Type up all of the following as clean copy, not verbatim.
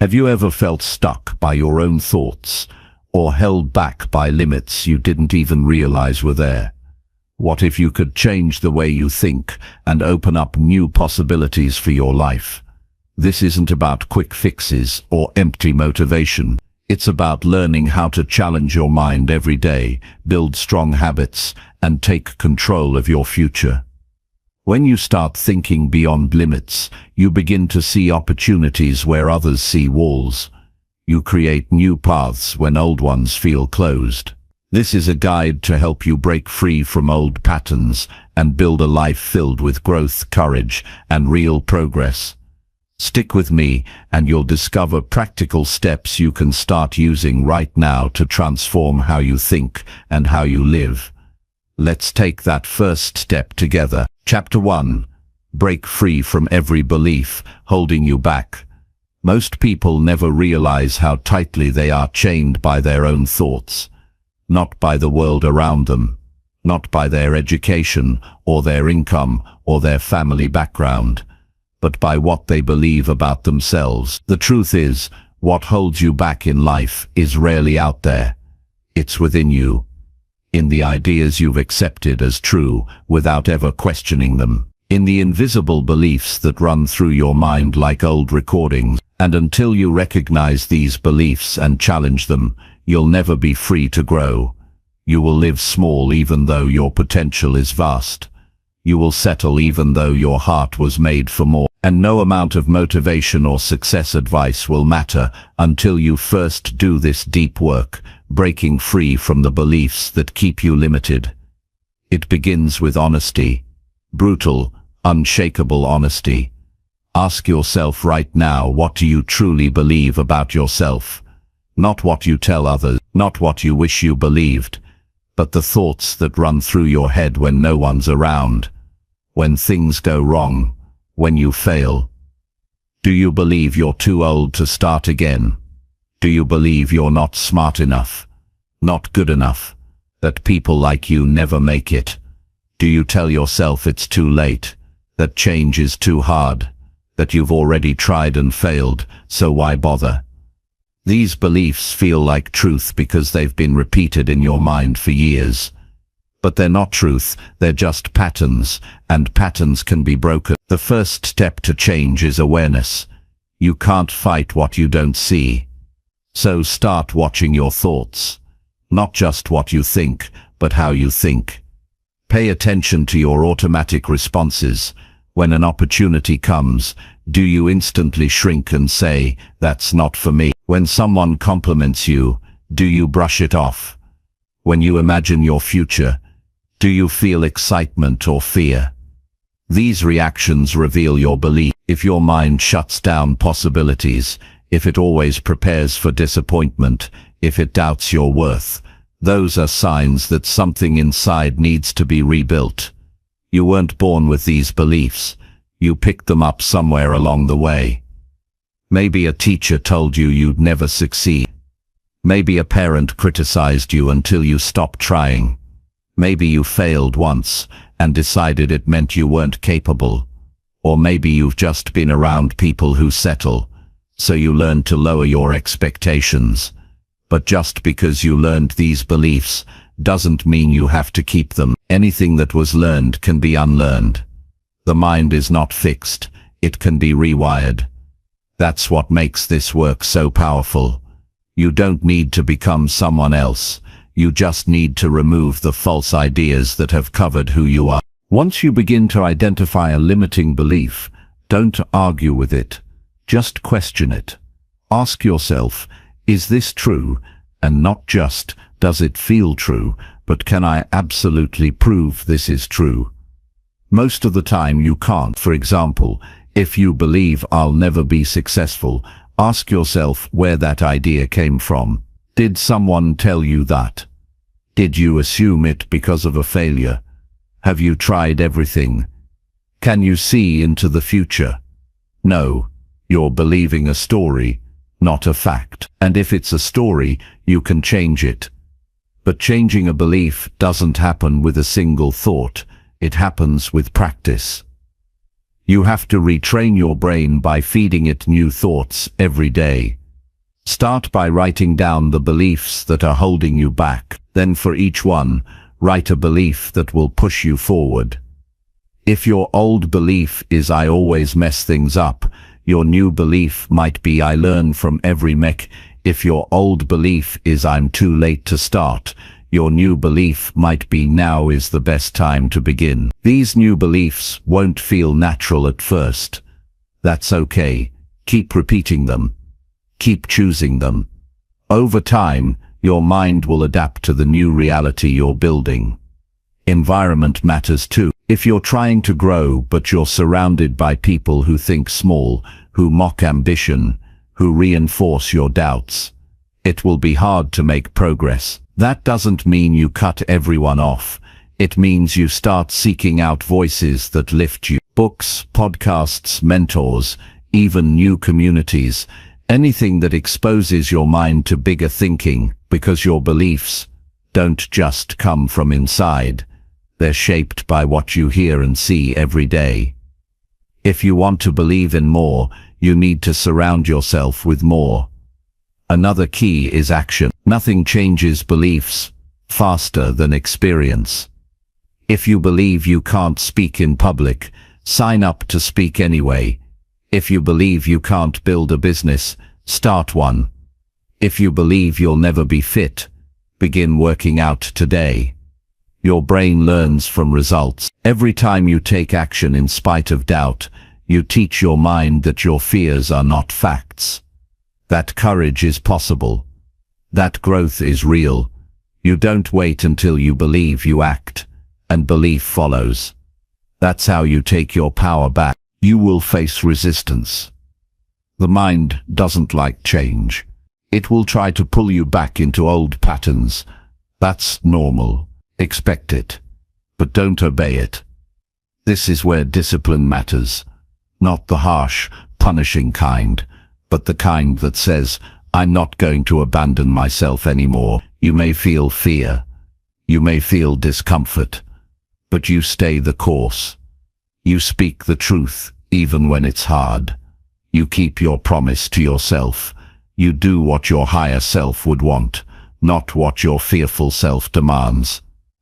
Have you ever felt stuck by your own thoughts, or held back by limits you didn't even realize were there? What if you could change the way you think and open up new possibilities for your life? This isn't about quick fixes or empty motivation. It's about learning how to challenge your mind every day, build strong habits, and take control of your future. When you start thinking beyond limits, you begin to see opportunities where others see walls. You create new paths when old ones feel closed. This is a guide to help you break free from old patterns and build a life filled with growth, courage, and real progress. Stick with me and you'll discover practical steps you can start using right now to transform how you think and how you live. Let's take that first step together. Chapter 1. Break free from every belief holding you back. Most people never realize how tightly they are chained by their own thoughts. Not by the world around them, not by their education or their income or their family background, but by what they believe about themselves. The truth is, what holds you back in life is rarely out there. It's within you, in the ideas you've accepted as true without ever questioning them, in the invisible beliefs that run through your mind like old recordings. And until you recognize these beliefs and challenge them, you'll never be free to grow. You will live small even though your potential is vast. You will settle even though your heart was made for more. And no amount of motivation or success advice will matter until you first do this deep work, breaking free from the beliefs that keep you limited. It begins with honesty. Brutal, unshakable honesty. Ask yourself right now, what do you truly believe about yourself? Not what you tell others, not what you wish you believed, but the thoughts that run through your head when no one's around, when things go wrong, when you fail. Do you believe you're too old to start again? Do you believe you're not smart enough, not good enough, that people like you never make it? Do you tell yourself it's too late, that change is too hard, that you've already tried and failed, so why bother? These beliefs feel like truth because they've been repeated in your mind for years. But they're not truth, they're just patterns, and patterns can be broken. The first step to change is awareness. You can't fight what you don't see. So start watching your thoughts. Not just what you think, but how you think. Pay attention to your automatic responses. When an opportunity comes, do you instantly shrink and say, "That's not for me"? When someone compliments you, do you brush it off? When you imagine your future, do you feel excitement or fear? These reactions reveal your belief. If your mind shuts down possibilities, if it always prepares for disappointment, if it doubts your worth, those are signs that something inside needs to be rebuilt. You weren't born with these beliefs. You picked them up somewhere along the way. Maybe a teacher told you you'd never succeed. Maybe a parent criticized you until you stopped trying. Maybe you failed once and decided it meant you weren't capable. Or maybe you've just been around people who settle, so you learned to lower your expectations. But just because you learned these beliefs doesn't mean you have to keep them. Anything that was learned can be unlearned. The mind is not fixed, it can be rewired. That's what makes this work so powerful. You don't need to become someone else, you just need to remove the false ideas that have covered who you are. Once you begin to identify a limiting belief, don't argue with it, just question it. Ask yourself, is this true? And not just, does it feel true, but can I absolutely prove this is true? Most of the time you can't. For example, if you believe I'll never be successful, ask yourself where that idea came from. Did someone tell you that? Did you assume it because of a failure? Have you tried everything? Can you see into the future? No, you're believing a story, not a fact. And if it's a story, you can change it. But changing a belief doesn't happen with a single thought. It happens with practice. You have to retrain your brain by feeding it new thoughts every day. Start by writing down the beliefs that are holding you back. Then for each one, write a belief that will push you forward. If your old belief is "I always mess things up," your new belief might be "I learn from every mech." If your old belief is "I'm too late to start," your new belief might be "Now is the best time to begin." These new beliefs won't feel natural at first. That's okay. Keep repeating them. Keep choosing them. Over time, your mind will adapt to the new reality you're building. Environment matters too. If you're trying to grow but you're surrounded by people who think small, who mock ambition, who reinforce your doubts, it will be hard to make progress. That doesn't mean you cut everyone off. It means you start seeking out voices that lift you. Books, podcasts, mentors, even new communities, anything that exposes your mind to bigger thinking, because your beliefs don't just come from inside. They're shaped by what you hear and see every day. If you want to believe in more, you need to surround yourself with more. Another key is action. Nothing changes beliefs faster than experience. If you believe you can't speak in public, sign up to speak anyway. If you believe you can't build a business, start one. If you believe you'll never be fit, begin working out today. Your brain learns from results. Every time you take action in spite of doubt, you teach your mind that your fears are not facts. That courage is possible. That growth is real. You don't wait until you believe, you act, and belief follows. That's how you take your power back. You will face resistance. The mind doesn't like change. It will try to pull you back into old patterns. That's normal. Expect it, but don't obey it. This is where discipline matters. Not the harsh, punishing kind, but the kind that says, "I'm not going to abandon myself anymore." You may feel fear. You may feel discomfort, but you stay the course. You speak the truth, even when it's hard. You keep your promise to yourself. You do what your higher self would want, not what your fearful self demands.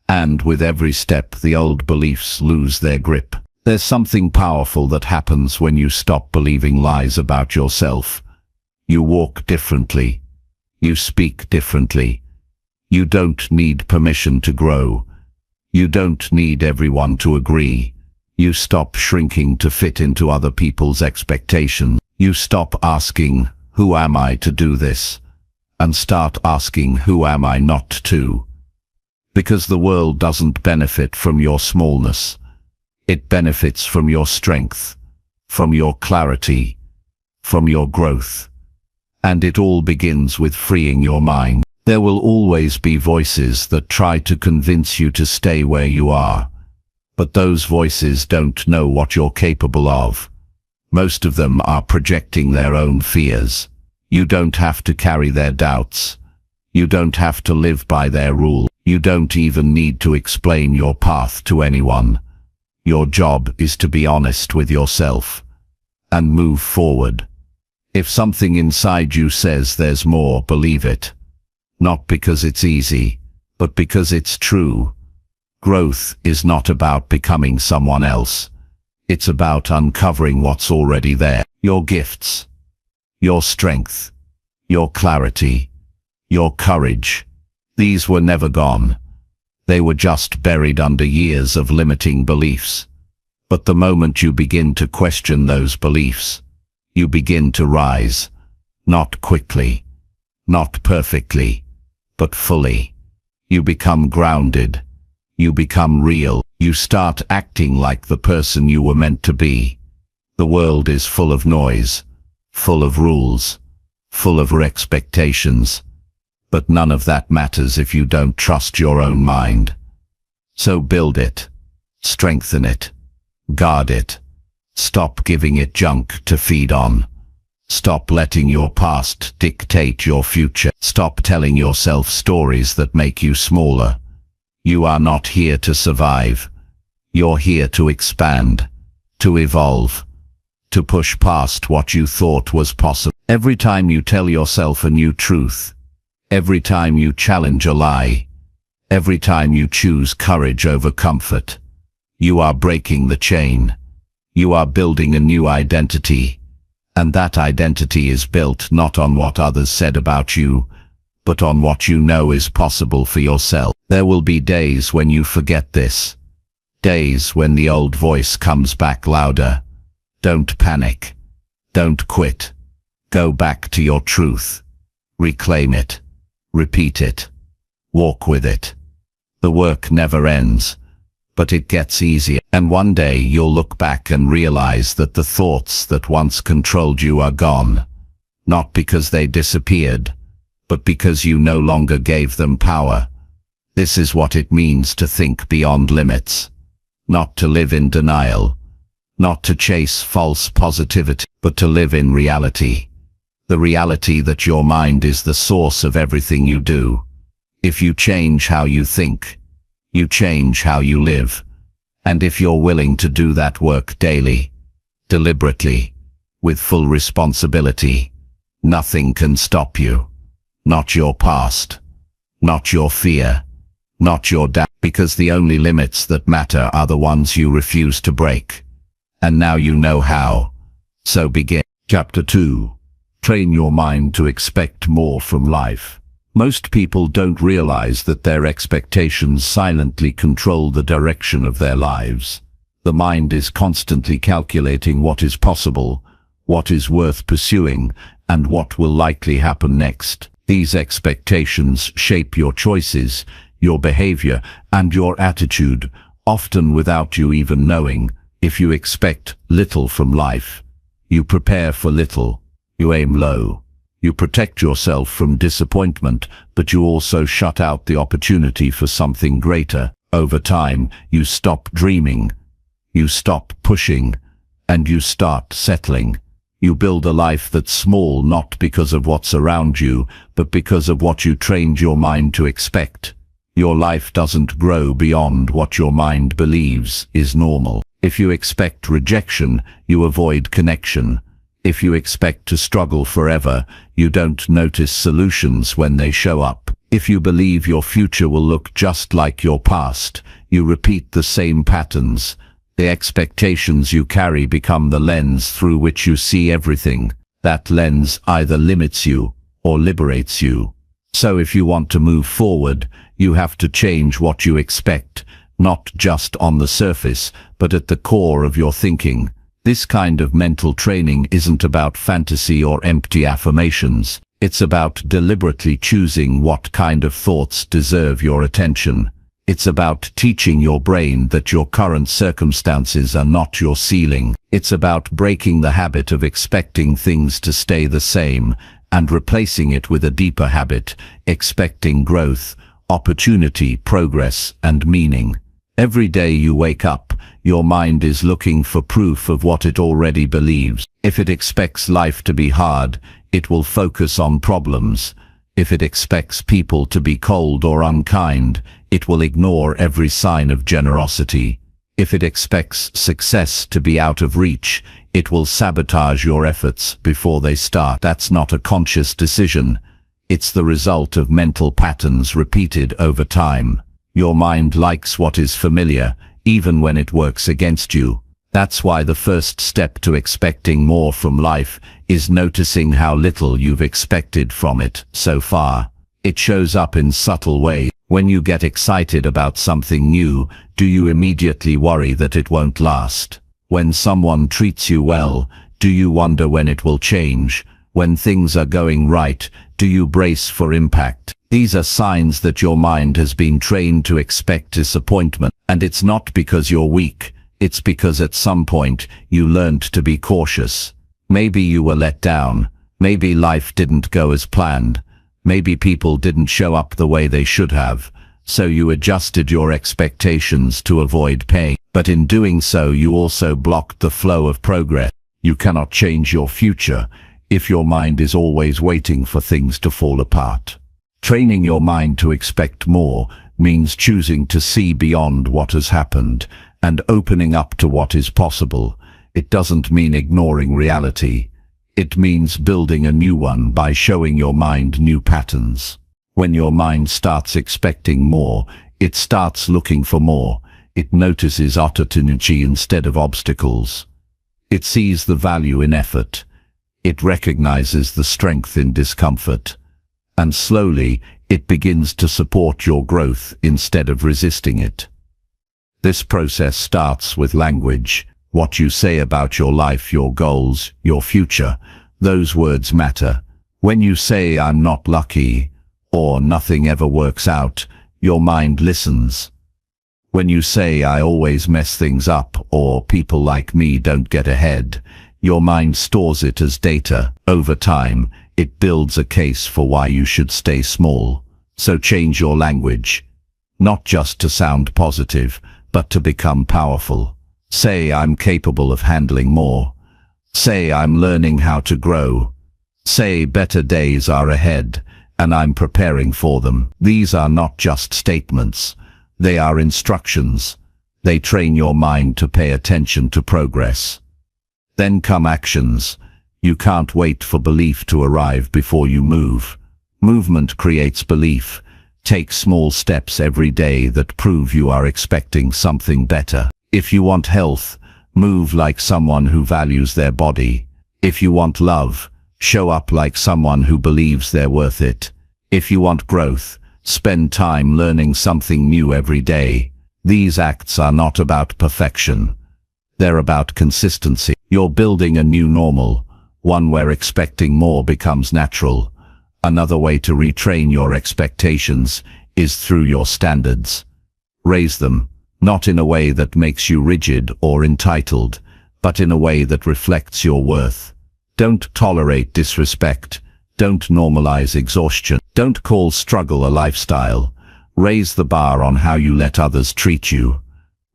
And with every step, the old beliefs lose their grip. There's something powerful that happens when you stop believing lies about yourself. You walk differently. You speak differently. You don't need permission to grow. You don't need everyone to agree. You stop shrinking to fit into other people's expectations. You stop asking, "Who am I to do this?" and start asking, "Who am I not to?" Because the world doesn't benefit from your smallness. It benefits from your strength, from your clarity, from your growth. And it all begins with freeing your mind. There will always be voices that try to convince you to stay where you are. But those voices don't know what you're capable of. Most of them are projecting their own fears. You don't have to carry their doubts. You don't have to live by their rules. You don't even need to explain your path to anyone. Your job is to be honest with yourself and move forward. If something inside you says there's more, believe it. Not because it's easy, but because it's true. Growth is not about becoming someone else. It's about uncovering what's already there. Your gifts, your strength, your clarity, your courage. These were never gone. They were just buried under years of limiting beliefs. But the moment you begin to question those beliefs, you begin to rise. Not quickly, not perfectly, but fully. You become grounded. You become real. You start acting like the person you were meant to be. The world is full of noise, full of rules, full of expectations. But none of that matters if you don't trust your own mind. So build it, strengthen it, guard it. Stop giving it junk to feed on. Stop letting your past dictate your future. Stop telling yourself stories that make you smaller. You are not here to survive. You're here to expand, to evolve, to push past what you thought was possible. Every time you tell yourself a new truth, every time you challenge a lie, every time you choose courage over comfort, you are breaking the chain. You are building a new identity, and that identity is built not on what others said about you, but on what you know is possible for yourself. There will be days when you forget this, days when the old voice comes back louder. Don't panic. Don't quit. Go back to your truth. Reclaim it. Repeat it. Walk with it. The work never ends, but it gets easier. And one day you'll look back and realize that the thoughts that once controlled you are gone, not because they disappeared, but because you no longer gave them power. This is what it means to think beyond limits, not to live in denial, not to chase false positivity, but to live in reality. The reality that your mind is the source of everything you do. If you change how you think, you change how you live. And if you're willing to do that work daily, deliberately, with full responsibility, nothing can stop you. Not your past, not your fear, not your doubt, because the only limits that matter are the ones you refuse to break. And now you know how. So begin. Chapter 2. Train your mind to expect more from life. Most people don't realize that their expectations silently control the direction of their lives. The mind is constantly calculating what is possible, what is worth pursuing, and what will likely happen next. These expectations shape your choices, your behavior, and your attitude, often without you even knowing. If you expect little from life, you prepare for little. You aim low. You protect yourself from disappointment, but you also shut out the opportunity for something greater. Over time, you stop dreaming, you stop pushing, and you start settling. You build a life that's small not because of what's around you, but because of what you trained your mind to expect. Your life doesn't grow beyond what your mind believes is normal. If you expect rejection, you avoid connection. If you expect to struggle forever, you don't notice solutions when they show up. If you believe your future will look just like your past, you repeat the same patterns. The expectations you carry become the lens through which you see everything. That lens either limits you or liberates you. So if you want to move forward, you have to change what you expect, not just on the surface, but at the core of your thinking. This kind of mental training isn't about fantasy or empty affirmations. It's about deliberately choosing what kind of thoughts deserve your attention. It's about teaching your brain that your current circumstances are not your ceiling. It's about breaking the habit of expecting things to stay the same and replacing it with a deeper habit, expecting growth, opportunity, progress, and meaning. Every day you wake up, your mind is looking for proof of what it already believes. If it expects life to be hard, it will focus on problems. If it expects people to be cold or unkind, it will ignore every sign of generosity. If it expects success to be out of reach, it will sabotage your efforts before they start. That's not a conscious decision. It's the result of mental patterns repeated over time. Your mind likes what is familiar, even when it works against you. That's why the first step to expecting more from life is noticing how little you've expected from it so far. It shows up in subtle ways. When you get excited about something new, do you immediately worry that it won't last? When someone treats you well, do you wonder when it will change? When things are going right, do you brace for impact? These are signs that your mind has been trained to expect disappointment. And it's not because you're weak, it's because at some point you learned to be cautious. Maybe you were let down, maybe life didn't go as planned, maybe people didn't show up the way they should have, so you adjusted your expectations to avoid pain. But in doing so you also blocked the flow of progress. You cannot change your future if your mind is always waiting for things to fall apart. Training your mind to expect more means choosing to see beyond what has happened and opening up to what is possible. It doesn't mean ignoring reality. It means building a new one by showing your mind new patterns. When your mind starts expecting more, it starts looking for more. It notices opportunity instead of obstacles. It sees the value in effort. It recognizes the strength in discomfort. And slowly, it begins to support your growth instead of resisting it. This process starts with language. What you say about your life, your goals, your future, those words matter. When you say, "I'm not lucky," or "nothing ever works out," your mind listens. When you say, "I always mess things up," or "people like me don't get ahead," your mind stores it as data. Over time, it builds a case for why you should stay small. So change your language, not just to sound positive, but to become powerful. Say, "I'm capable of handling more." Say, "I'm learning how to grow." Say, "Better days are ahead, and I'm preparing for them." These are not just statements. They are instructions. They train your mind to pay attention to progress. Then come actions. You can't wait for belief to arrive before you move. Movement creates belief. Take small steps every day that prove you are expecting something better. If you want health, move like someone who values their body. If you want love, show up like someone who believes they're worth it. If you want growth, spend time learning something new every day. These acts are not about perfection. They're about consistency. You're building a new normal, one where expecting more becomes natural. Another way to retrain your expectations is through your standards. Raise them, not in a way that makes you rigid or entitled, but in a way that reflects your worth. Don't tolerate disrespect. Don't normalize exhaustion. Don't call struggle a lifestyle. Raise the bar on how you let others treat you.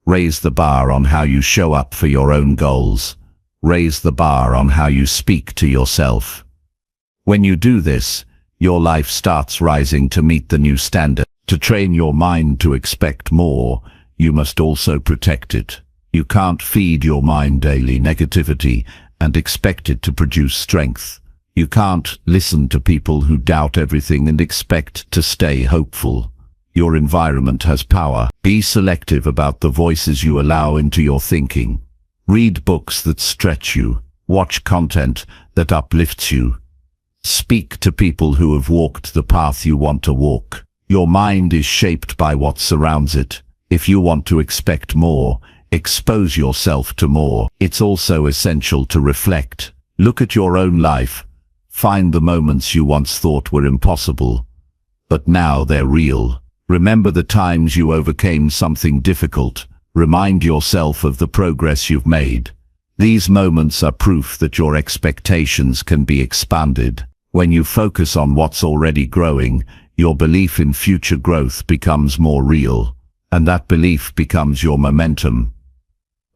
Raise the bar on how you show up for your own goals. Raise the bar on how you speak to yourself. When you do this, your life starts rising to meet the new standard. To train your mind to expect more, you must also protect it. You can't feed your mind daily negativity and expect it to produce strength. You can't listen to people who doubt everything and expect to stay hopeful. Your environment has power. Be selective about the voices you allow into your thinking. Read books that stretch you. Watch content that uplifts you. Speak to people who have walked the path you want to walk. Your mind is shaped by what surrounds it. If you want to expect more, expose yourself to more. It's also essential to reflect. Look at your own life. Find the moments you once thought were impossible, but now they're real. Remember the times you overcame something difficult. Remind yourself of the progress you've made. These moments are proof that your expectations can be expanded. When you focus on what's already growing, your belief in future growth becomes more real, and that belief becomes your momentum.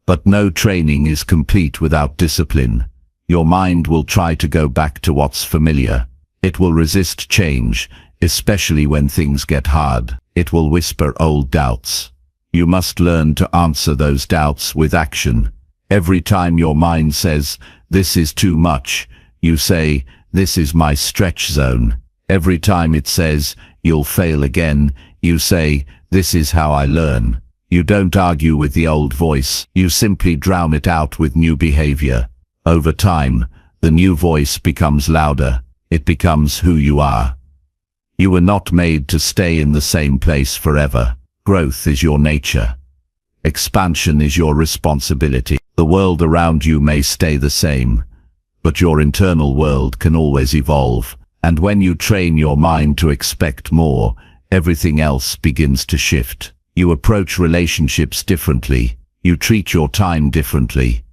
But no training is complete without discipline. Your mind will try to go back to what's familiar. It will resist change, especially when things get hard. It will whisper old doubts. You must learn to answer those doubts with action. Every time your mind says, "This is too much," you say, "This is my stretch zone." Every time it says, "You'll fail again," you say, "This is how I learn." You don't argue with the old voice. You simply drown it out with new behavior. Over time, the new voice becomes louder. It becomes who you are. You were not made to stay in the same place forever. Growth is your nature. Expansion is your responsibility. The world around you may stay the same, but your internal world can always evolve. And when you train your mind to expect more, everything else begins to shift. You approach relationships differently. You treat your time differently.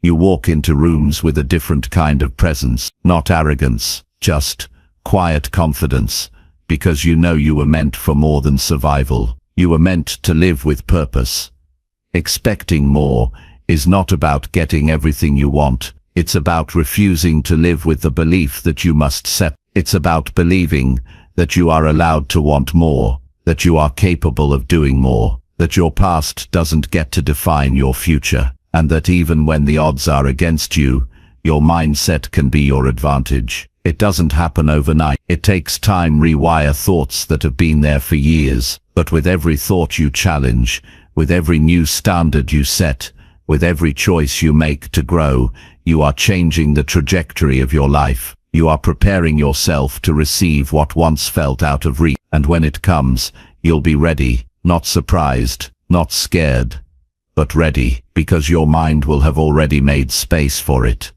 You walk into rooms with a different kind of presence, not arrogance, just quiet confidence, because you know you were meant for more than survival. You were meant to live with purpose. Expecting more is not about getting everything you want. It's about refusing to live with the belief that you must settle. It's about believing that you are allowed to want more, that you are capable of doing more, that your past doesn't get to define your future. and that even when the odds are against you, your mindset can be your advantage. It doesn't happen overnight. It takes time to rewire thoughts that have been there for years. But with every thought you challenge, with every new standard you set, with every choice you make to grow, you are changing the trajectory of your life. You are preparing yourself to receive what once felt out of reach. And when it comes, you'll be ready, not surprised, not scared, but ready, because your mind will have already made space for it.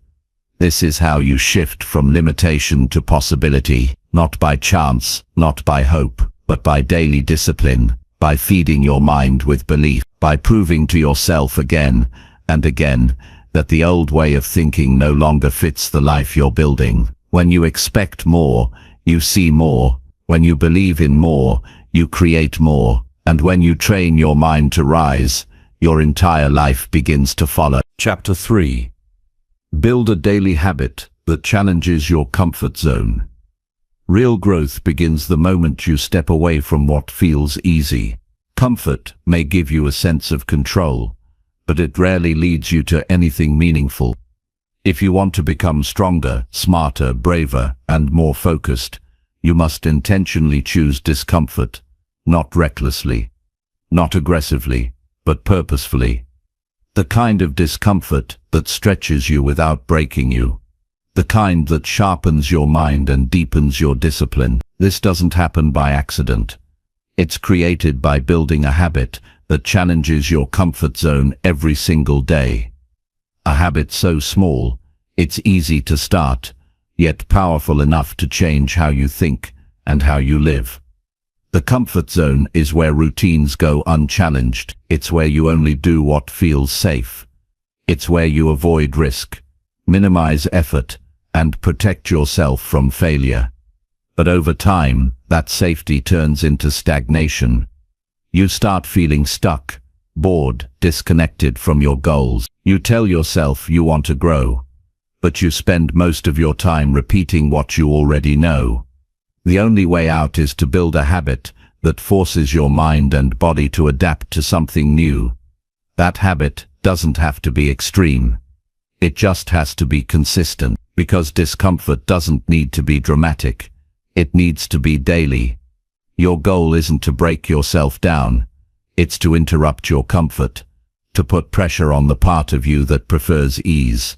This is how you shift from limitation to possibility, not by chance, not by hope, but by daily discipline, by feeding your mind with belief, by proving to yourself again and again that the old way of thinking no longer fits the life you're building. When you expect more, you see more. When you believe in more, you create more. And when you train your mind to rise, your entire life begins to follow. Chapter 3. Build a daily habit that challenges your comfort zone. Real growth begins the moment you step away from what feels easy. Comfort may give you a sense of control, but it rarely leads you to anything meaningful. If you want to become stronger, smarter, braver, and more focused, you must intentionally choose discomfort, not recklessly, not aggressively, but purposefully. The kind of discomfort that stretches you without breaking you. The kind that sharpens your mind and deepens your discipline. This doesn't happen by accident. It's created by building a habit that challenges your comfort zone every single day. A habit so small, it's easy to start, yet powerful enough to change how you think and how you live. The comfort zone is where routines go unchallenged. It's where you only do what feels safe. It's where you avoid risk, minimize effort, and protect yourself from failure. But over time, that safety turns into stagnation. You start feeling stuck, bored, disconnected from your goals. You tell yourself you want to grow, but you spend most of your time repeating what you already know. The only way out is to build a habit that forces your mind and body to adapt to something new. That habit doesn't have to be extreme. It just has to be consistent, because discomfort doesn't need to be dramatic. It needs to be daily. Your goal isn't to break yourself down. It's to interrupt your comfort, to put pressure on the part of you that prefers ease,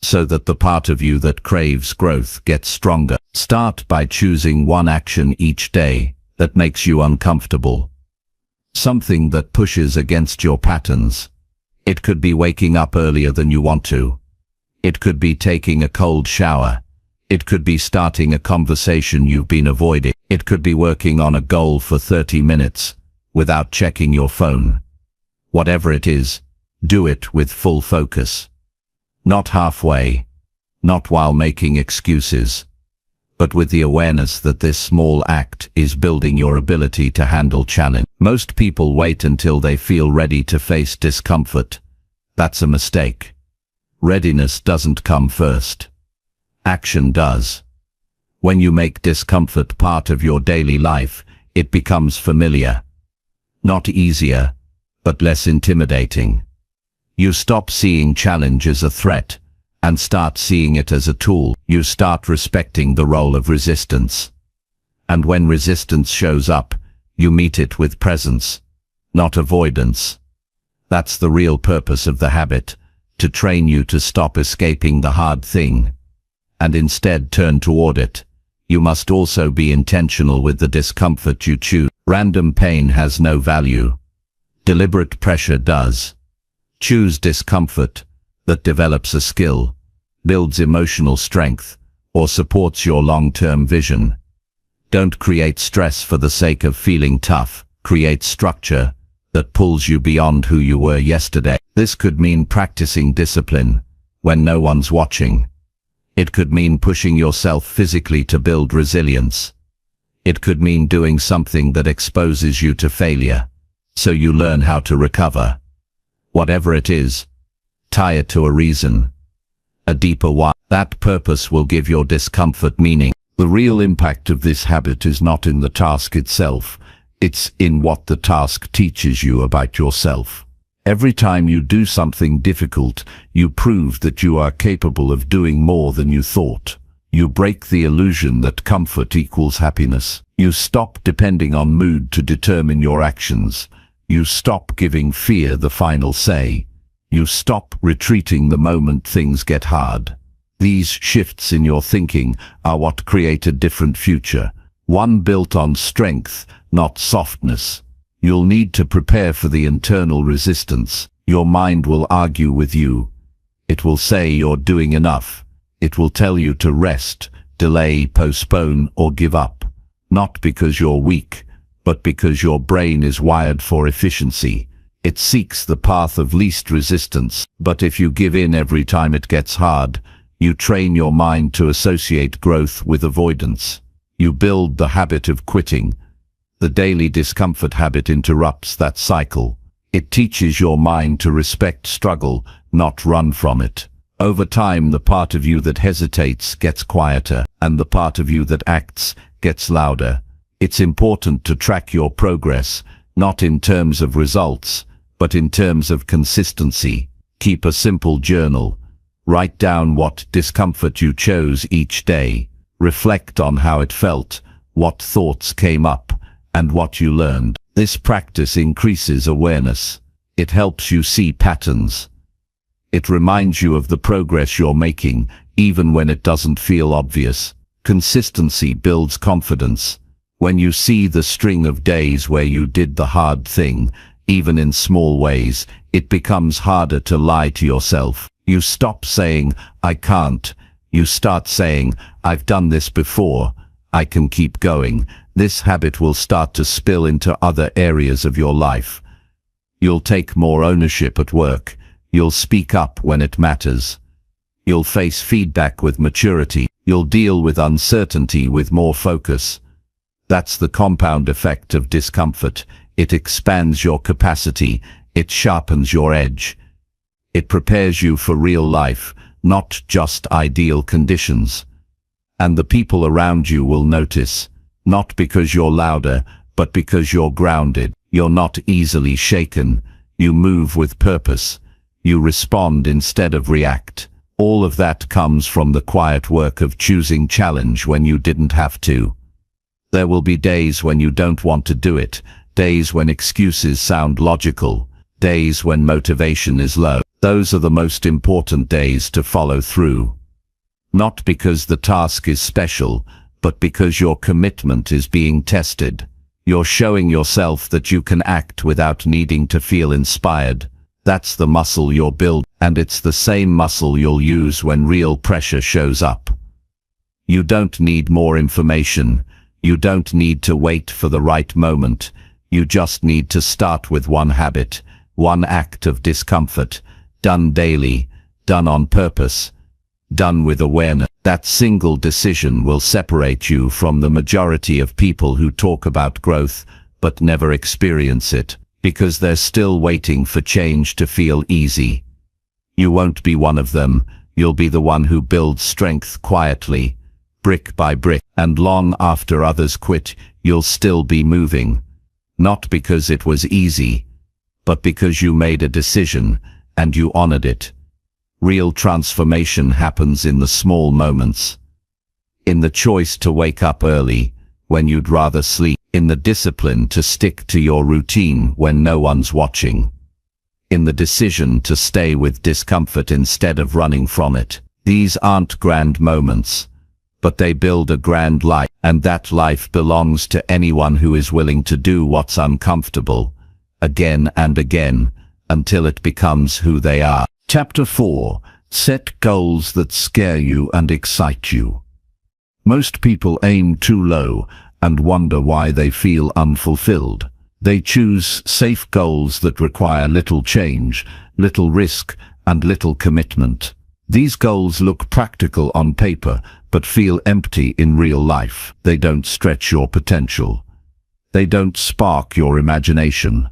so that the part of you that craves growth gets stronger. Start by choosing one action each day that makes you uncomfortable. Something that pushes against your patterns. It could be waking up earlier than you want to. It could be taking a cold shower. It could be starting a conversation you've been avoiding. It could be working on a goal for 30 minutes without checking your phone. Whatever it is, do it with full focus. Not halfway, not while making excuses, but with the awareness that this small act is building your ability to handle challenge. Most people wait until they feel ready to face discomfort. That's a mistake. Readiness doesn't come first. Action does. When you make discomfort part of your daily life, it becomes familiar. Not easier, but less intimidating. You stop seeing challenge as a threat and start seeing it as a tool. You start respecting the role of resistance. And when resistance shows up, you meet it with presence, not avoidance. That's the real purpose of the habit, to train you to stop escaping the hard thing and instead turn toward it. You must also be intentional with the discomfort you choose. Random pain has no value. Deliberate pressure does. Choose discomfort that develops a skill, builds emotional strength, or supports your long-term vision. Don't create stress for the sake of feeling tough. Create structure that pulls you beyond who you were yesterday. This could mean practicing discipline when no one's watching. It could mean pushing yourself physically to build resilience. It could mean doing something that exposes you to failure, so you learn how to recover. Whatever it is, tie it to a reason, a deeper why. That purpose will give your discomfort meaning. The real impact of this habit is not in the task itself, it's in what the task teaches you about yourself. Every time you do something difficult, you prove that you are capable of doing more than you thought. You break the illusion that comfort equals happiness. You stop depending on mood to determine your actions. You stop giving fear the final say. You stop retreating the moment things get hard. These shifts in your thinking are what create a different future, one built on strength, not softness. You'll need to prepare for the internal resistance. Your mind will argue with you. It will say you're doing enough. It will tell you to rest, delay, postpone, or give up. Not because you're weak, but because your brain is wired for efficiency. It seeks the path of least resistance. But if you give in every time it gets hard, you train your mind to associate growth with avoidance. You build the habit of quitting. The daily discomfort habit interrupts that cycle. It teaches your mind to respect struggle, not run from it. Over time, the part of you that hesitates gets quieter, and the part of you that acts gets louder. It's important to track your progress, not in terms of results, but in terms of consistency. Keep a simple journal. Write down what discomfort you chose each day. Reflect on how it felt, what thoughts came up, and what you learned. This practice increases awareness. It helps you see patterns. It reminds you of the progress you're making, even when it doesn't feel obvious. Consistency builds confidence. When you see the string of days where you did the hard thing, even in small ways, it becomes harder to lie to yourself. You stop saying, "I can't." You start saying, "I've done this before. I can keep going." This habit will start to spill into other areas of your life. You'll take more ownership at work. You'll speak up when it matters. You'll face feedback with maturity. You'll deal with uncertainty with more focus. That's the compound effect of discomfort. It expands your capacity. It sharpens your edge. It prepares you for real life, not just ideal conditions. And the people around you will notice. Not because you're louder, but because you're grounded. You're not easily shaken. You move with purpose. You respond instead of react. All of that comes from the quiet work of choosing challenge when you didn't have to. There will be days when you don't want to do it, days when excuses sound logical, days when motivation is low. Those are the most important days to follow through. Not because the task is special, but because your commitment is being tested. You're showing yourself that you can act without needing to feel inspired. That's the muscle you're building, and it's the same muscle you'll use when real pressure shows up. You don't need more information. You don't need to wait for the right moment. You just need to start with one habit, one act of discomfort, done daily, done on purpose, done with awareness. That single decision will separate you from the majority of people who talk about growth but never experience it, because they're still waiting for change to feel easy. You won't be one of them. You'll be the one who builds strength quietly, brick by brick, and long after others quit, you'll still be moving. Not because it was easy, but because you made a decision and you honored it. Real transformation happens in the small moments. In the choice to wake up early when you'd rather sleep. In the discipline to stick to your routine when no one's watching. In the decision to stay with discomfort instead of running from it. These aren't grand moments, but they build a grand life, and that life belongs to anyone who is willing to do what's uncomfortable, again and again, until it becomes who they are. Chapter 4. Set goals that scare you and excite you. Most people aim too low and wonder why they feel unfulfilled. They choose safe goals that require little change, little risk, and little commitment. These goals look practical on paper, but feel empty in real life. They don't stretch your potential. They don't spark your imagination.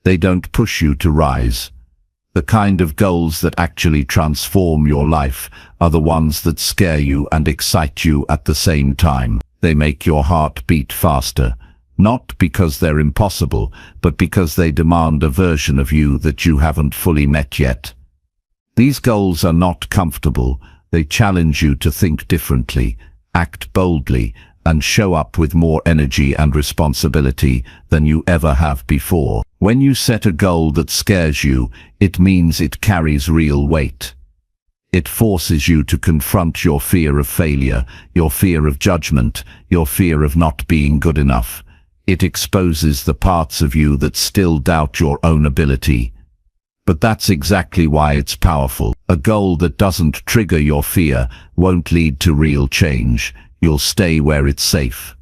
They don't push you to rise. The kind of goals that actually transform your life are the ones that scare you and excite you at the same time. They make your heart beat faster, Not because they're impossible, but because they demand a version of you that you haven't fully met yet. These goals are not comfortable. They challenge you to think differently, act boldly, and show up with more energy and responsibility than you ever have before. When you set a goal that scares you, it means it carries real weight. It forces you to confront your fear of failure, your fear of judgment, your fear of not being good enough. It exposes the parts of you that still doubt your own ability. But that's exactly why it's powerful. A goal that doesn't trigger your fear won't lead to real change. You'll stay where it's safe.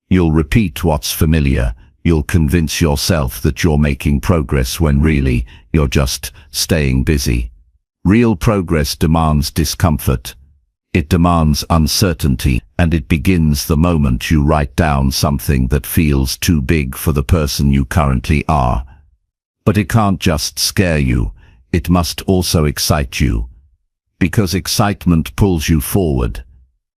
You'll repeat what's familiar. You'll convince yourself that you're making progress when really you're just staying busy. Real progress demands discomfort. It demands uncertainty, and it begins the moment you write down something that feels too big for the person you currently are. But it can't just scare you, it must also excite you. Because excitement pulls you forward.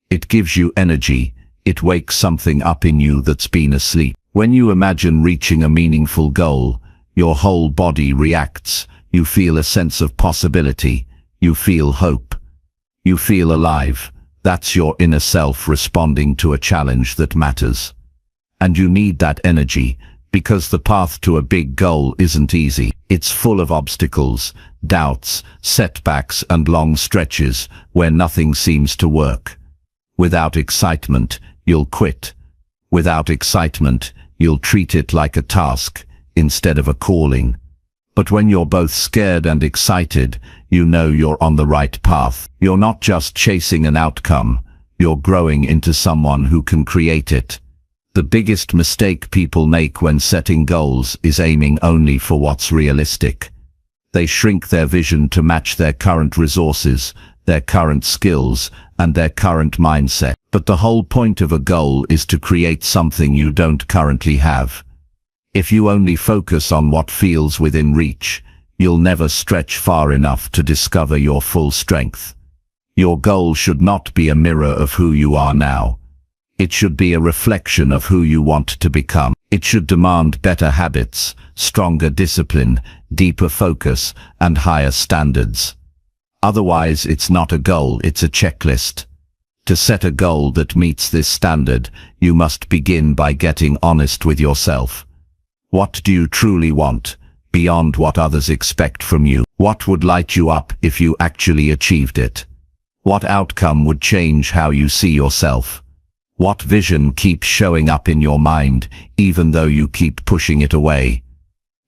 It gives you energy, it wakes something up in you that's been asleep. When you imagine reaching a meaningful goal, your whole body reacts. You feel a sense of possibility. You feel hope. You feel alive. That's your inner self responding to a challenge that matters. And you need that energy, because the path to a big goal isn't easy. It's full of obstacles, doubts, setbacks, and long stretches where nothing seems to work. Without excitement, you'll quit. Without excitement, you'll treat it like a task instead of a calling. But when you're both scared and excited, you know you're on the right path. You're not just chasing an outcome, you're growing into someone who can create it. The biggest mistake people make when setting goals is aiming only for what's realistic. They shrink their vision to match their current resources, their current skills, and their current mindset. But the whole point of a goal is to create something you don't currently have. If you only focus on what feels within reach, you'll never stretch far enough to discover your full strength. Your goal should not be a mirror of who you are now. It should be a reflection of who you want to become. It should demand better habits, stronger discipline, deeper focus, and higher standards. Otherwise, it's not a goal, it's a checklist. To set a goal that meets this standard, you must begin by getting honest with yourself. What do you truly want, beyond what others expect from you? What would light you up if you actually achieved it? What outcome would change how you see yourself? What vision keeps showing up in your mind, even though you keep pushing it away?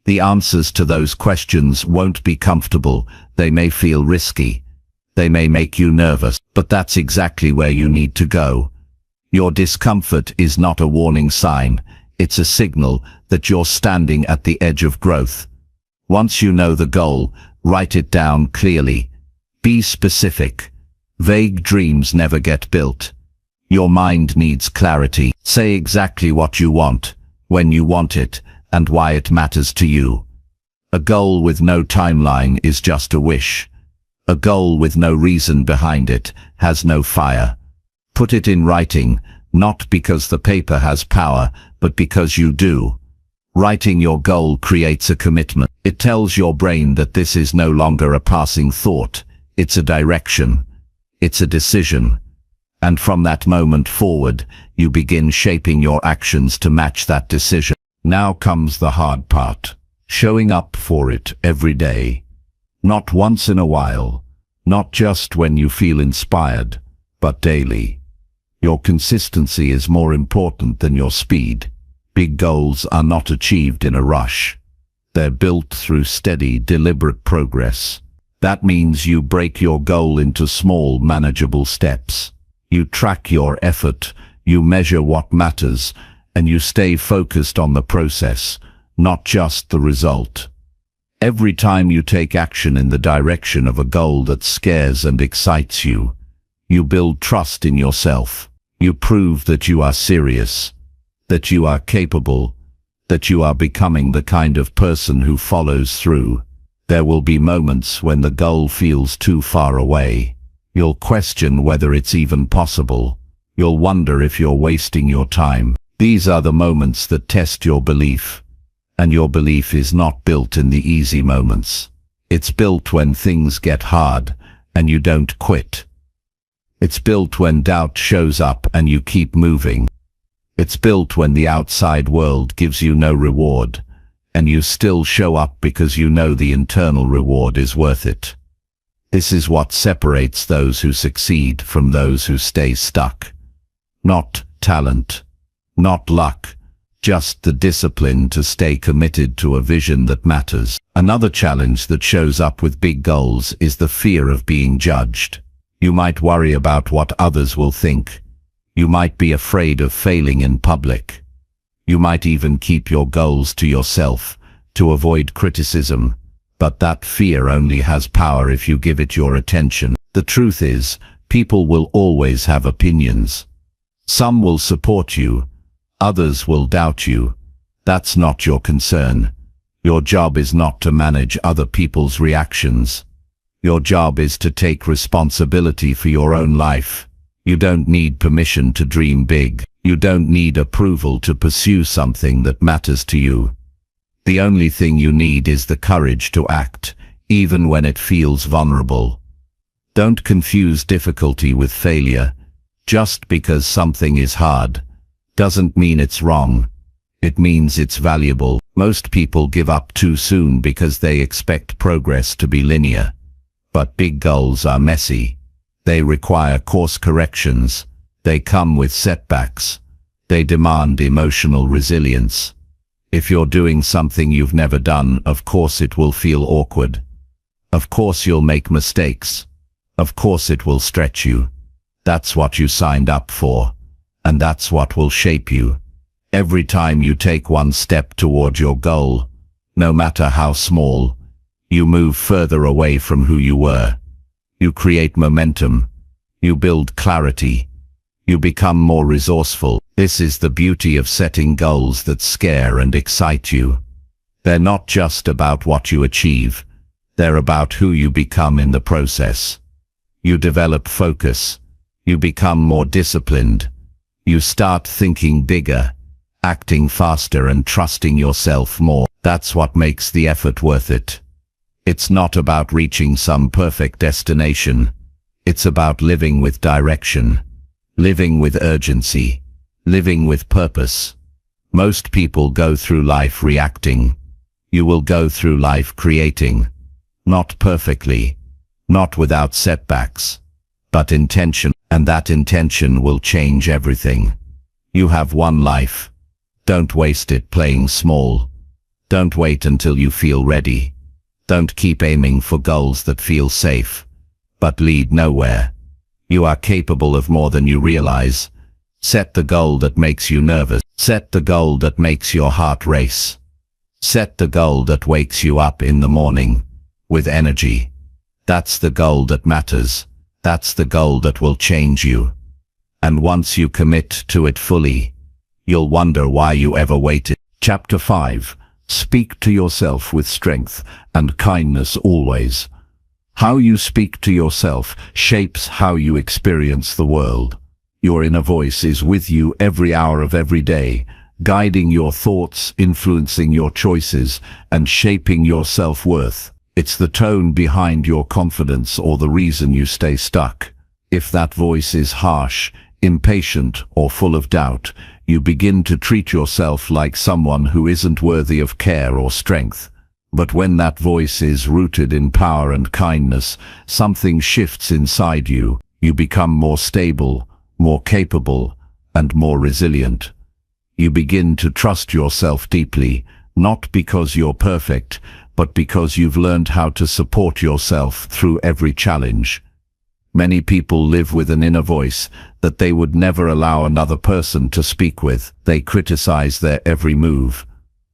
The answers to those questions won't be comfortable. They may feel risky. They may make you nervous, but that's exactly where you need to go. Your discomfort is not a warning sign. It's a signal that you're standing at the edge of growth. Once you know the goal, write it down clearly. Be specific. Vague dreams never get built. Your mind needs clarity. Say exactly what you want, when you want it, and why it matters to you. A goal with no timeline is just a wish. A goal with no reason behind it has no fire. Put it in writing, not because the paper has power, but because you do. Writing your goal creates a commitment. It tells your brain that this is no longer a passing thought. It's a direction. It's a decision. And from that moment forward, you begin shaping your actions to match that decision. Now comes the hard part. Showing up for it every day. Not once in a while. Not just when you feel inspired, but daily. Your consistency is more important than your speed. Big goals are not achieved in a rush. They're built through steady, deliberate progress. That means you break your goal into small, manageable steps. You track your effort, you measure what matters, and you stay focused on the process, not just the result. Every time you take action in the direction of a goal that scares and excites you, you build trust in yourself. You prove that you are serious, that you are capable, that you are becoming the kind of person who follows through. There will be moments when the goal feels too far away. You'll question whether it's even possible. You'll wonder if you're wasting your time. These are the moments that test your belief. And your belief is not built in the easy moments. It's built when things get hard and you don't quit. It's built when doubt shows up and you keep moving. It's built when the outside world gives you no reward, and you still show up because you know the internal reward is worth it. This is what separates those who succeed from those who stay stuck. Not talent, not luck, just the discipline to stay committed to a vision that matters. Another challenge that shows up with big goals is the fear of being judged. You might worry about what others will think. You might be afraid of failing in public. You might even keep your goals to yourself to avoid criticism, but that fear only has power if you give it your attention. The truth is, people will always have opinions. Some will support you, others will doubt you. That's not your concern. Your job is not to manage other people's reactions. Your job is to take responsibility for your own life. You don't need permission to dream big. You don't need approval to pursue something that matters to you. The only thing you need is the courage to act, even when it feels vulnerable. Don't confuse difficulty with failure. Just because something is hard doesn't mean it's wrong. It means it's valuable. Most people give up too soon because they expect progress to be linear. But big goals are messy. They require course corrections. They come with setbacks. They demand emotional resilience. If you're doing something you've never done, of course it will feel awkward. Of course you'll make mistakes. Of course it will stretch you. That's what you signed up for. And that's what will shape you. Every time you take one step toward your goal, no matter how small, you move further away from who you were. You create momentum. You build clarity. You become more resourceful. This is the beauty of setting goals that scare and excite you. They're not just about what you achieve. They're about who you become in the process. You develop focus. You become more disciplined. You start thinking bigger, acting faster and trusting yourself more. That's what makes the effort worth it. It's not about reaching some perfect destination. It's about living with direction, living with urgency, living with purpose. Most people go through life reacting. You will go through life creating. Not perfectly, not without setbacks, but intention. And that intention will change everything. You have one life. Don't waste it playing small. Don't wait until you feel ready. Don't keep aiming for goals that feel safe, but lead nowhere. You are capable of more than you realize. Set the goal that makes you nervous. Set the goal that makes your heart race. Set the goal that wakes you up in the morning with energy. That's the goal that matters. That's the goal that will change you. And once you commit to it fully, you'll wonder why you ever waited. Chapter 5. Speak to yourself with strength and kindness always. How you speak to yourself shapes how you experience the world. Your inner voice is with you every hour of every day, guiding your thoughts, influencing your choices, and shaping your self-worth. It's the tone behind your confidence or the reason you stay stuck. If that voice is harsh, impatient, or full of doubt, you begin to treat yourself like someone who isn't worthy of care or strength. But when that voice is rooted in power and kindness, something shifts inside you. You become more stable, more capable, and more resilient. You begin to trust yourself deeply, not because you're perfect, but because you've learned how to support yourself through every challenge. Many people live with an inner voice that they would never allow another person to speak with. They criticize their every move.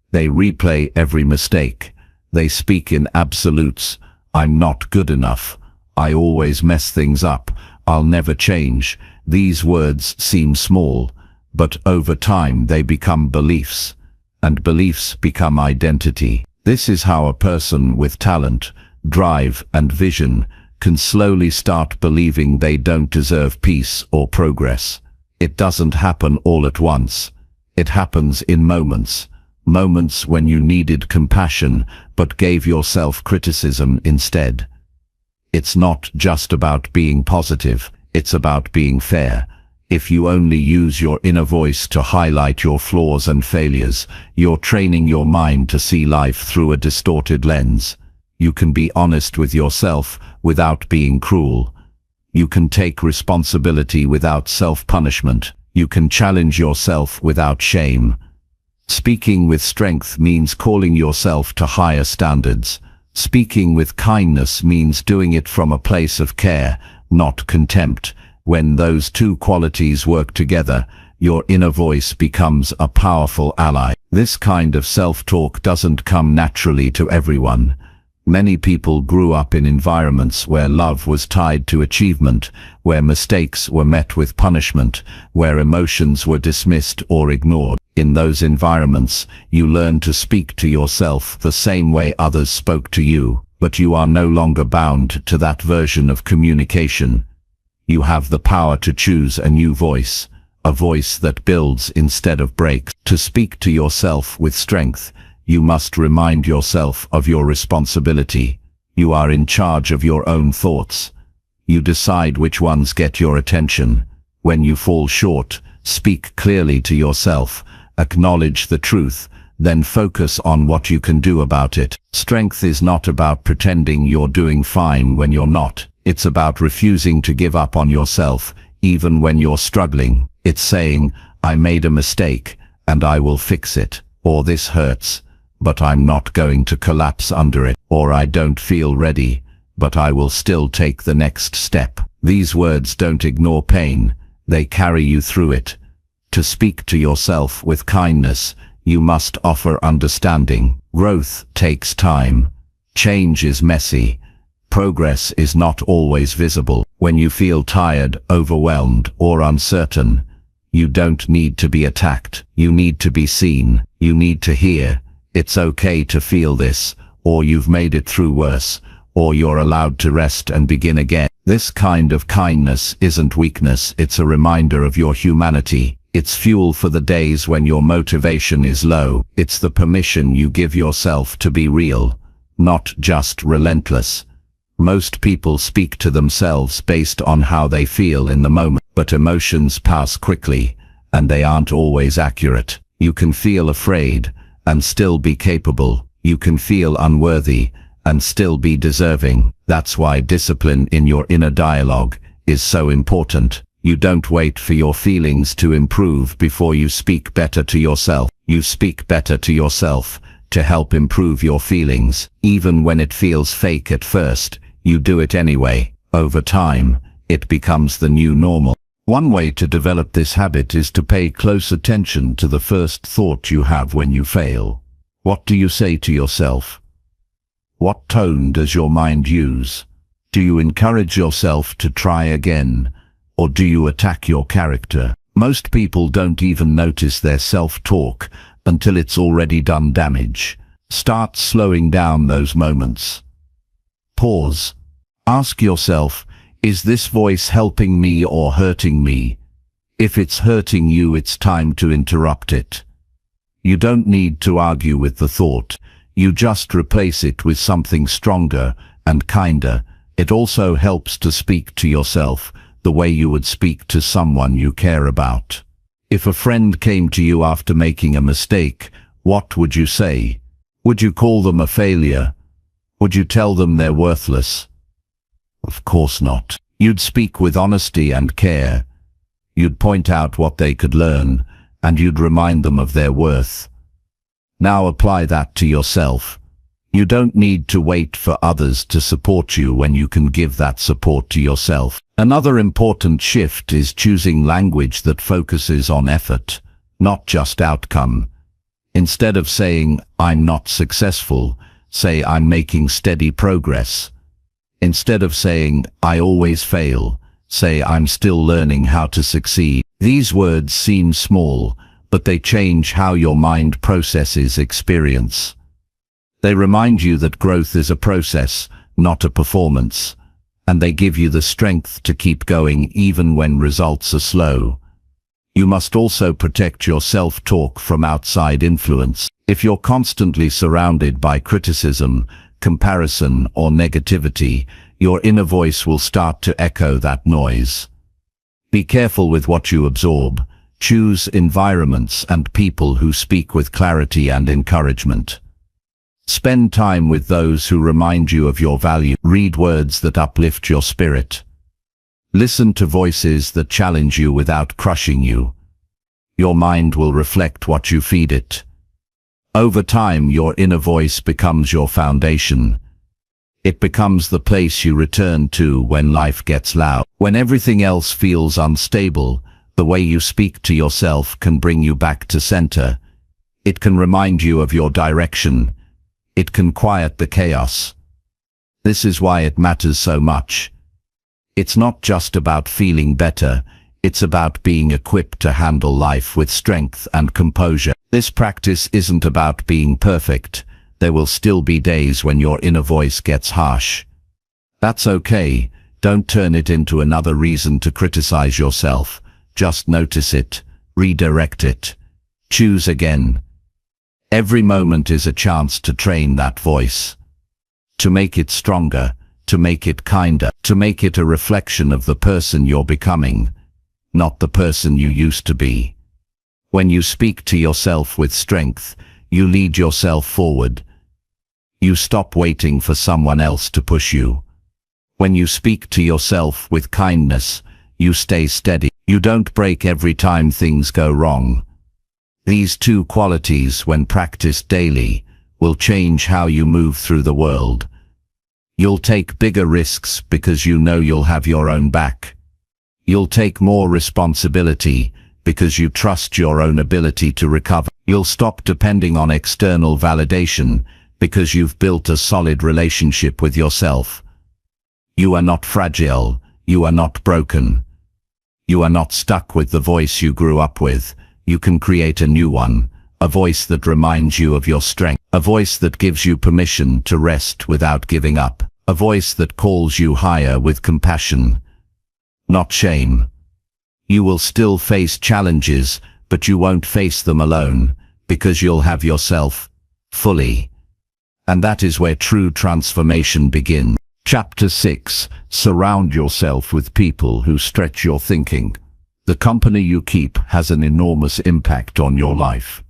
They replay every mistake. They speak in absolutes. I'm not good enough. I always mess things up. I'll never change. These words seem small, but over time they become beliefs, and beliefs become identity. This is how a person with talent, drive, and vision can slowly start believing they don't deserve peace or progress. It doesn't happen all at once. It happens in moments. Moments when you needed compassion, but gave yourself criticism instead. It's not just about being positive, it's about being fair. If you only use your inner voice to highlight your flaws and failures, you're training your mind to see life through a distorted lens. You can be honest with yourself without being cruel. You can take responsibility without self-punishment. You can challenge yourself without shame. Speaking with strength means calling yourself to higher standards. Speaking with kindness means doing it from a place of care, not contempt. When those two qualities work together, your inner voice becomes a powerful ally. This kind of self-talk doesn't come naturally to everyone. Many people grew up in environments where love was tied to achievement, where mistakes were met with punishment, where emotions were dismissed or ignored. In those environments, you learn to speak to yourself the same way others spoke to you, but you are no longer bound to that version of communication. You have the power to choose a new voice, a voice that builds instead of breaks. To speak to yourself with strength, you must remind yourself of your responsibility. You are in charge of your own thoughts. You decide which ones get your attention. When you fall short, speak clearly to yourself, acknowledge the truth, then focus on what you can do about it. Strength is not about pretending you're doing fine when you're not. It's about refusing to give up on yourself, even when you're struggling. It's saying, I made a mistake, and I will fix it. Or this hurts, but I'm not going to collapse under it. Or I don't feel ready, but I will still take the next step. These words don't ignore pain, they carry you through it. To speak to yourself with kindness, you must offer understanding. Growth takes time. Change is messy. Progress is not always visible. When you feel tired, overwhelmed, or uncertain, you don't need to be attacked. You need to be seen. You need to hear, it's okay to feel this, or you've made it through worse, or you're allowed to rest and begin again. This kind of kindness isn't weakness, it's a reminder of your humanity. It's fuel for the days when your motivation is low. It's the permission you give yourself to be real, not just relentless. Most people speak to themselves based on how they feel in the moment, but emotions pass quickly, and they aren't always accurate. You can feel afraid, and still be capable. You can feel unworthy, and still be deserving. That's why discipline in your inner dialogue is so important. You don't wait for your feelings to improve before you speak better to yourself. You speak better to yourself to help improve your feelings. Even when it feels fake at first, you do it anyway. Over time, it becomes the new normal. One way to develop this habit is to pay close attention to the first thought you have when you fail. What do you say to yourself? What tone does your mind use? Do you encourage yourself to try again, or do you attack your character? Most people don't even notice their self-talk until it's already done damage. Start slowing down those moments. Pause. Ask yourself, is this voice helping me or hurting me? If it's hurting you, it's time to interrupt it. You don't need to argue with the thought. You just replace it with something stronger and kinder. It also helps to speak to yourself the way you would speak to someone you care about. If a friend came to you after making a mistake, what would you say? Would you call them a failure? Would you tell them they're worthless? Of course not. You'd speak with honesty and care. You'd point out what they could learn, and you'd remind them of their worth. Now apply that to yourself. You don't need to wait for others to support you when you can give that support to yourself. Another important shift is choosing language that focuses on effort, not just outcome. Instead of saying, I'm not successful, say I'm making steady progress. Instead of saying, I always fail, say I'm still learning how to succeed. These words seem small, but they change how your mind processes experience. They remind you that growth is a process, not a performance, and they give you the strength to keep going even when results are slow. You must also protect your self-talk from outside influence. If you're constantly surrounded by criticism, comparison, or negativity, your inner voice will start to echo that noise. Be careful with what you absorb. Choose environments and people who speak with clarity and encouragement. Spend time with those who remind you of your value. Read words that uplift your spirit. Listen to voices that challenge you without crushing you. Your mind will reflect what you feed it. Over time, your inner voice becomes your foundation. It becomes the place you return to when life gets loud. When everything else feels unstable, the way you speak to yourself can bring you back to center. It can remind you of your direction. It can quiet the chaos. This is why it matters so much. It's not just about feeling better, it's about being equipped to handle life with strength and composure. This practice isn't about being perfect. There will still be days when your inner voice gets harsh. That's okay. Don't turn it into another reason to criticize yourself. Just notice it, redirect it, choose again. Every moment is a chance to train that voice, to make it stronger, to make it kinder, to make it a reflection of the person you're becoming, not the person you used to be. When you speak to yourself with strength, you lead yourself forward. You stop waiting for someone else to push you. When you speak to yourself with kindness, you stay steady. You don't break every time things go wrong. These two qualities, when practiced daily, will change how you move through the world. You'll take bigger risks because you know you'll have your own back. You'll take more responsibility because you trust your own ability to recover. You'll stop depending on external validation because you've built a solid relationship with yourself. You are not fragile. You are not broken. You are not stuck with the voice you grew up with. You can create a new one, a voice that reminds you of your strength, a voice that gives you permission to rest without giving up, a voice that calls you higher with compassion, not shame. You will still face challenges, but you won't face them alone, because you'll have yourself fully. And that is where true transformation begins. Chapter 6. Surround yourself with people who stretch your thinking. The company you keep has an enormous impact on your life.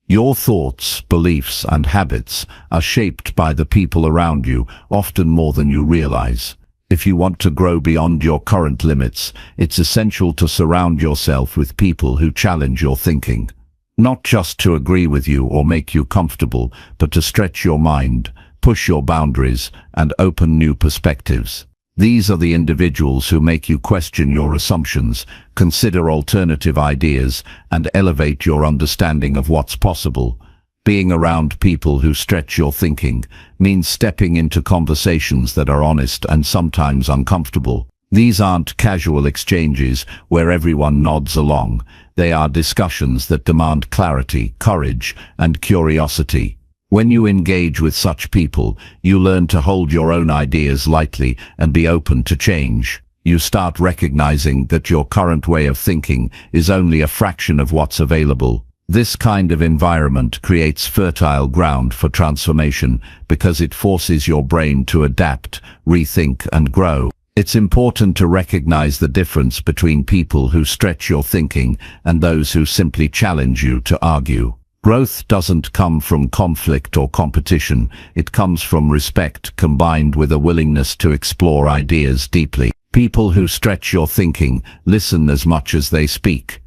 Your thoughts, beliefs, and habits are shaped by the people around you, often more than you realize. If you want to grow beyond your current limits, it's essential to surround yourself with people who challenge your thinking. Not just to agree with you or make you comfortable, but to stretch your mind, push your boundaries, and open new perspectives. These are the individuals who make you question your assumptions, consider alternative ideas, and elevate your understanding of what's possible. Being around people who stretch your thinking means stepping into conversations that are honest and sometimes uncomfortable. These aren't casual exchanges where everyone nods along. They are discussions that demand clarity, courage, and curiosity. When you engage with such people, you learn to hold your own ideas lightly and be open to change. You start recognizing that your current way of thinking is only a fraction of what's available. This kind of environment creates fertile ground for transformation because it forces your brain to adapt, rethink, and grow. It's important to recognize the difference between people who stretch your thinking and those who simply challenge you to argue. Growth doesn't come from conflict or competition. It comes from respect combined with a willingness to explore ideas deeply. People who stretch your thinking listen as much as they speak.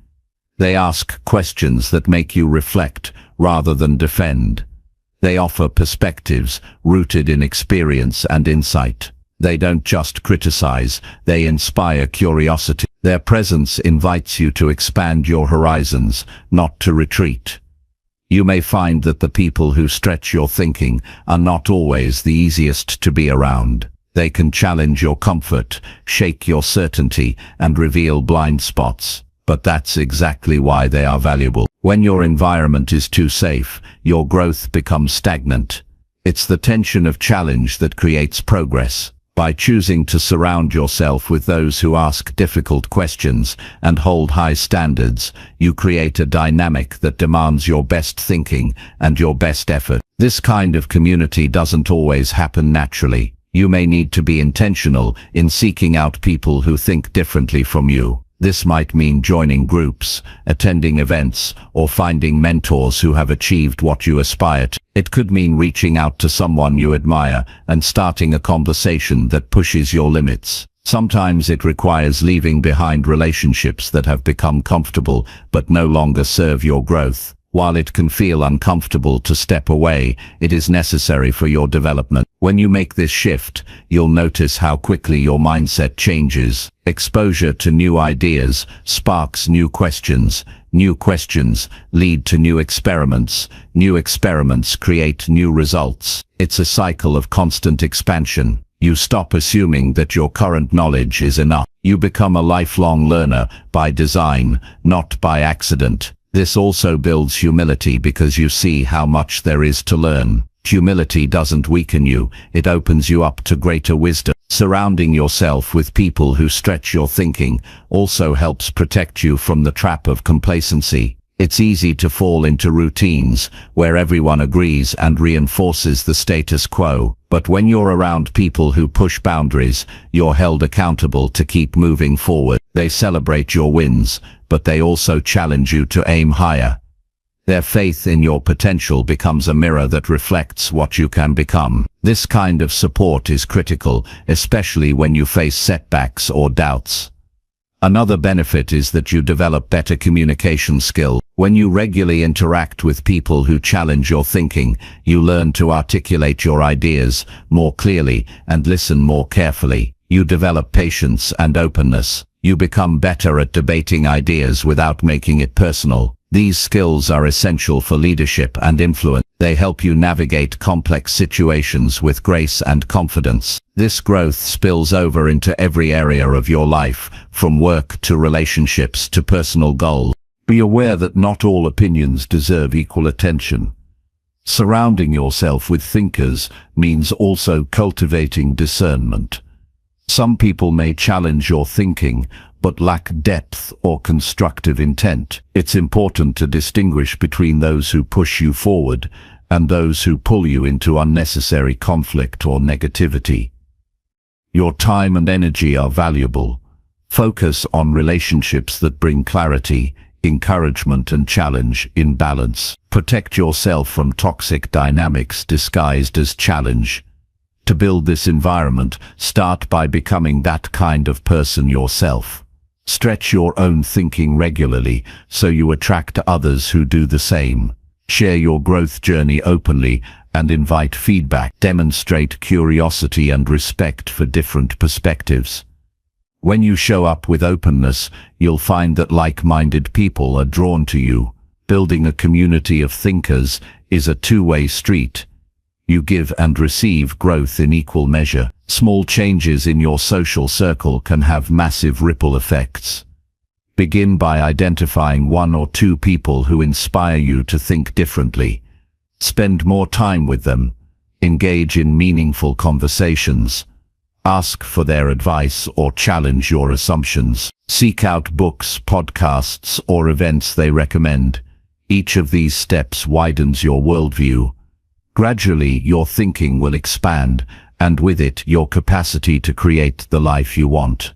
They ask questions that make you reflect rather than defend. They offer perspectives rooted in experience and insight. They don't just criticize, they inspire curiosity. Their presence invites you to expand your horizons, not to retreat. You may find that the people who stretch your thinking are not always the easiest to be around. They can challenge your comfort, shake your certainty, and reveal blind spots. But that's exactly why they are valuable. When your environment is too safe, your growth becomes stagnant. It's the tension of challenge that creates progress. By choosing to surround yourself with those who ask difficult questions and hold high standards, you create a dynamic that demands your best thinking and your best effort. This kind of community doesn't always happen naturally. You may need to be intentional in seeking out people who think differently from you. This might mean joining groups, attending events, or finding mentors who have achieved what you aspire to. It could mean reaching out to someone you admire and starting a conversation that pushes your limits. Sometimes it requires leaving behind relationships that have become comfortable but no longer serve your growth. While it can feel uncomfortable to step away, it is necessary for your development. When you make this shift, you'll notice how quickly your mindset changes. Exposure to new ideas sparks new questions. New questions lead to new experiments. New experiments create new results. It's a cycle of constant expansion. You stop assuming that your current knowledge is enough. You become a lifelong learner by design, not by accident. This also builds humility because you see how much there is to learn. Humility doesn't weaken you, it opens you up to greater wisdom. Surrounding yourself with people who stretch your thinking also helps protect you from the trap of complacency. It's easy to fall into routines where everyone agrees and reinforces the status quo. But when you're around people who push boundaries, you're held accountable to keep moving forward. They celebrate your wins, but they also challenge you to aim higher. Their faith in your potential becomes a mirror that reflects what you can become. This kind of support is critical, especially when you face setbacks or doubts. Another benefit is that you develop better communication skills. When you regularly interact with people who challenge your thinking, you learn to articulate your ideas more clearly and listen more carefully. You develop patience and openness. You become better at debating ideas without making it personal. These skills are essential for leadership and influence. They help you navigate complex situations with grace and confidence. This growth spills over into every area of your life, from work to relationships to personal goals. Be aware that not all opinions deserve equal attention. Surrounding yourself with thinkers means also cultivating discernment. Some people may challenge your thinking, but lack depth or constructive intent. It's important to distinguish between those who push you forward and those who pull you into unnecessary conflict or negativity. Your time and energy are valuable. Focus on relationships that bring clarity, encouragement and challenge in balance. Protect yourself from toxic dynamics disguised as challenge. To build this environment, start by becoming that kind of person yourself. Stretch your own thinking regularly so you attract others who do the same. Share your growth journey openly and invite feedback. Demonstrate curiosity and respect for different perspectives. When you show up with openness, you'll find that like-minded people are drawn to you. Building a community of thinkers is a two-way street. You give and receive growth in equal measure. Small changes in your social circle can have massive ripple effects. Begin by identifying one or two people who inspire you to think differently. Spend more time with them. Engage in meaningful conversations. Ask for their advice or challenge your assumptions. Seek out books, podcasts, or events they recommend. Each of these steps widens your worldview. Gradually, your thinking will expand, and with it, your capacity to create the life you want.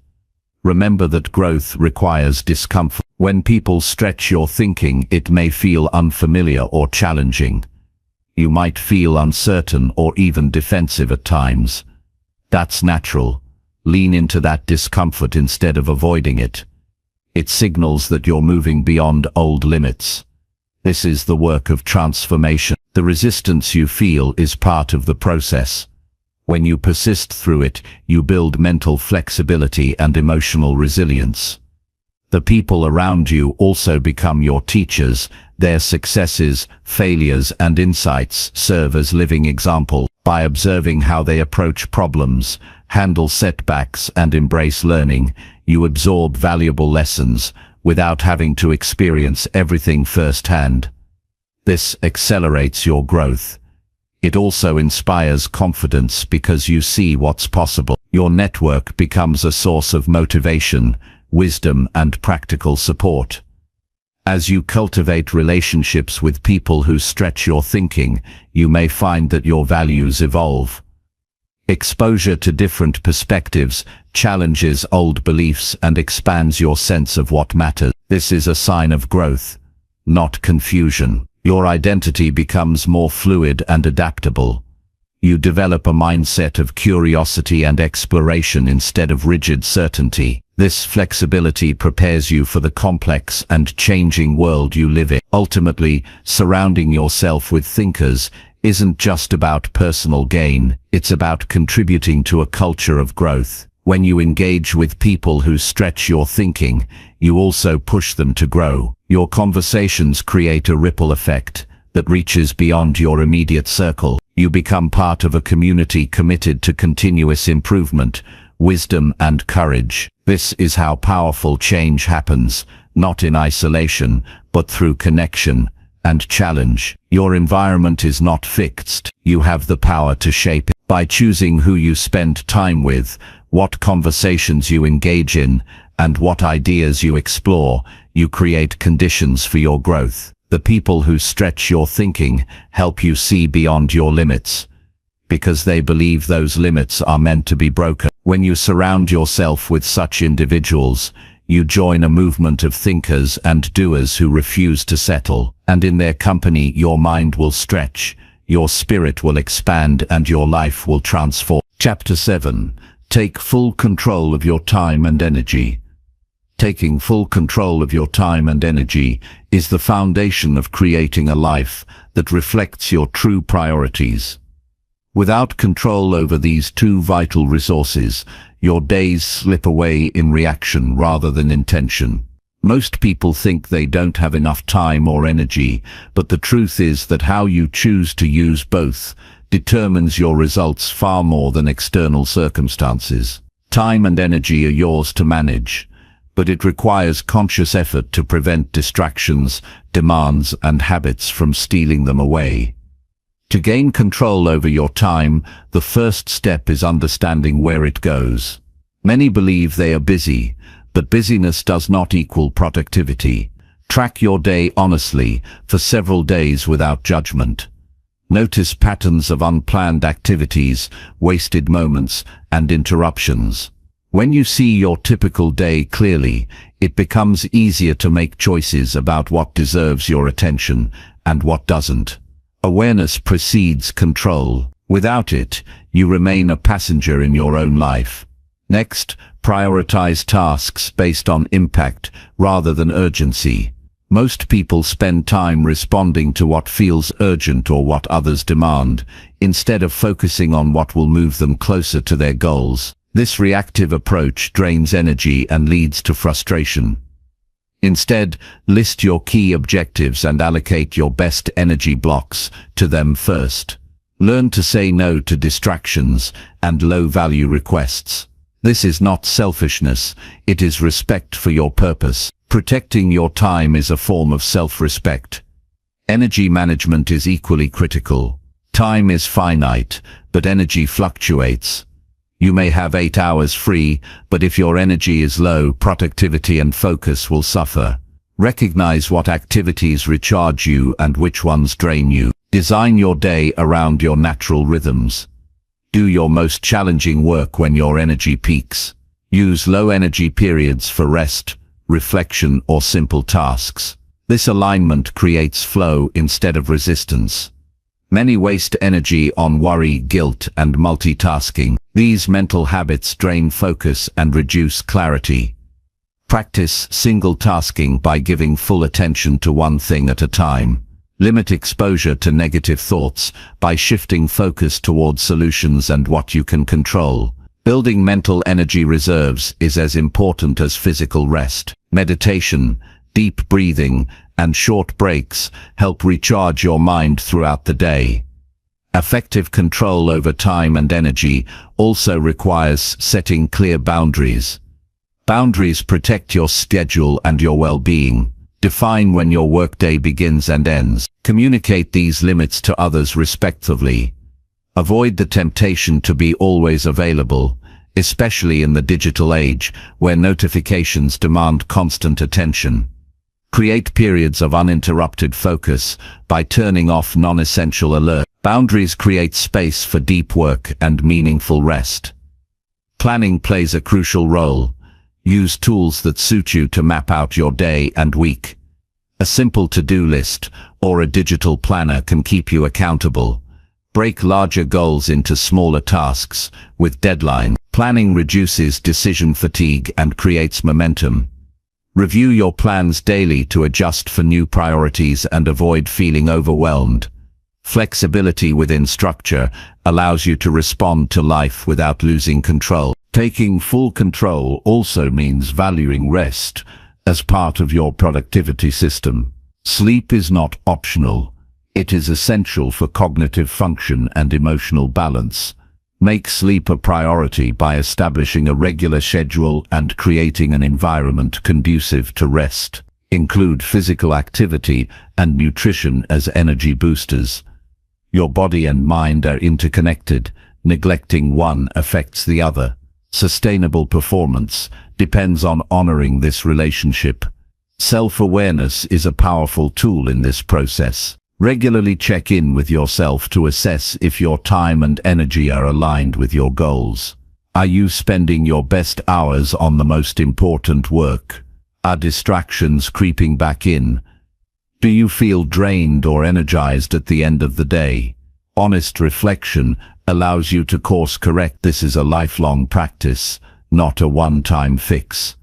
Remember that growth requires discomfort. When people stretch your thinking, it may feel unfamiliar or challenging. You might feel uncertain or even defensive at times. That's natural. Lean into that discomfort instead of avoiding it. It signals that you're moving beyond old limits. This is the work of transformation. The resistance you feel is part of the process. When you persist through it, you build mental flexibility and emotional resilience. The people around you also become your teachers. Their successes, failures, and insights serve as living examples. By observing how they approach problems, handle setbacks, and embrace learning, you absorb valuable lessons without having to experience everything firsthand. This accelerates your growth. It also inspires confidence because you see what's possible. Your network becomes a source of motivation, wisdom, and practical support. As you cultivate relationships with people who stretch your thinking, you may find that your values evolve. Exposure to different perspectives challenges old beliefs and expands your sense of what matters. This is a sign of growth, not confusion. Your identity becomes more fluid and adaptable. You develop a mindset of curiosity and exploration instead of rigid certainty. This flexibility prepares you for the complex and changing world you live in. Ultimately, surrounding yourself with thinkers isn't just about personal gain, it's about contributing to a culture of growth. When you engage with people who stretch your thinking, you also push them to grow. Your conversations create a ripple effect that reaches beyond your immediate circle. You become part of a community committed to continuous improvement, wisdom, and courage. This is how powerful change happens, not in isolation, but through connection and challenge. Your environment is not fixed. You have the power to shape it. By choosing who you spend time with, what conversations you engage in, and what ideas you explore, you create conditions for your growth. The people who stretch your thinking help you see beyond your limits, because they believe those limits are meant to be broken. When you surround yourself with such individuals, you join a movement of thinkers and doers who refuse to settle, and in their company your mind will stretch, your spirit will expand, and your life will transform. Chapter 7. Take full control of your time and energy. Taking full control of your time and energy is the foundation of creating a life that reflects your true priorities. Without control over these two vital resources, your days slip away in reaction rather than intention. Most people think they don't have enough time or energy, but the truth is that how you choose to use both determines your results far more than external circumstances. Time and energy are yours to manage, but it requires conscious effort to prevent distractions, demands, and habits from stealing them away. To gain control over your time, the first step is understanding where it goes. Many believe they are busy, but busyness does not equal productivity. Track your day honestly for several days without judgment. Notice patterns of unplanned activities, wasted moments, and interruptions. When you see your typical day clearly, it becomes easier to make choices about what deserves your attention and what doesn't. Awareness precedes control. Without it, you remain a passenger in your own life. Next, prioritize tasks based on impact rather than urgency. Most people spend time responding to what feels urgent or what others demand, instead of focusing on what will move them closer to their goals. This reactive approach drains energy and leads to frustration. Instead, list your key objectives and allocate your best energy blocks to them first. Learn to say no to distractions and low-value requests. This is not selfishness, it is respect for your purpose. Protecting your time is a form of self-respect. Energy management is equally critical. Time is finite, but energy fluctuates. You may have 8 hours free, but if your energy is low, productivity and focus will suffer. Recognize what activities recharge you and which ones drain you. Design your day around your natural rhythms. Do your most challenging work when your energy peaks. Use low-energy periods for rest, reflection, or simple tasks. This alignment creates flow instead of resistance. Many waste energy on worry, guilt, and multitasking. These mental habits drain focus and reduce clarity. Practice single tasking by giving full attention to one thing at a time. Limit exposure to negative thoughts by shifting focus towards solutions and what you can control. Building mental energy reserves is as important as physical rest. Meditation, deep breathing, and short breaks help recharge your mind throughout the day. Effective control over time and energy also requires setting clear boundaries. Boundaries protect your schedule and your well-being. Define when your workday begins and ends. Communicate these limits to others respectfully. Avoid the temptation to be always available, especially in the digital age, where notifications demand constant attention. Create periods of uninterrupted focus by turning off non-essential alerts. Boundaries create space for deep work and meaningful rest. Planning plays a crucial role. Use tools that suit you to map out your day and week. A simple to-do list or a digital planner can keep you accountable. Break larger goals into smaller tasks with deadlines. Planning reduces decision fatigue and creates momentum. Review your plans daily to adjust for new priorities and avoid feeling overwhelmed. Flexibility within structure allows you to respond to life without losing control. Taking full control also means valuing rest as part of your productivity system. Sleep is not optional. It is essential for cognitive function and emotional balance. Make sleep a priority by establishing a regular schedule and creating an environment conducive to rest. Include physical activity and nutrition as energy boosters. Your body and mind are interconnected. Neglecting one affects the other. Sustainable performance depends on honoring this relationship. Self-awareness is a powerful tool in this process. Regularly check in with yourself to assess if your time and energy are aligned with your goals. Are you spending your best hours on the most important work? Are distractions creeping back in? Do you feel drained or energized at the end of the day? Honest reflection allows you to course correct. This is a lifelong practice, not a one-time fix.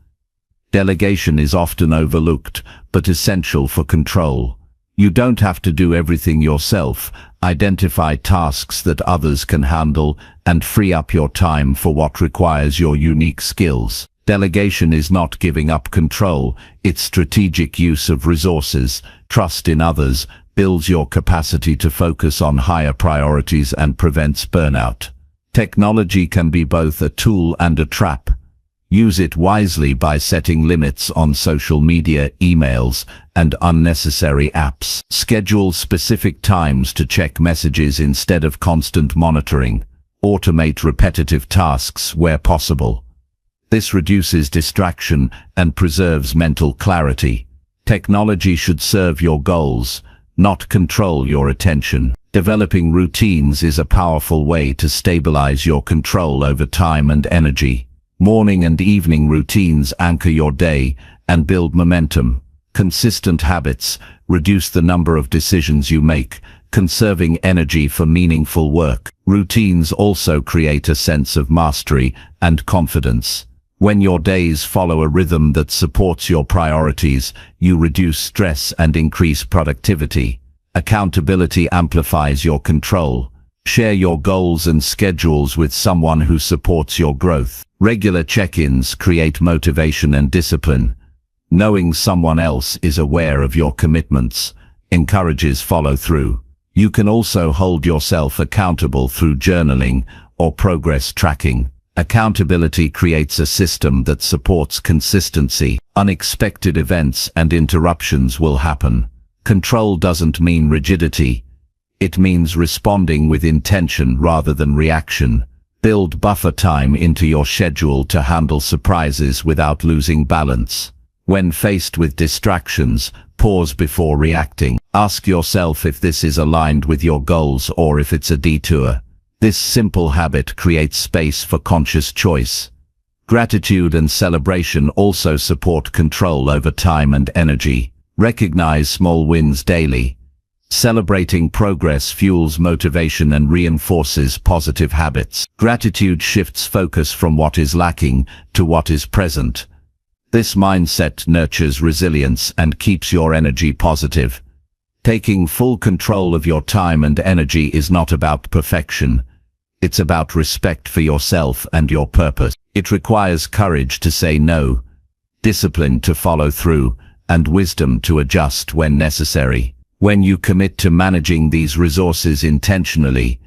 Delegation is often overlooked, but essential for control. You don't have to do everything yourself. Identify tasks that others can handle and free up your time for what requires your unique skills. Delegation is not giving up control, it's strategic use of resources. Trust in others builds your capacity to focus on higher priorities and prevents burnout. Technology can be both a tool and a trap. Use it wisely by setting limits on social media, emails, and unnecessary apps. Schedule specific times to check messages instead of constant monitoring. Automate repetitive tasks where possible. This reduces distraction and preserves mental clarity. Technology should serve your goals, not control your attention. Developing routines is a powerful way to stabilize your control over time and energy. Morning and evening routines anchor your day and build momentum. Consistent habits reduce the number of decisions you make, conserving energy for meaningful work. Routines also create a sense of mastery and confidence. When your days follow a rhythm that supports your priorities, you reduce stress and increase productivity. Accountability amplifies your control. Share your goals and schedules with someone who supports your growth. Regular check-ins create motivation and discipline. Knowing someone else is aware of your commitments encourages follow-through. You can also hold yourself accountable through journaling or progress tracking. Accountability creates a system that supports consistency. Unexpected events and interruptions will happen. Control doesn't mean rigidity. It means responding with intention rather than reaction. Build buffer time into your schedule to handle surprises without losing balance. When faced with distractions, pause before reacting. Ask yourself if this is aligned with your goals or if it's a detour. This simple habit creates space for conscious choice. Gratitude and celebration also support control over time and energy. Recognize small wins daily. Celebrating progress fuels motivation and reinforces positive habits. Gratitude shifts focus from what is lacking to what is present. This mindset nurtures resilience and keeps your energy positive. Taking full control of your time and energy is not about perfection. It's about respect for yourself and your purpose. It requires courage to say no, discipline to follow through, and wisdom to adjust when necessary. When you commit to managing these resources intentionally,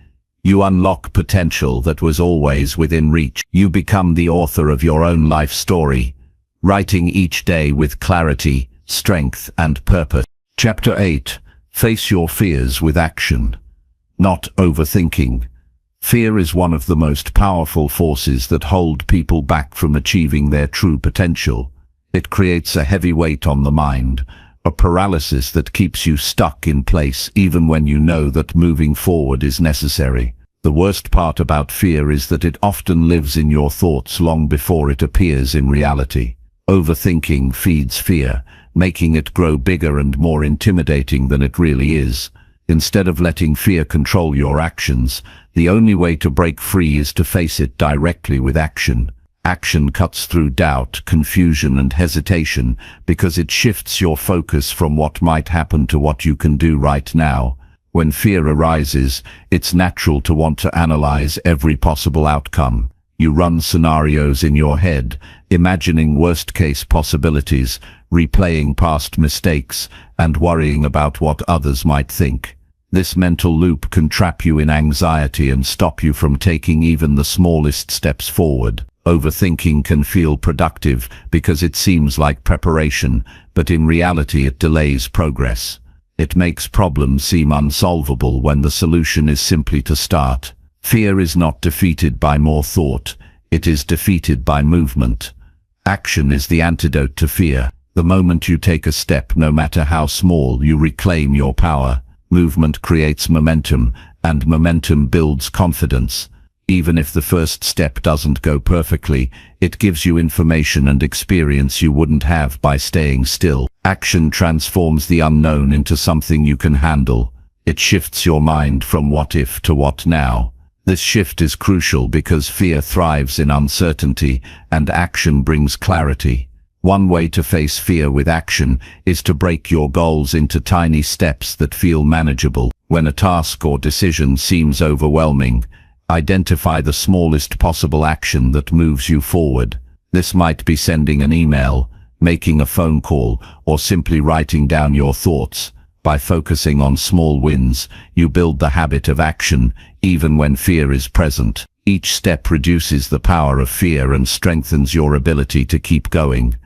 you unlock potential that was always within reach. You become the author of your own life story, writing each day with clarity, strength, and purpose. Chapter 8. Face your fears with action, not overthinking. Fear is one of the most powerful forces that hold people back from achieving their true potential. It creates a heavy weight on the mind, a paralysis that keeps you stuck in place even when you know that moving forward is necessary. The worst part about fear is that it often lives in your thoughts long before it appears in reality. Overthinking feeds fear, making it grow bigger and more intimidating than it really is. Instead of letting fear control your actions, the only way to break free is to face it directly with action. Action cuts through doubt, confusion, and hesitation because it shifts your focus from what might happen to what you can do right now. When fear arises, it's natural to want to analyze every possible outcome. You run scenarios in your head, imagining worst-case possibilities, replaying past mistakes, and worrying about what others might think. This mental loop can trap you in anxiety and stop you from taking even the smallest steps forward. Overthinking can feel productive because it seems like preparation, but in reality it delays progress. It makes problems seem unsolvable when the solution is simply to start. Fear is not defeated by more thought, it is defeated by movement. Action is the antidote to fear. The moment you take a step, no matter how small, you reclaim your power. Movement creates momentum, and momentum builds confidence. Even if the first step doesn't go perfectly, it gives you information and experience you wouldn't have by staying still. Action transforms the unknown into something you can handle. It shifts your mind from what if to what now. This shift is crucial because fear thrives in uncertainty, and action brings clarity. One way to face fear with action is to break your goals into tiny steps that feel manageable. When a task or decision seems overwhelming, identify the smallest possible action that moves you forward. This might be sending an email, making a phone call, or simply writing down your thoughts. By focusing on small wins, you build the habit of action, even when fear is present. Each step reduces the power of fear and strengthens your ability to keep going.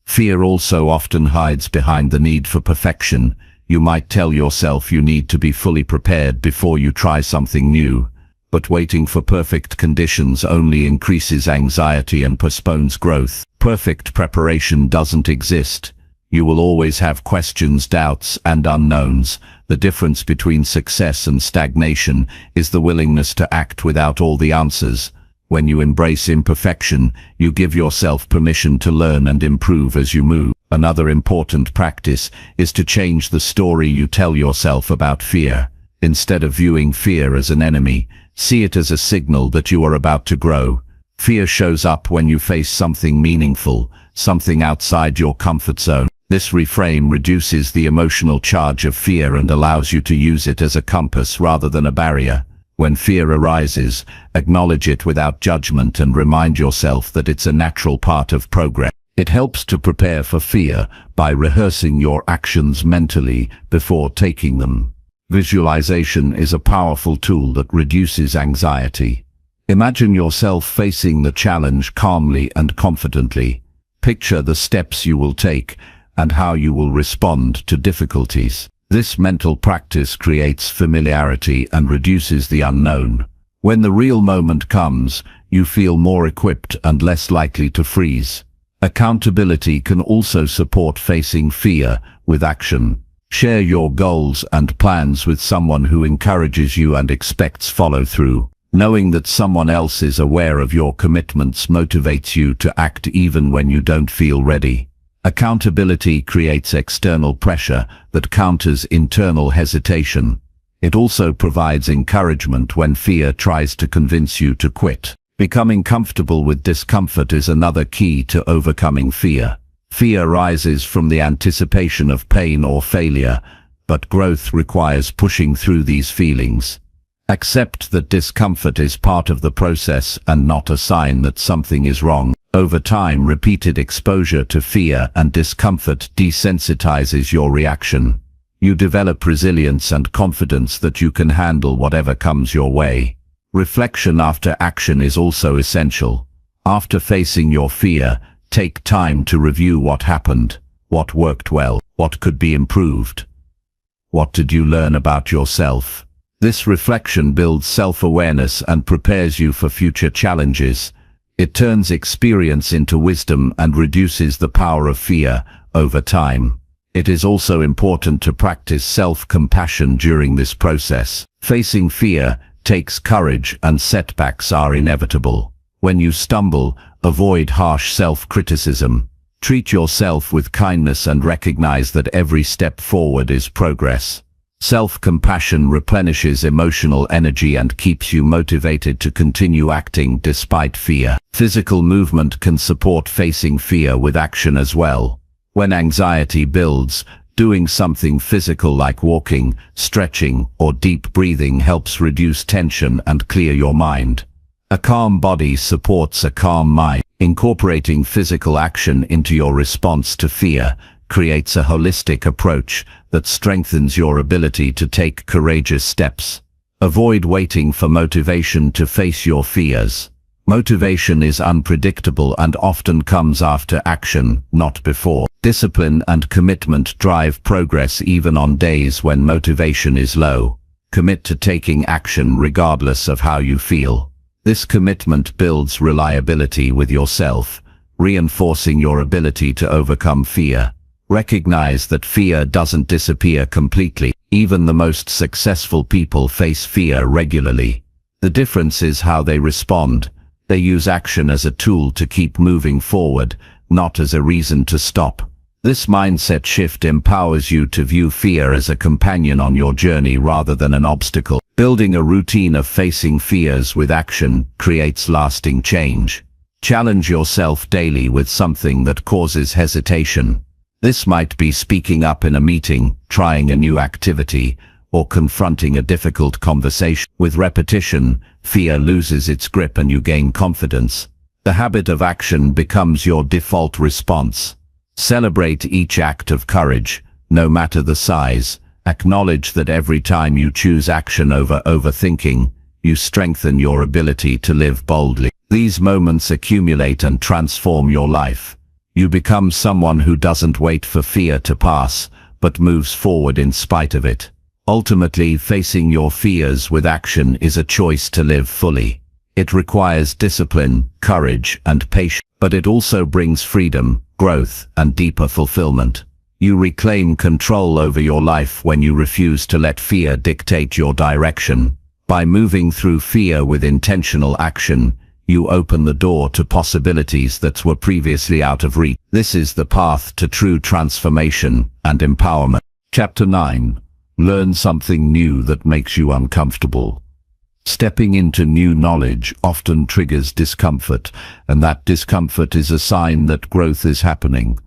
Fear also often hides behind the need for perfection. You might tell yourself you need to be fully prepared before you try something new. But waiting for perfect conditions only increases anxiety and postpones growth. Perfect preparation doesn't exist. You will always have questions, doubts, and unknowns. The difference between success and stagnation is the willingness to act without all the answers. When you embrace imperfection, you give yourself permission to learn and improve as you move. Another important practice is to change the story you tell yourself about fear. Instead of viewing fear as an enemy, see it as a signal that you are about to grow. Fear shows up when you face something meaningful, something outside your comfort zone. This reframe reduces the emotional charge of fear and allows you to use it as a compass rather than a barrier. When fear arises, acknowledge it without judgment and remind yourself that it's a natural part of progress. It helps to prepare for fear by rehearsing your actions mentally before taking them. Visualization is a powerful tool that reduces anxiety. Imagine yourself facing the challenge calmly and confidently. Picture the steps you will take and how you will respond to difficulties. This mental practice creates familiarity and reduces the unknown. When the real moment comes, you feel more equipped and less likely to freeze. Accountability can also support facing fear with action. Share your goals and plans with someone who encourages you and expects follow-through. Knowing that someone else is aware of your commitments motivates you to act even when you don't feel ready. Accountability creates external pressure that counters internal hesitation. It also provides encouragement when fear tries to convince you to quit. Becoming comfortable with discomfort is another key to overcoming fear. Fear rises from the anticipation of pain or failure, but growth requires pushing through these feelings. Accept that discomfort is part of the process and not a sign that something is wrong. Over time, repeated exposure to fear and discomfort desensitizes your reaction. You develop resilience and confidence that you can handle whatever comes your way. Reflection after action is also essential. After facing your fear, take time to review what happened. What worked well? What could be improved? What did you learn about yourself? This reflection builds self-awareness and prepares you for future challenges. It turns experience into wisdom and reduces the power of fear over time. It is also important to practice self-compassion during this process. Facing fear takes courage, and setbacks are inevitable. When you stumble, avoid harsh self-criticism. Treat yourself with kindness and recognize that every step forward is progress. Self-compassion replenishes emotional energy and keeps you motivated to continue acting despite fear. Physical movement can support facing fear with action as well. When anxiety builds, doing something physical like walking, stretching, or deep breathing helps reduce tension and clear your mind. A calm body supports a calm mind. Incorporating physical action into your response to fear creates a holistic approach that strengthens your ability to take courageous steps. Avoid waiting for motivation to face your fears. Motivation is unpredictable and often comes after action, not before. Discipline and commitment drive progress even on days when motivation is low. Commit to taking action regardless of how you feel. This commitment builds reliability with yourself, reinforcing your ability to overcome fear. Recognize that fear doesn't disappear completely. Even the most successful people face fear regularly. The difference is how they respond. They use action as a tool to keep moving forward, not as a reason to stop. This mindset shift empowers you to view fear as a companion on your journey rather than an obstacle. Building a routine of facing fears with action creates lasting change. Challenge yourself daily with something that causes hesitation. This might be speaking up in a meeting, trying a new activity, or confronting a difficult conversation. With repetition, fear loses its grip and you gain confidence. The habit of action becomes your default response. Celebrate each act of courage, no matter the size. Acknowledge that every time you choose action over overthinking, you strengthen your ability to live boldly. These moments accumulate and transform your life. You become someone who doesn't wait for fear to pass, but moves forward in spite of it. Ultimately, facing your fears with action is a choice to live fully. It requires discipline, courage, and patience, but it also brings freedom, growth, and deeper fulfillment. You reclaim control over your life when you refuse to let fear dictate your direction. By moving through fear with intentional action, you open the door to possibilities that were previously out of reach. This is the path to true transformation and empowerment. Chapter 9. Learn something new that makes you uncomfortable. Stepping into new knowledge often triggers discomfort, and that discomfort is a sign that growth is happening.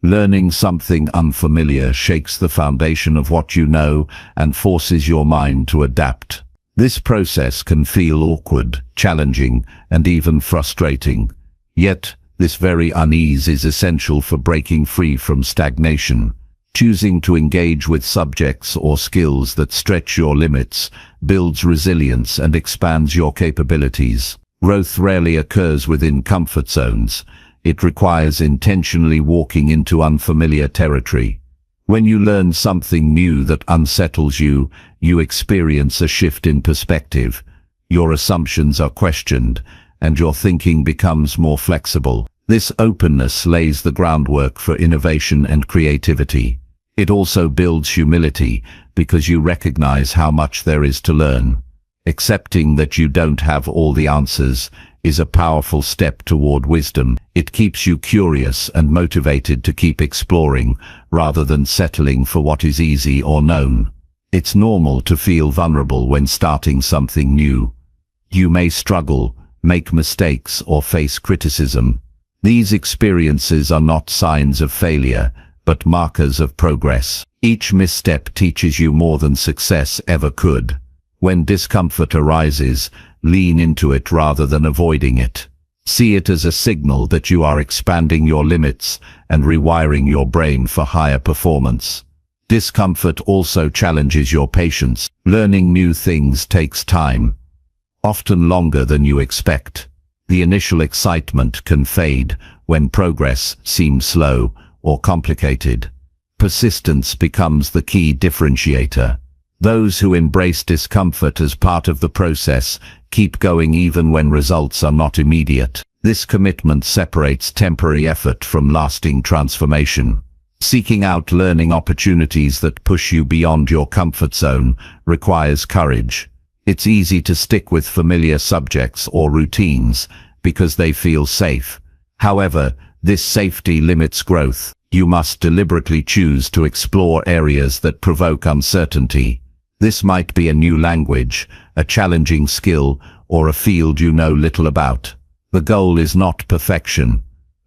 Learning something unfamiliar shakes the foundation of what you know and forces your mind to adapt. This process can feel awkward, challenging, and even frustrating. Yet, this very unease is essential for breaking free from stagnation. Choosing to engage with subjects or skills that stretch your limits builds resilience and expands your capabilities. Growth rarely occurs within comfort zones. It requires intentionally walking into unfamiliar territory. When you learn something new that unsettles you, you experience a shift in perspective. Your assumptions are questioned, and your thinking becomes more flexible. This openness lays the groundwork for innovation and creativity. It also builds humility, because you recognize how much there is to learn. Accepting that you don't have all the answers is a powerful step toward wisdom. It keeps you curious and motivated to keep exploring, rather than settling for what is easy or known. It's normal to feel vulnerable when starting something new. You may struggle, make mistakes, or face criticism. These experiences are not signs of failure, but markers of progress. Each misstep teaches you more than success ever could. When discomfort arises, lean into it rather than avoiding it. See it as a signal that you are expanding your limits and rewiring your brain for higher performance. Discomfort also challenges your patience. Learning new things takes time, often longer than you expect. The initial excitement can fade when progress seems slow or complicated. Persistence becomes the key differentiator. Those who embrace discomfort as part of the process keep going even when results are not immediate. This commitment separates temporary effort from lasting transformation. Seeking out learning opportunities that push you beyond your comfort zone requires courage. It's easy to stick with familiar subjects or routines because they feel safe. However, this safety limits growth. You must deliberately choose to explore areas that provoke uncertainty. This might be a new language, a challenging skill, or a field you know little about. The goal is not perfection,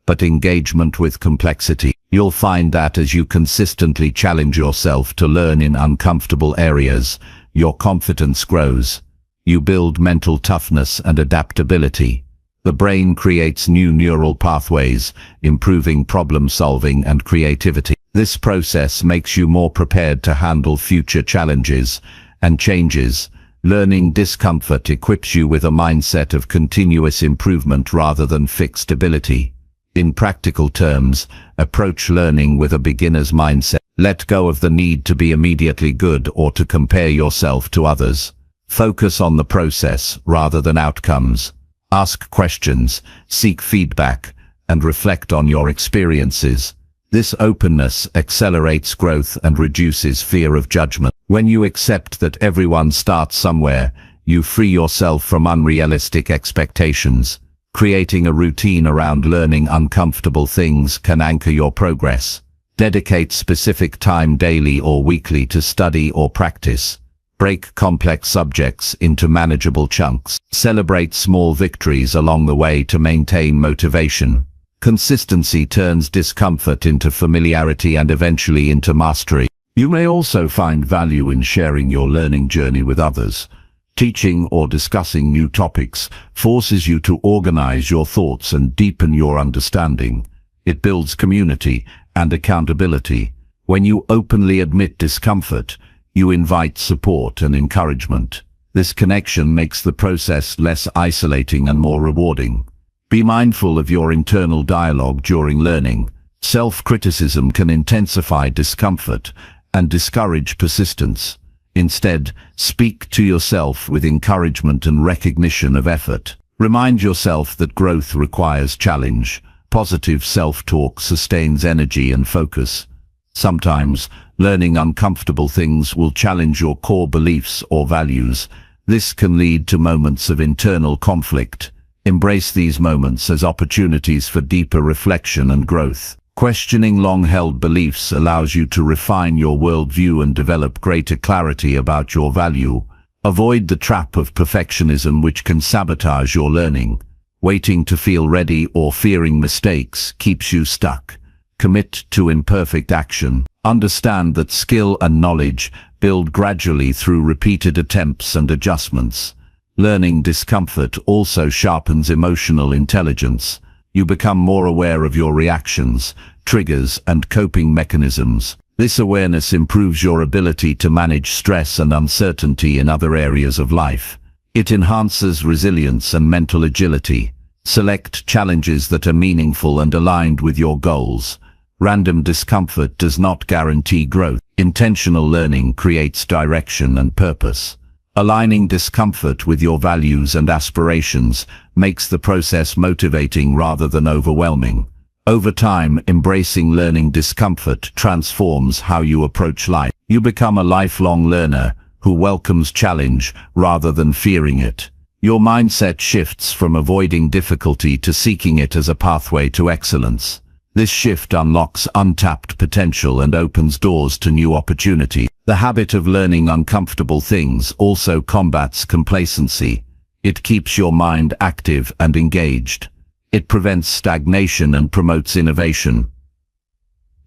but engagement with complexity. You'll find that as you consistently challenge yourself to learn in uncomfortable areas, your confidence grows. You build mental toughness and adaptability. The brain creates new neural pathways, improving problem-solving and creativity. This process makes you more prepared to handle future challenges and changes. Learning discomfort equips you with a mindset of continuous improvement rather than fixed ability. In practical terms, approach learning with a beginner's mindset. Let go of the need to be immediately good or to compare yourself to others. Focus on the process rather than outcomes. Ask questions, seek feedback, and reflect on your experiences. This openness accelerates growth and reduces fear of judgment. When you accept that everyone starts somewhere, you free yourself from unrealistic expectations. Creating a routine around learning uncomfortable things can anchor your progress. Dedicate specific time daily or weekly to study or practice. Break complex subjects into manageable chunks. Celebrate small victories along the way to maintain motivation. Consistency turns discomfort into familiarity and eventually into mastery. You may also find value in sharing your learning journey with others. Teaching or discussing new topics forces you to organize your thoughts and deepen your understanding. It builds community and accountability. When you openly admit discomfort, you invite support and encouragement. This connection makes the process less isolating and more rewarding. Be mindful of your internal dialogue during learning. Self-criticism can intensify discomfort and discourage persistence. Instead, speak to yourself with encouragement and recognition of effort. Remind yourself that growth requires challenge. Positive self-talk sustains energy and focus. Sometimes, learning uncomfortable things will challenge your core beliefs or values. This can lead to moments of internal conflict. Embrace these moments as opportunities for deeper reflection and growth. Questioning long-held beliefs allows you to refine your worldview and develop greater clarity about your value. Avoid the trap of perfectionism, which can sabotage your learning. Waiting to feel ready or fearing mistakes keeps you stuck. Commit to imperfect action. Understand that skill and knowledge build gradually through repeated attempts and adjustments. Learning discomfort also sharpens emotional intelligence. You become more aware of your reactions, triggers, and coping mechanisms. This awareness improves your ability to manage stress and uncertainty in other areas of life. It enhances resilience and mental agility. Select challenges that are meaningful and aligned with your goals. Random discomfort does not guarantee growth. Intentional learning creates direction and purpose. Aligning discomfort with your values and aspirations makes the process motivating rather than overwhelming. Over time, embracing learning discomfort transforms how you approach life. You become a lifelong learner who welcomes challenge rather than fearing it. Your mindset shifts from avoiding difficulty to seeking it as a pathway to excellence. This shift unlocks untapped potential and opens doors to new opportunities. The habit of learning uncomfortable things also combats complacency. It keeps your mind active and engaged. It prevents stagnation and promotes innovation.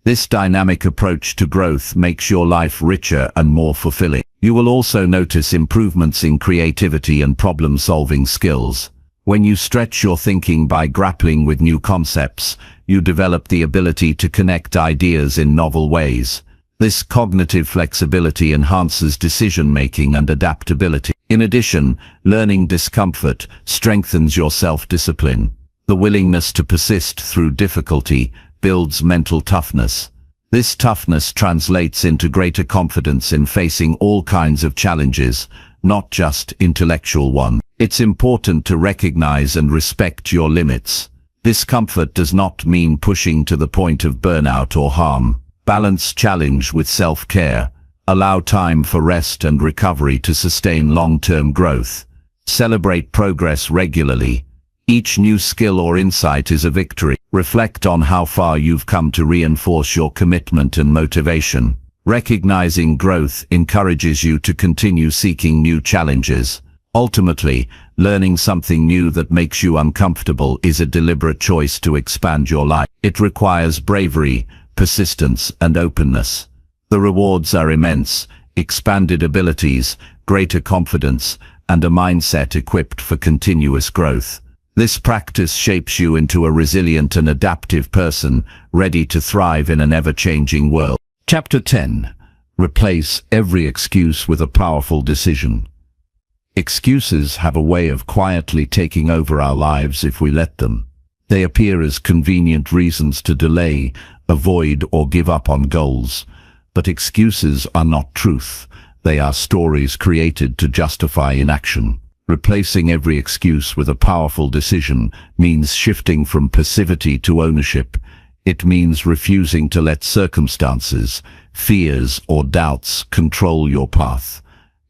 This dynamic approach to growth makes your life richer and more fulfilling. You will also notice improvements in creativity and problem-solving skills. When you stretch your thinking by grappling with new concepts, you develop the ability to connect ideas in novel ways. This cognitive flexibility enhances decision-making and adaptability. In addition, learning discomfort strengthens your self-discipline. The willingness to persist through difficulty builds mental toughness. This toughness translates into greater confidence in facing all kinds of challenges, not just intellectual ones. It's important to recognize and respect your limits. Discomfort does not mean pushing to the point of burnout or harm. Balance challenge with self-care. Allow time for rest and recovery to sustain long-term growth. Celebrate progress regularly. Each new skill or insight is a victory. Reflect on how far you've come to reinforce your commitment and motivation. Recognizing growth encourages you to continue seeking new challenges. Ultimately, learning something new that makes you uncomfortable is a deliberate choice to expand your life. It requires bravery, persistence, and openness. The rewards are immense: expanded abilities, greater confidence, and a mindset equipped for continuous growth. This practice shapes you into a resilient and adaptive person, ready to thrive in an ever-changing world. Chapter 10. Replace every excuse with a powerful decision. Excuses have a way of quietly taking over our lives if we let them. They appear as convenient reasons to delay, avoid, or give up on goals. But excuses are not truth. They are stories created to justify inaction. Replacing every excuse with a powerful decision means shifting from passivity to ownership. It means refusing to let circumstances, fears, or doubts control your path.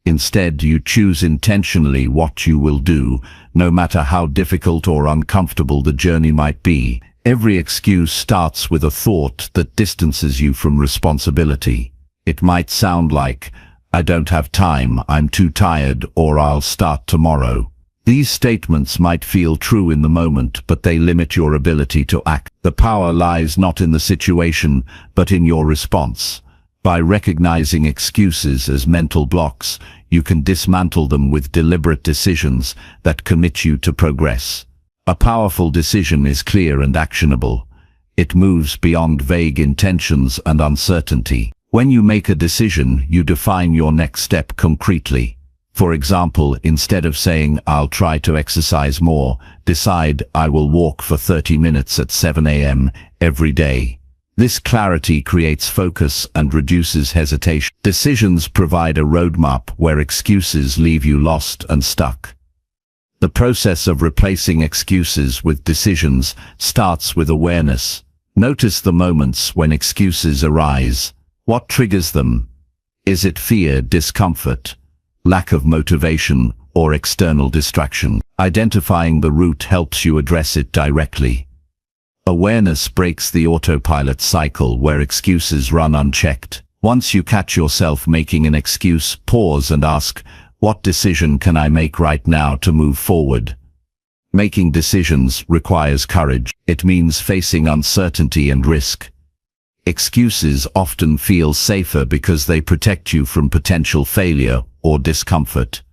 Instead, you choose intentionally what you will do, no matter how difficult or uncomfortable the journey might be. Every excuse starts with a thought that distances you from responsibility. It might sound like, "I don't have time, I'm too tired," or "I'll start tomorrow." These statements might feel true in the moment, but they limit your ability to act. The power lies not in the situation, but in your response. By recognizing excuses as mental blocks, you can dismantle them with deliberate decisions that commit you to progress. A powerful decision is clear and actionable. It moves beyond vague intentions and uncertainty. When you make a decision, you define your next step concretely. For example, instead of saying, "I'll try to exercise more," decide, "I will walk for 30 minutes at 7 a.m. every day." This clarity creates focus and reduces hesitation. Decisions provide a roadmap where excuses leave you lost and stuck. The process of replacing excuses with decisions starts with awareness. Notice the moments when excuses arise. What triggers them? Is it fear, discomfort, lack of motivation, or external distraction? Identifying the root helps you address it directly. Awareness breaks the autopilot cycle where excuses run unchecked. Once you catch yourself making an excuse, pause and ask, "What decision can I make right now to move forward?" Making decisions requires courage. It means facing uncertainty and risk. Excuses often feel safer because they protect you from potential failure or discomfort.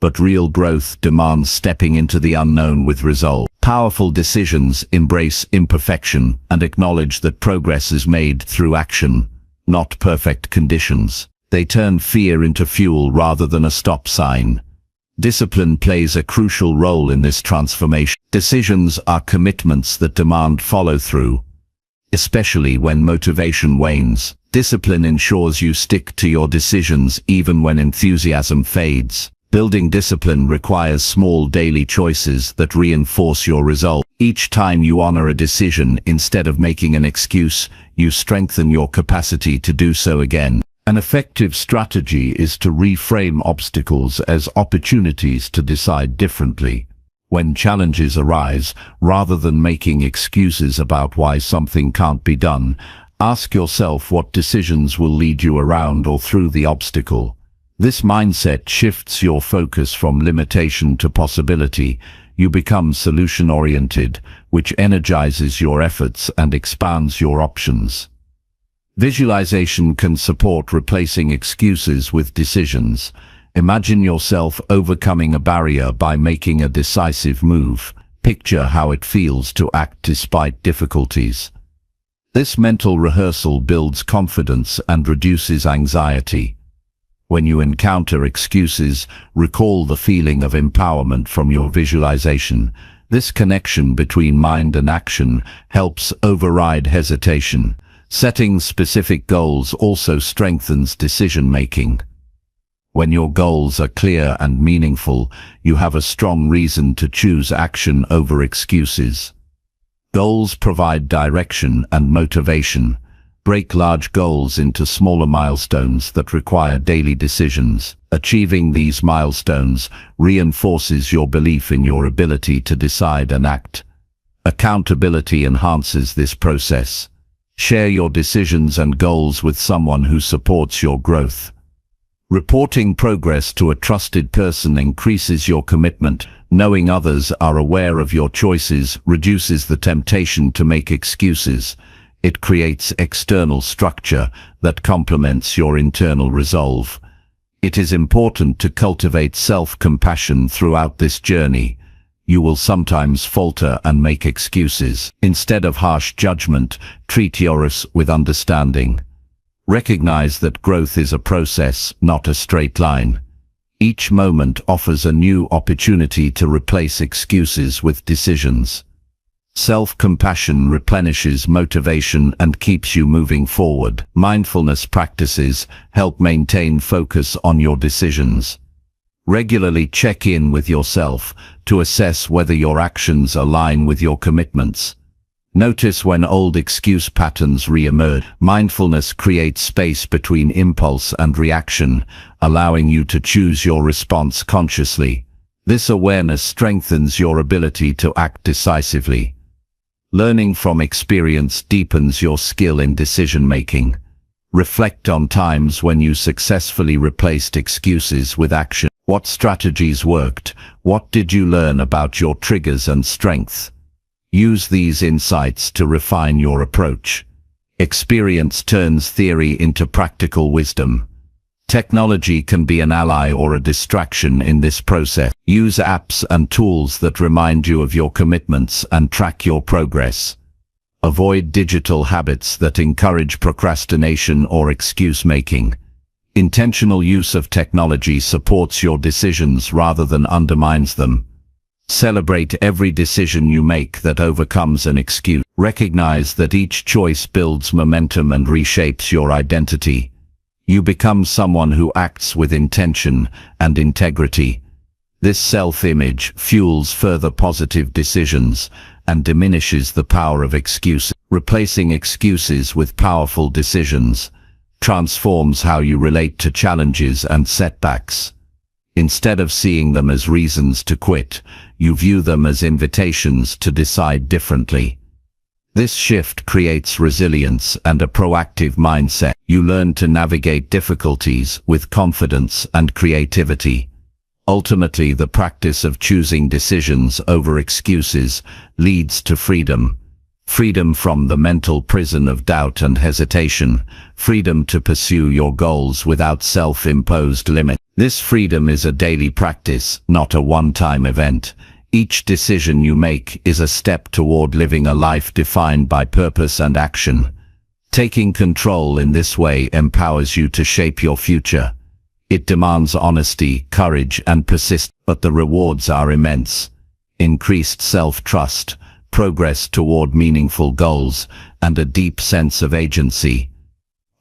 But real growth demands stepping into the unknown with resolve. Powerful decisions embrace imperfection and acknowledge that progress is made through action, not perfect conditions. They turn fear into fuel rather than a stop sign. Discipline plays a crucial role in this transformation. Decisions are commitments that demand follow-through, especially when motivation wanes. Discipline ensures you stick to your decisions even when enthusiasm fades. Building discipline requires small daily choices that reinforce your resolve. Each time you honor a decision instead of making an excuse, you strengthen your capacity to do so again. An effective strategy is to reframe obstacles as opportunities to decide differently. When challenges arise, rather than making excuses about why something can't be done, ask yourself what decisions will lead you around or through the obstacle. This mindset shifts your focus from limitation to possibility. You become solution-oriented, which energizes your efforts and expands your options. Visualization can support replacing excuses with decisions. Imagine yourself overcoming a barrier by making a decisive move. Picture how it feels to act despite difficulties. This mental rehearsal builds confidence and reduces anxiety. When you encounter excuses, recall the feeling of empowerment from your visualization. This connection between mind and action helps override hesitation. Setting specific goals also strengthens decision-making. When your goals are clear and meaningful, you have a strong reason to choose action over excuses. Goals provide direction and motivation. Break large goals into smaller milestones that require daily decisions. Achieving these milestones reinforces your belief in your ability to decide and act. Accountability enhances this process. Share your decisions and goals with someone who supports your growth. Reporting progress to a trusted person increases your commitment. Knowing others are aware of your choices reduces the temptation to make excuses. It creates external structure that complements your internal resolve. It is important to cultivate self-compassion throughout this journey. You will sometimes falter and make excuses. Instead of harsh judgment, treat yours with understanding. Recognize that growth is a process, not a straight line. Each moment offers a new opportunity to replace excuses with decisions. Self-compassion replenishes motivation and keeps you moving forward. Mindfulness practices help maintain focus on your decisions. Regularly check in with yourself to assess whether your actions align with your commitments. Notice when old excuse patterns re-emerge. Mindfulness creates space between impulse and reaction, allowing you to choose your response consciously. This awareness strengthens your ability to act decisively. Learning from experience deepens your skill in decision-making. Reflect on times when you successfully replaced excuses with action. What strategies worked? What did you learn about your triggers and strengths? Use these insights to refine your approach. Experience turns theory into practical wisdom. Technology can be an ally or a distraction in this process. Use apps and tools that remind you of your commitments and track your progress. Avoid digital habits that encourage procrastination or excuse-making. Intentional use of technology supports your decisions rather than undermines them. Celebrate every decision you make that overcomes an excuse. Recognize that each choice builds momentum and reshapes your identity. You become someone who acts with intention and integrity. This self-image fuels further positive decisions and diminishes the power of excuses. Replacing excuses with powerful decisions transforms how you relate to challenges and setbacks. Instead of seeing them as reasons to quit, you view them as invitations to decide differently. This shift creates resilience and a proactive mindset. You learn to navigate difficulties with confidence and creativity. Ultimately, the practice of choosing decisions over excuses leads to freedom. Freedom from the mental prison of doubt and hesitation. Freedom to pursue your goals without self-imposed limits. This freedom is a daily practice, not a one-time event. Each decision you make is a step toward living a life defined by purpose and action. Taking control in this way empowers you to shape your future. It demands honesty, courage, and persistence, but the rewards are immense. Increased self-trust, progress toward meaningful goals, and a deep sense of agency.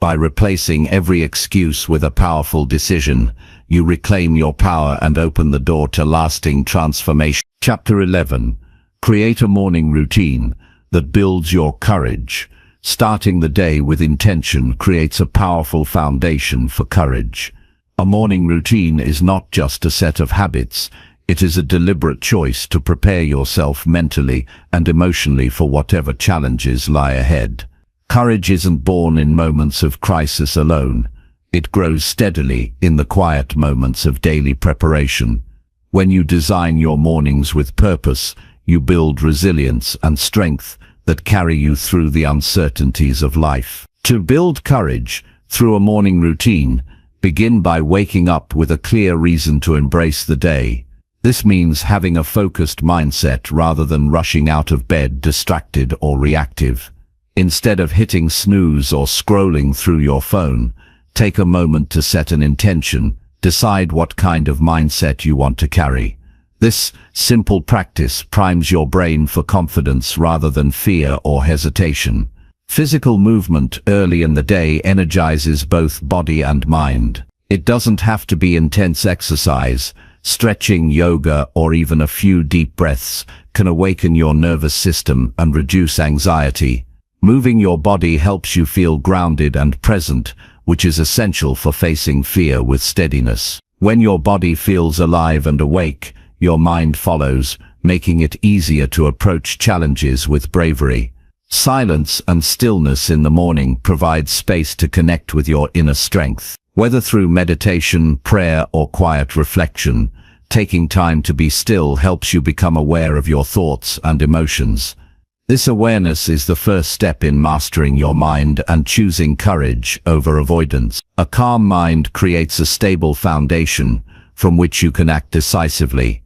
By replacing every excuse with a powerful decision, you reclaim your power and open the door to lasting transformation. Chapter 11. Create a morning routine that builds your courage. Starting the day with intention creates a powerful foundation for courage. A morning routine is not just a set of habits. It is a deliberate choice to prepare yourself mentally and emotionally for whatever challenges lie ahead. Courage isn't born in moments of crisis alone. It grows steadily in the quiet moments of daily preparation. When you design your mornings with purpose, you build resilience and strength that carry you through the uncertainties of life. To build courage through a morning routine, begin by waking up with a clear reason to embrace the day. This means having a focused mindset rather than rushing out of bed distracted or reactive. Instead of hitting snooze or scrolling through your phone, take a moment to set an intention. Decide what kind of mindset you want to carry. This simple practice primes your brain for confidence rather than fear or hesitation. Physical movement early in the day energizes both body and mind. It doesn't have to be intense exercise. Stretching, yoga, or even a few deep breaths can awaken your nervous system and reduce anxiety. Moving your body helps you feel grounded and present, which is essential for facing fear with steadiness. When your body feels alive and awake, your mind follows, making it easier to approach challenges with bravery. Silence and stillness in the morning provide space to connect with your inner strength. Whether through meditation, prayer, or quiet reflection, taking time to be still helps you become aware of your thoughts and emotions. This awareness is the first step in mastering your mind and choosing courage over avoidance. A calm mind creates a stable foundation from which you can act decisively.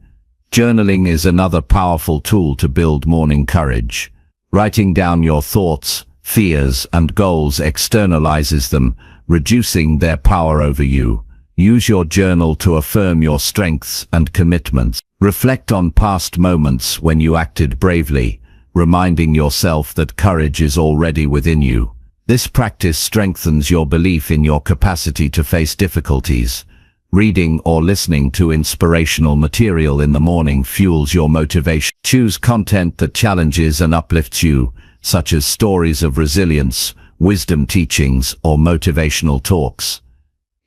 Journaling is another powerful tool to build morning courage. Writing down your thoughts, fears, and goals externalizes them, reducing their power over you. Use your journal to affirm your strengths and commitments. Reflect on past moments when you acted bravely, reminding yourself that courage is already within you. This practice strengthens your belief in your capacity to face difficulties. Reading or listening to inspirational material in the morning fuels your motivation. Choose content that challenges and uplifts you, such as stories of resilience, wisdom teachings, or motivational talks.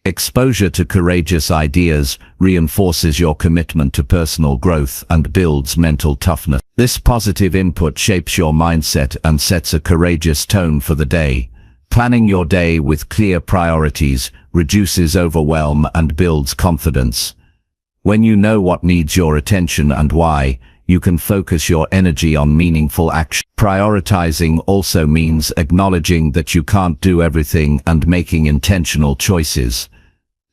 Exposure to courageous ideas reinforces your commitment to personal growth and builds mental toughness. This positive input shapes your mindset and sets a courageous tone for the day. Planning your day with clear priorities reduces overwhelm and builds confidence. When you know what needs your attention and why, you can focus your energy on meaningful action. Prioritizing also means acknowledging that you can't do everything and making intentional choices.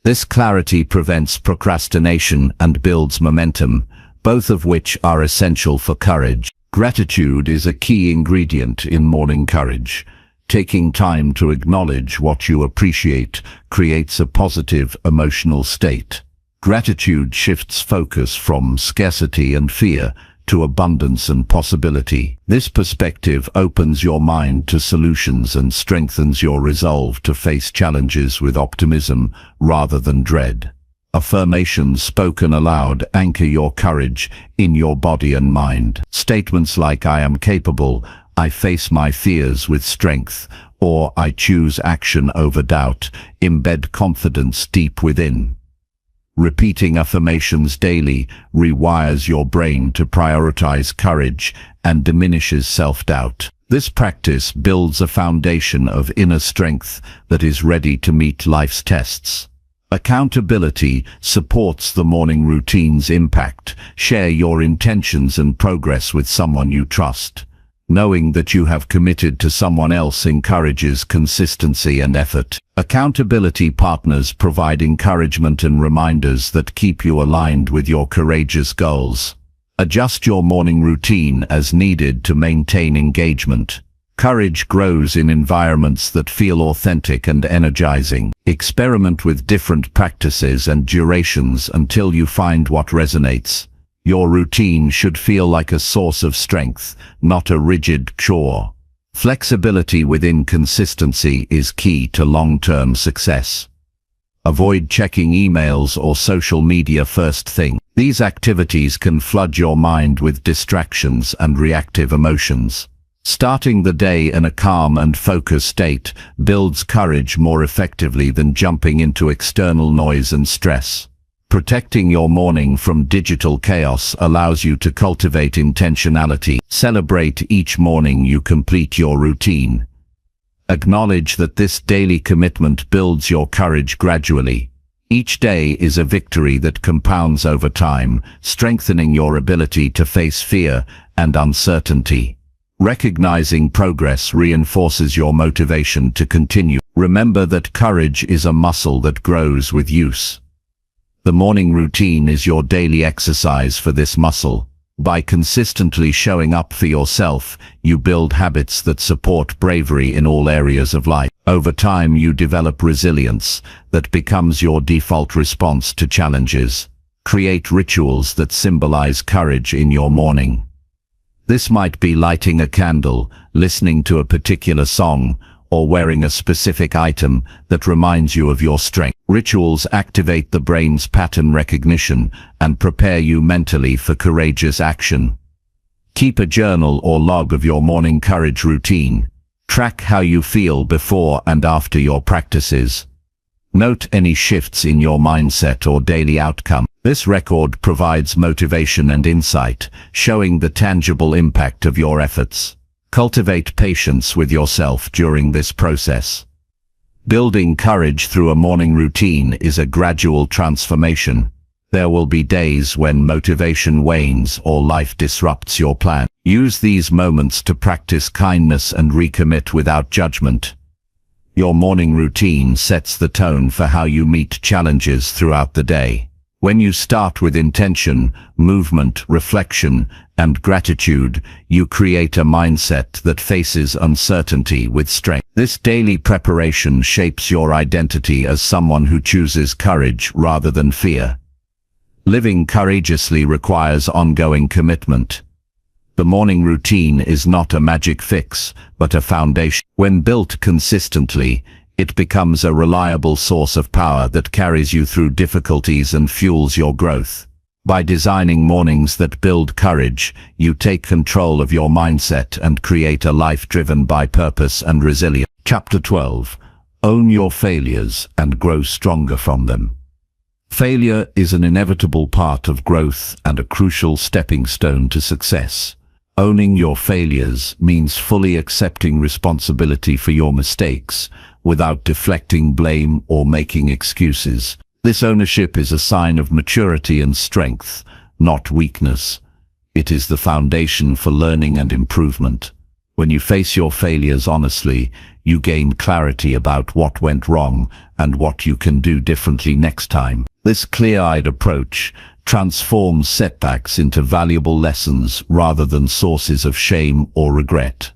This clarity prevents procrastination and builds momentum, both of which are essential for courage. Gratitude is a key ingredient in morning courage. Taking time to acknowledge what you appreciate creates a positive emotional state. Gratitude shifts focus from scarcity and fear to abundance and possibility. This perspective opens your mind to solutions and strengthens your resolve to face challenges with optimism rather than dread. Affirmations spoken aloud anchor your courage in your body and mind. Statements like "I am capable," "I face my fears with strength," or "I choose action over doubt" embed confidence deep within. Repeating affirmations daily rewires your brain to prioritize courage and diminishes self-doubt. This practice builds a foundation of inner strength that is ready to meet life's tests. Accountability supports the morning routine's impact. Share your intentions and progress with someone you trust. Knowing that you have committed to someone else encourages consistency and effort. Accountability partners provide encouragement and reminders that keep you aligned with your courageous goals. Adjust your morning routine as needed to maintain engagement. Courage grows in environments that feel authentic and energizing. Experiment with different practices and durations until you find what resonates. Your routine should feel like a source of strength, not a rigid chore. Flexibility within consistency is key to long-term success. Avoid checking emails or social media first thing. These activities can flood your mind with distractions and reactive emotions. Starting the day in a calm and focused state builds courage more effectively than jumping into external noise and stress. Protecting your morning from digital chaos allows you to cultivate intentionality. Celebrate each morning you complete your routine. Acknowledge that this daily commitment builds your courage gradually. Each day is a victory that compounds over time, strengthening your ability to face fear and uncertainty. Recognizing progress reinforces your motivation to continue. Remember that courage is a muscle that grows with use. The morning routine is your daily exercise for this muscle. By consistently showing up for yourself, you build habits that support bravery in all areas of life. Over time, you develop resilience that becomes your default response to challenges. Create rituals that symbolize courage in your morning. This might be lighting a candle, listening to a particular song, or wearing a specific item that reminds you of your strength. Rituals activate the brain's pattern recognition and prepare you mentally for courageous action. Keep a journal or log of your morning courage routine. Track how you feel before and after your practices. Note any shifts in your mindset or daily outcome. This record provides motivation and insight, showing the tangible impact of your efforts. Cultivate patience with yourself during this process. Building courage through a morning routine is a gradual transformation. There will be days when motivation wanes or life disrupts your plan. Use these moments to practice kindness and recommit without judgment. Your morning routine sets the tone for how you meet challenges throughout the day. When you start with intention, movement, reflection, and gratitude, you create a mindset that faces uncertainty with strength. This daily preparation shapes your identity as someone who chooses courage rather than fear. Living courageously requires ongoing commitment. The morning routine is not a magic fix, but a foundation. When built consistently, it becomes a reliable source of power that carries you through difficulties and fuels your growth. By designing mornings that build courage, you take control of your mindset and create a life driven by purpose and resilience. Chapter 12. Own your failures and grow stronger from them. Failure is an inevitable part of growth and a crucial stepping stone to success. Owning your failures means fully accepting responsibility for your mistakes, without deflecting blame or making excuses. This ownership is a sign of maturity and strength, not weakness. It is the foundation for learning and improvement. When you face your failures honestly, you gain clarity about what went wrong and what you can do differently next time. This clear-eyed approach transforms setbacks into valuable lessons rather than sources of shame or regret.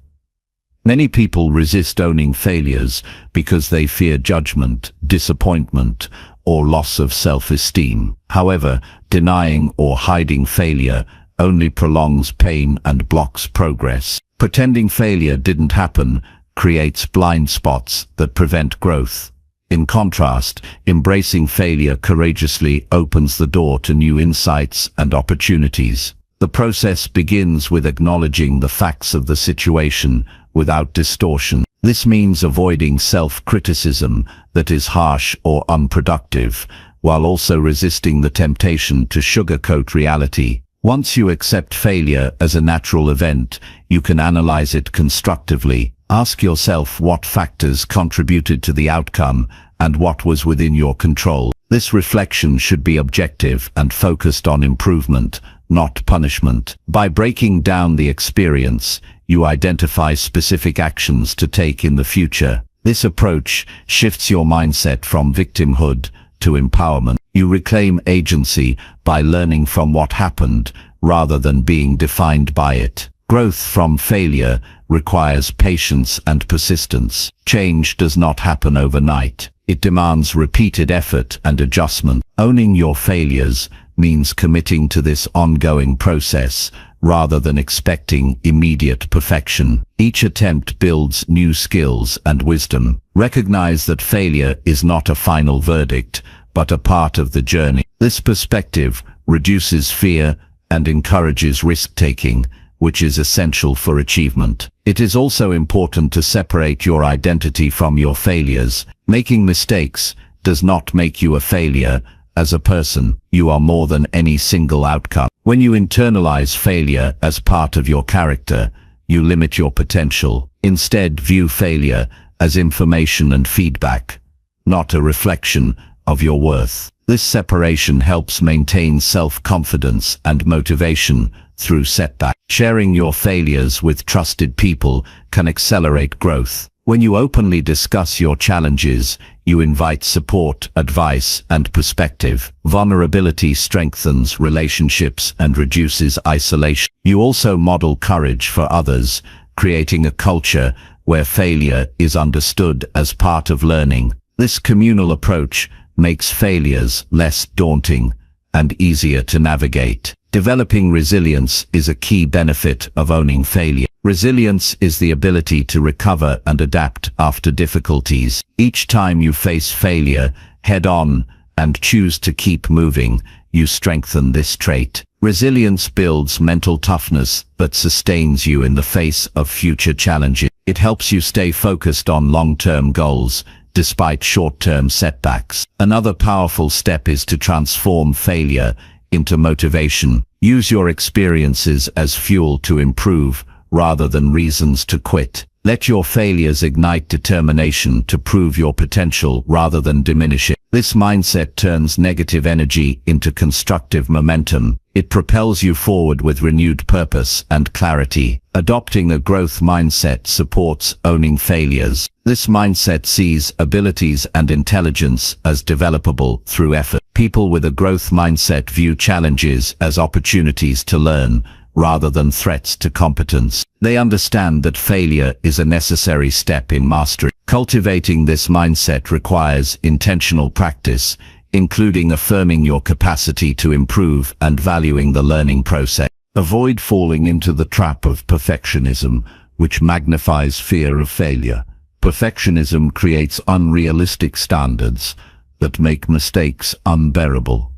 Many people resist owning failures because they fear judgment, disappointment, or loss of self-esteem. However, denying or hiding failure only prolongs pain and blocks progress. Pretending failure didn't happen creates blind spots that prevent growth. In contrast, embracing failure courageously opens the door to new insights and opportunities. The process begins with acknowledging the facts of the situation without distortion. This means avoiding self-criticism that is harsh or unproductive, while also resisting the temptation to sugarcoat reality. Once you accept failure as a natural event, you can analyze it constructively. Ask yourself what factors contributed to the outcome and what was within your control. This reflection should be objective and focused on improvement, not punishment. By breaking down the experience, you identify specific actions to take in the future. This approach shifts your mindset from victimhood to empowerment. You reclaim agency by learning from what happened rather than being defined by it. Growth from failure requires patience and persistence. Change does not happen overnight. It demands repeated effort and adjustment. Owning your failures means committing to this ongoing process rather than expecting immediate perfection. Each attempt builds new skills and wisdom. Recognize that failure is not a final verdict, but a part of the journey. This perspective reduces fear and encourages risk-taking, which is essential for achievement. It is also important to separate your identity from your failures. Making mistakes does not make you a failure. As a person, you are more than any single outcome. When you internalize failure as part of your character, you limit your potential. Instead, view failure as information and feedback, not a reflection of your worth. This separation helps maintain self-confidence and motivation through setbacks. Sharing your failures with trusted people can accelerate growth. When you openly discuss your challenges, you invite support, advice, and perspective. Vulnerability strengthens relationships and reduces isolation. You also model courage for others, creating a culture where failure is understood as part of learning. This communal approach makes failures less daunting and easier to navigate. Developing resilience is a key benefit of owning failure. Resilience is the ability to recover and adapt after difficulties. Each time you face failure head-on and choose to keep moving, you strengthen this trait. Resilience builds mental toughness that sustains you in the face of future challenges. It helps you stay focused on long-term goals, despite short-term setbacks. Another powerful step is to transform failure into motivation. Use your experiences as fuel to improve, rather than reasons to quit. Let your failures ignite determination to prove your potential rather than diminish it. This mindset turns negative energy into constructive momentum. It propels you forward with renewed purpose and clarity. Adopting a growth mindset supports owning failures. This mindset sees abilities and intelligence as developable through effort. People with a growth mindset view challenges as opportunities to learn, rather than threats to competence. They understand that failure is a necessary step in mastery. Cultivating this mindset requires intentional practice, including affirming your capacity to improve and valuing the learning process. Avoid falling into the trap of perfectionism, which magnifies fear of failure. Perfectionism creates unrealistic standards that make mistakes unbearable.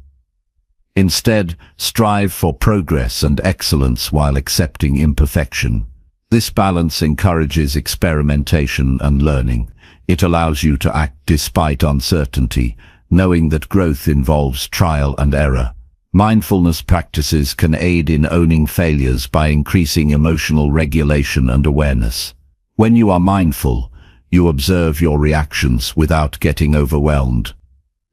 Instead, strive for progress and excellence while accepting imperfection. This balance encourages experimentation and learning. It allows you to act despite uncertainty, knowing that growth involves trial and error. Mindfulness practices can aid in owning failures by increasing emotional regulation and awareness. When you are mindful, you observe your reactions without getting overwhelmed.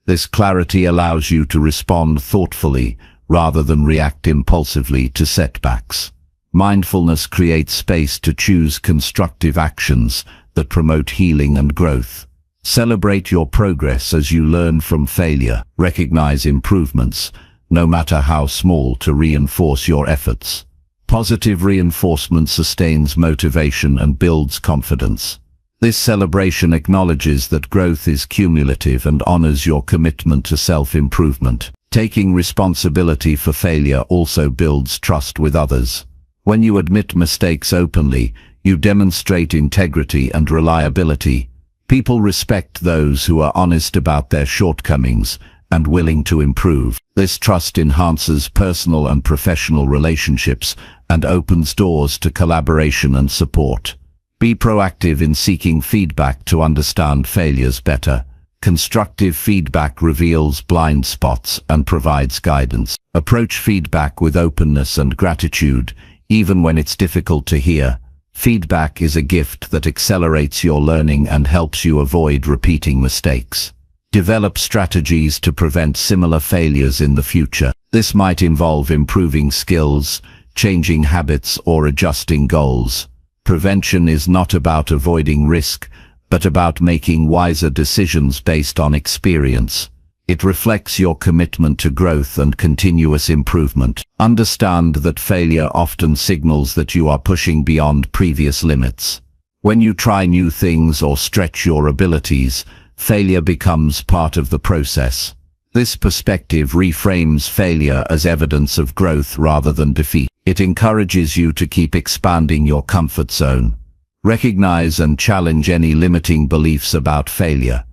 This clarity allows you to respond thoughtfully rather than react impulsively to setbacks. Mindfulness creates space to choose constructive actions that promote healing and growth. Celebrate your progress as you learn from failure. Recognize improvements, no matter how small, to reinforce your efforts. Positive reinforcement sustains motivation and builds confidence. This celebration acknowledges that growth is cumulative and honors your commitment to self-improvement. Taking responsibility for failure also builds trust with others. When you admit mistakes openly, you demonstrate integrity and reliability. People respect those who are honest about their shortcomings and willing to improve. This trust enhances personal and professional relationships and opens doors to collaboration and support. Be proactive in seeking feedback to understand failures better. Constructive feedback reveals blind spots and provides guidance. Approach feedback with openness and gratitude, even when it's difficult to hear. Feedback is a gift that accelerates your learning and helps you avoid repeating mistakes. Develop strategies to prevent similar failures in the future. This might involve improving skills, changing habits, or adjusting goals. Prevention is not about avoiding risk, but about making wiser decisions based on experience. It reflects your commitment to growth and continuous improvement. Understand that failure often signals that you are pushing beyond previous limits. When you try new things or stretch your abilities, failure becomes part of the process. This perspective reframes failure as evidence of growth rather than defeat. It encourages you to keep expanding your comfort zone. Recognize and challenge any limiting beliefs about failure.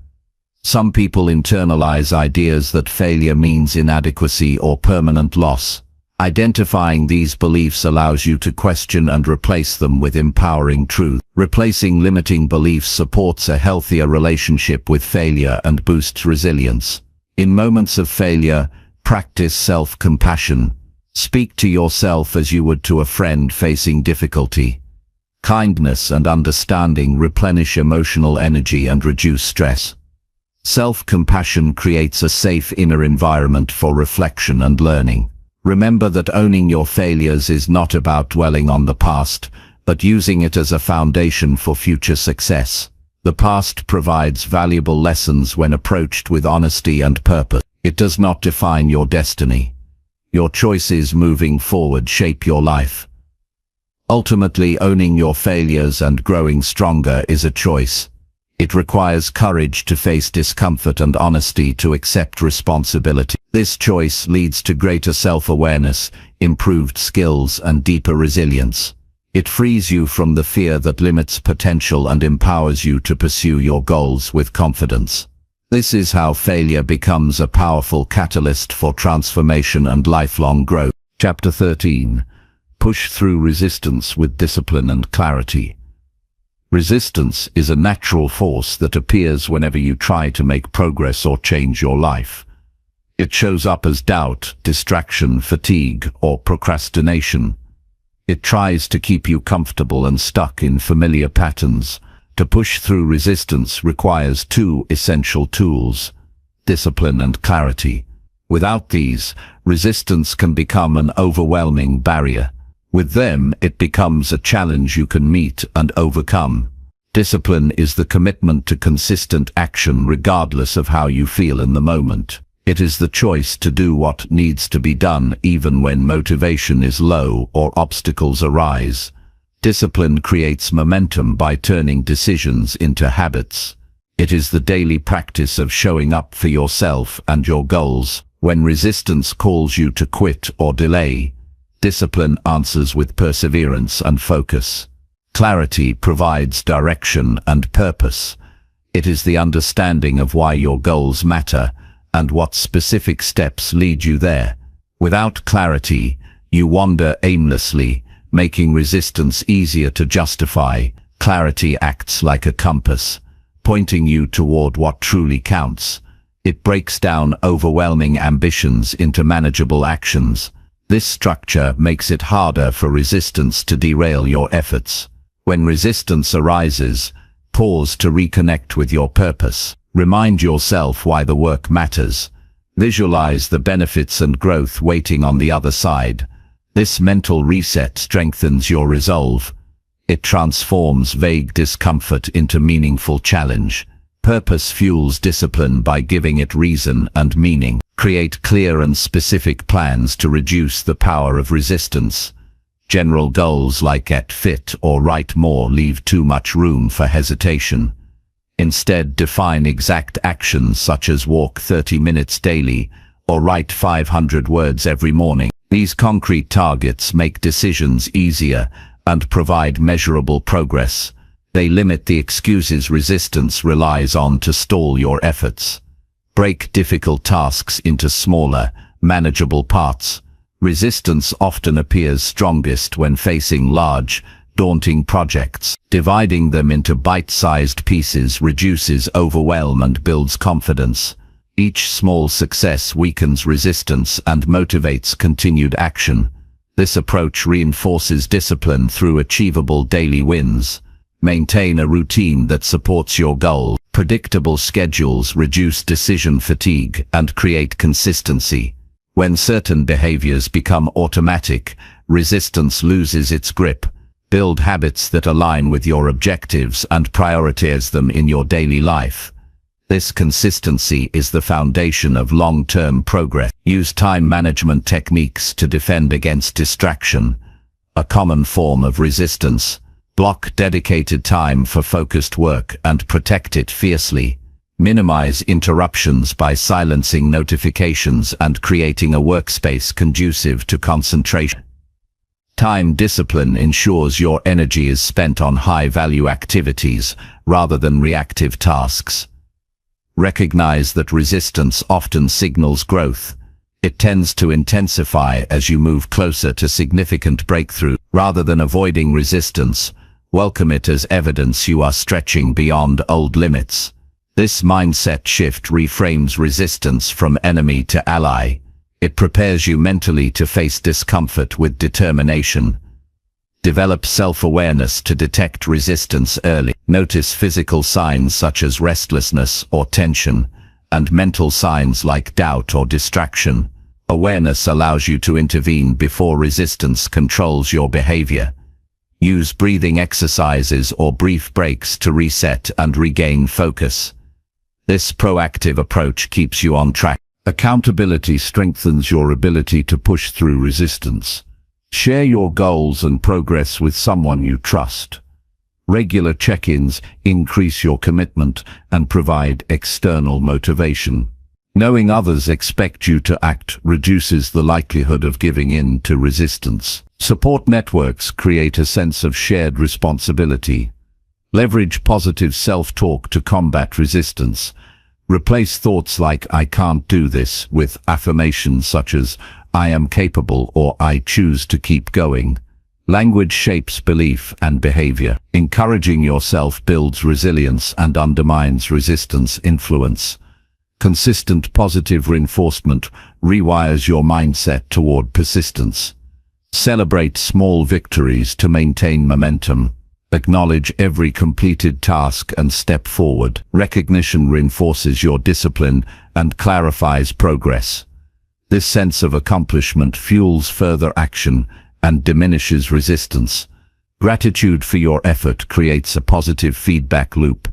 Some people internalize ideas that failure means inadequacy or permanent loss. Identifying these beliefs allows you to question and replace them with empowering truth. Replacing limiting beliefs supports a healthier relationship with failure and boosts resilience. In moments of failure, practice self-compassion. Speak to yourself as you would to a friend facing difficulty. Kindness and understanding replenish emotional energy and reduce stress. Self-compassion creates a safe inner environment for reflection and learning. Remember that owning your failures is not about dwelling on the past, but using it as a foundation for future success. The past provides valuable lessons when approached with honesty and purpose. It does not define your destiny. Your choices moving forward shape your life. Ultimately, owning your failures and growing stronger is a choice. It requires courage to face discomfort and honesty to accept responsibility. This choice leads to greater self-awareness, improved skills, and deeper resilience. It frees you from the fear that limits potential and empowers you to pursue your goals with confidence. This is how failure becomes a powerful catalyst for transformation and lifelong growth. Chapter 13. Push through resistance with discipline and clarity. Resistance is a natural force that appears whenever you try to make progress or change your life. It shows up as doubt, distraction, fatigue, or procrastination. It tries to keep you comfortable and stuck in familiar patterns. To push through resistance requires two essential tools: discipline and clarity. Without these, resistance can become an overwhelming barrier. With them, it becomes a challenge you can meet and overcome. Discipline is the commitment to consistent action regardless of how you feel in the moment. It is the choice to do what needs to be done even when motivation is low or obstacles arise. Discipline creates momentum by turning decisions into habits. It is the daily practice of showing up for yourself and your goals. When resistance calls you to quit or delay, discipline answers with perseverance and focus. Clarity provides direction and purpose. It is the understanding of why your goals matter and what specific steps lead you there. Without clarity, you wander aimlessly, making resistance easier to justify. Clarity acts like a compass, pointing you toward what truly counts. It breaks down overwhelming ambitions into manageable actions. This structure makes it harder for resistance to derail your efforts. When resistance arises, pause to reconnect with your purpose. Remind yourself why the work matters. Visualize the benefits and growth waiting on the other side. This mental reset strengthens your resolve. It transforms vague discomfort into meaningful challenge. Purpose fuels discipline by giving it reason and meaning. Create clear and specific plans to reduce the power of resistance. General goals like get fit or write more leave too much room for hesitation. Instead, define exact actions such as walk 30 minutes daily or write 500 words every morning. These concrete targets make decisions easier and provide measurable progress. They limit the excuses resistance relies on to stall your efforts. Break difficult tasks into smaller, manageable parts. Resistance often appears strongest when facing large, daunting projects. Dividing them into bite-sized pieces reduces overwhelm and builds confidence. Each small success weakens resistance and motivates continued action. This approach reinforces discipline through achievable daily wins. Maintain a routine that supports your goal. Predictable schedules reduce decision fatigue and create consistency. When certain behaviors become automatic, resistance loses its grip. Build habits that align with your objectives and prioritize them in your daily life. This consistency is the foundation of long-term progress. Use time management techniques to defend against distraction, a common form of resistance. Block dedicated time for focused work and protect it fiercely. Minimize interruptions by silencing notifications and creating a workspace conducive to concentration. Time discipline ensures your energy is spent on high-value activities rather than reactive tasks. Recognize that resistance often signals growth. It tends to intensify as you move closer to significant breakthrough. Rather than avoiding resistance, welcome it as evidence you are stretching beyond old limits. This mindset shift reframes resistance from enemy to ally. It prepares you mentally to face discomfort with determination. Develop self-awareness to detect resistance early. Notice physical signs such as restlessness or tension, and mental signs like doubt or distraction. Awareness allows you to intervene before resistance controls your behavior. Use breathing exercises or brief breaks to reset and regain focus. This proactive approach keeps you on track. Accountability strengthens your ability to push through resistance. Share your goals and progress with someone you trust. Regular check-ins increase your commitment and provide external motivation. Knowing others expect you to act reduces the likelihood of giving in to resistance. Support networks create a sense of shared responsibility. Leverage positive self-talk to combat resistance. Replace thoughts like "I can't do this" with affirmations such as "I am capable" or "I choose to keep going." Language shapes belief and behavior. Encouraging yourself builds resilience and undermines resistance influence. Consistent positive reinforcement rewires your mindset toward persistence. Celebrate small victories to maintain momentum. Acknowledge every completed task and step forward. Recognition reinforces your discipline and clarifies progress. This sense of accomplishment fuels further action and diminishes resistance. Gratitude for your effort creates a positive feedback loop.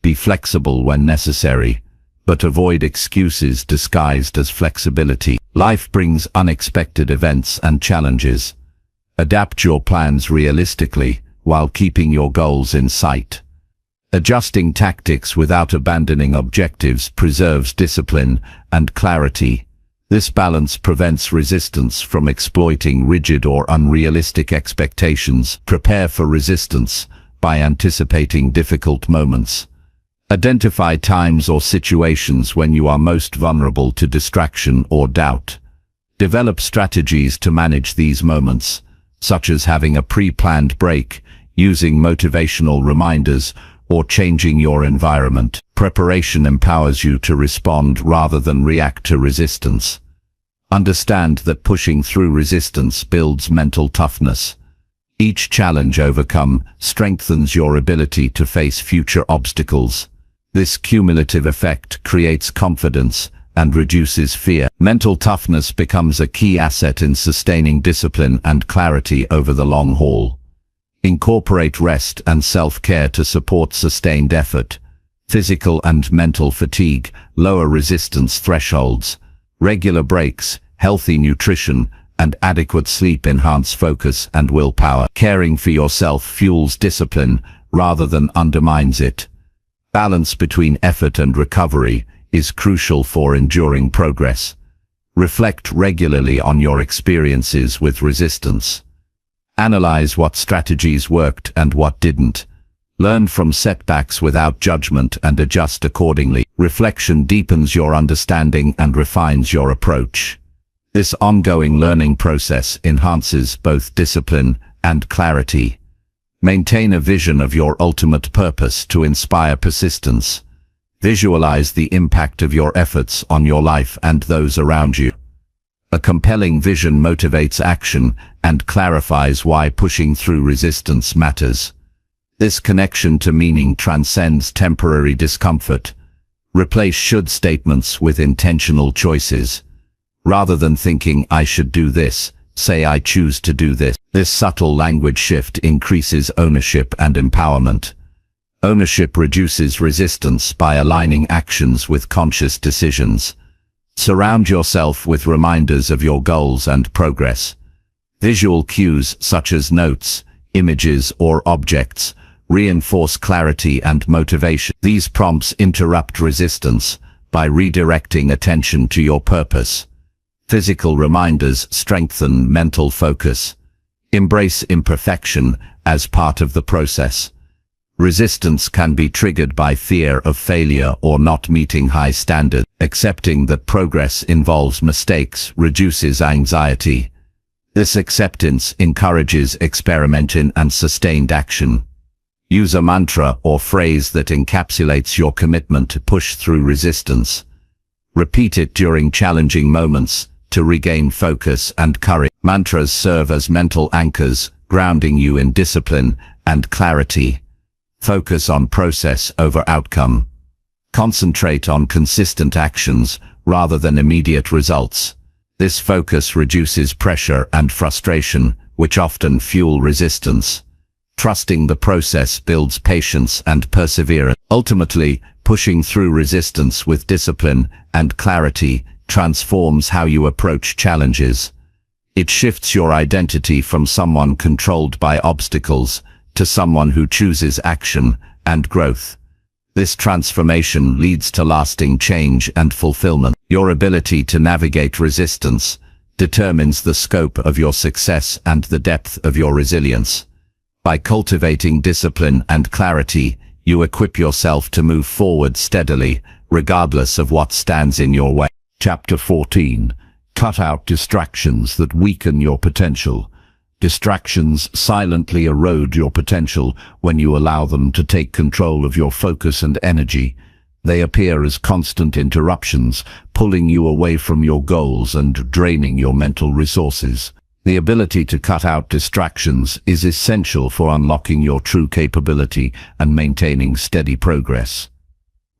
Be flexible when necessary, but avoid excuses disguised as flexibility. Life brings unexpected events and challenges. Adapt your plans realistically while keeping your goals in sight. Adjusting tactics without abandoning objectives preserves discipline and clarity. This balance prevents resistance from exploiting rigid or unrealistic expectations. Prepare for resistance by anticipating difficult moments. Identify times or situations when you are most vulnerable to distraction or doubt. Develop strategies to manage these moments, such as having a pre-planned break, using motivational reminders, or changing your environment. Preparation empowers you to respond rather than react to resistance. Understand that pushing through resistance builds mental toughness. Each challenge overcome strengthens your ability to face future obstacles. This cumulative effect creates confidence and reduces fear. Mental toughness becomes a key asset in sustaining discipline and clarity over the long haul. Incorporate rest and self-care to support sustained effort. Physical and mental fatigue lower resistance thresholds. Regular breaks, healthy nutrition, and adequate sleep enhance focus and willpower. Caring for yourself fuels discipline rather than undermines it. Balance between effort and recovery is crucial for enduring progress. Reflect regularly on your experiences with resistance. Analyze what strategies worked and what didn't. Learn from setbacks without judgment and adjust accordingly. Reflection deepens your understanding and refines your approach. This ongoing learning process enhances both discipline and clarity. Maintain a vision of your ultimate purpose to inspire persistence. Visualize the impact of your efforts on your life and those around you. A compelling vision motivates action and clarifies why pushing through resistance matters. This connection to meaning transcends temporary discomfort. Replace should statements with intentional choices. Rather than thinking "I should do this," say "I choose to do this." This subtle language shift increases ownership and empowerment. Ownership reduces resistance by aligning actions with conscious decisions. Surround yourself with reminders of your goals and progress. Visual cues such as notes, images, or objects reinforce clarity and motivation. These prompts interrupt resistance by redirecting attention to your purpose. Physical reminders strengthen mental focus. Embrace imperfection as part of the process. Resistance can be triggered by fear of failure or not meeting high standards. Accepting that progress involves mistakes reduces anxiety. This acceptance encourages experimenting and sustained action. Use a mantra or phrase that encapsulates your commitment to push through resistance. Repeat it during challenging moments to regain focus and courage. Mantras serve as mental anchors, grounding you in discipline and clarity. Focus on process over outcome. Concentrate on consistent actions rather than immediate results. This focus reduces pressure and frustration, which often fuel resistance. Trusting the process builds patience and perseverance. Ultimately, pushing through resistance with discipline and clarity transforms how you approach challenges. It shifts your identity from someone controlled by obstacles to someone who chooses action and growth. This transformation leads to lasting change and fulfillment. Your ability to navigate resistance determines the scope of your success and the depth of your resilience. By cultivating discipline and clarity, you equip yourself to move forward steadily, regardless of what stands in your way. Chapter 14. Cut out distractions that weaken your potential. Distractions silently erode your potential when you allow them to take control of your focus and energy. They appear as constant interruptions, pulling you away from your goals and draining your mental resources. The ability to cut out distractions is essential for unlocking your true capability and maintaining steady progress.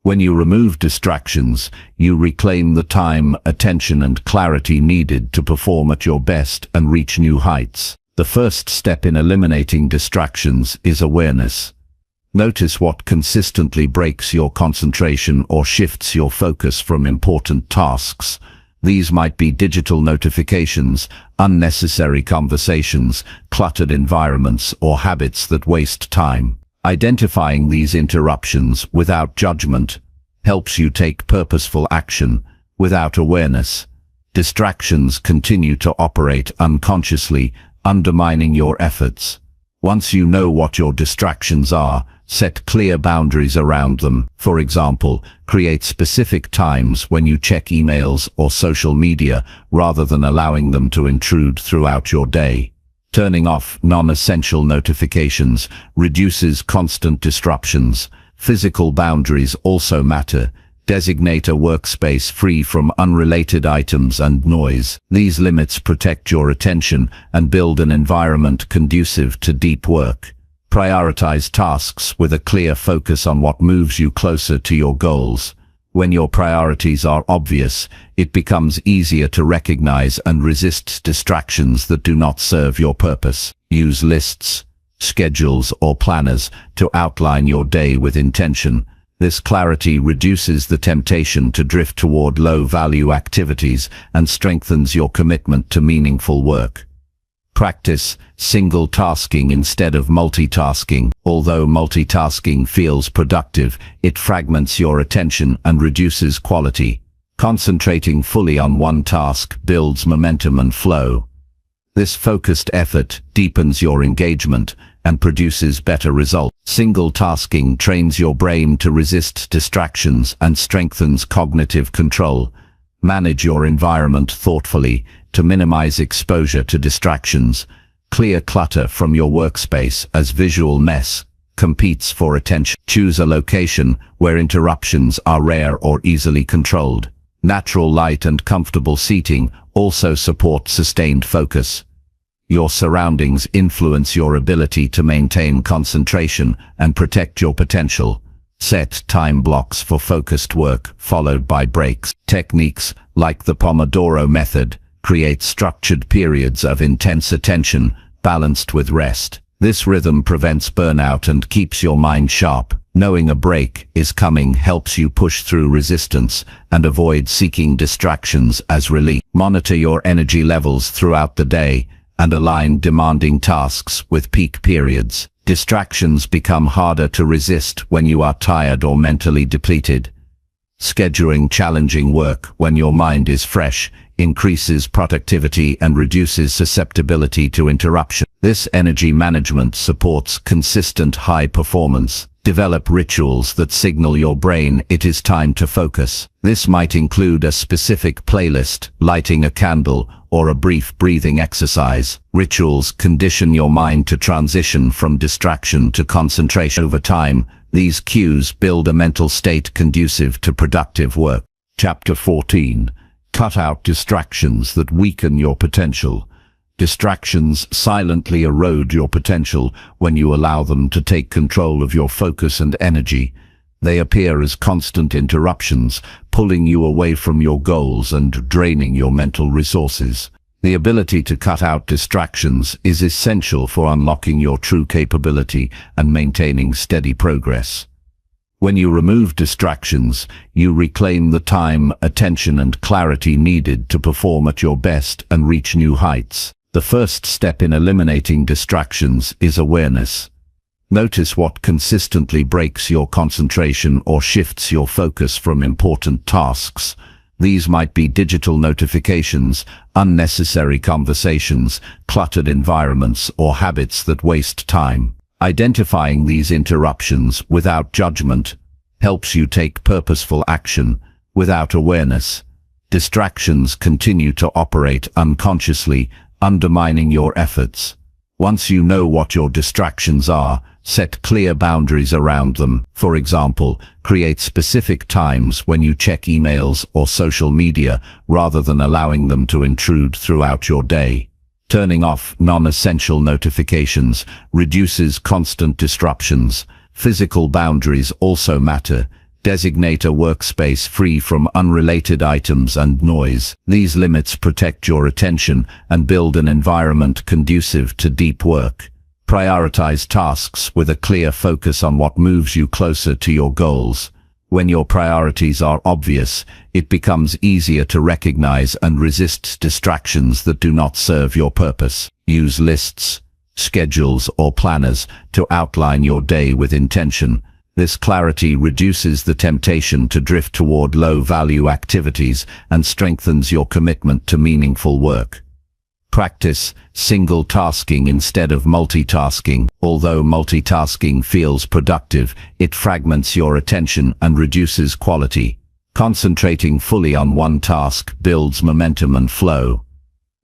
When you remove distractions, you reclaim the time, attention, and clarity needed to perform at your best and reach new heights. The first step in eliminating distractions is awareness. Notice what consistently breaks your concentration or shifts your focus from important tasks. These might be digital notifications, unnecessary conversations, cluttered environments, or habits that waste time. Identifying these interruptions without judgment helps you take purposeful action. Without awareness, distractions continue to operate unconsciously, undermining your efforts. Once you know what your distractions are, set clear boundaries around them. For example, create specific times when you check emails or social media rather than allowing them to intrude throughout your day. Turning off non-essential notifications reduces constant disruptions. Physical boundaries also matter. Designate a workspace free from unrelated items and noise. These limits protect your attention and build an environment conducive to deep work. Prioritize tasks with a clear focus on what moves you closer to your goals. When your priorities are obvious, it becomes easier to recognize and resist distractions that do not serve your purpose. Use lists, schedules, or planners to outline your day with intention. This clarity reduces the temptation to drift toward low-value activities and strengthens your commitment to meaningful work. Practice single tasking instead of multitasking. Although multitasking feels productive, it fragments your attention and reduces quality. Concentrating fully on one task builds momentum and flow. This focused effort deepens your engagement and produces better results. Single tasking trains your brain to resist distractions and strengthens cognitive control. Manage your environment thoughtfully to minimize exposure to distractions. Clear clutter from your workspace as visual mess competes for attention. Choose a location where interruptions are rare or easily controlled. Natural light and comfortable seating also support sustained focus. Your surroundings influence your ability to maintain concentration and protect your potential. Set time blocks for focused work, followed by breaks. Techniques like the Pomodoro method create structured periods of intense attention, balanced with rest. This rhythm prevents burnout and keeps your mind sharp. Knowing a break is coming helps you push through resistance and avoid seeking distractions as relief. Monitor your energy levels throughout the day and align demanding tasks with peak periods. Distractions become harder to resist when you are tired or mentally depleted. Scheduling challenging work when your mind is fresh increases productivity and reduces susceptibility to interruption. This energy management supports consistent high performance. Develop rituals that signal your brain it is time to focus. This might include a specific playlist, lighting a candle, or a brief breathing exercise. Rituals condition your mind to transition from distraction to concentration. Over time, these cues build a mental state conducive to productive work. Chapter 14. Cut out distractions that weaken your potential. Distractions silently erode your potential when you allow them to take control of your focus and energy. They appear as constant interruptions, pulling you away from your goals and draining your mental resources. The ability to cut out distractions is essential for unlocking your true capability and maintaining steady progress. When you remove distractions, you reclaim the time, attention, and clarity needed to perform at your best and reach new heights. The first step in eliminating distractions is awareness. Notice what consistently breaks your concentration or shifts your focus from important tasks. These might be digital notifications, unnecessary conversations, cluttered environments, or habits that waste time. Identifying these interruptions without judgment helps you take purposeful action. Without awareness, distractions continue to operate unconsciously, undermining your efforts. Once you know what your distractions are, set clear boundaries around them. For example, create specific times when you check emails or social media rather than allowing them to intrude throughout your day. Turning off non-essential notifications reduces constant disruptions. Physical boundaries also matter. Designate a workspace free from unrelated items and noise. These limits protect your attention and build an environment conducive to deep work. Prioritize tasks with a clear focus on what moves you closer to your goals. When your priorities are obvious, it becomes easier to recognize and resist distractions that do not serve your purpose. Use lists, schedules, or planners to outline your day with intention. This clarity reduces the temptation to drift toward low-value activities and strengthens your commitment to meaningful work. Practice single tasking instead of multitasking. Although multitasking feels productive, it fragments your attention and reduces quality. Concentrating fully on one task builds momentum and flow.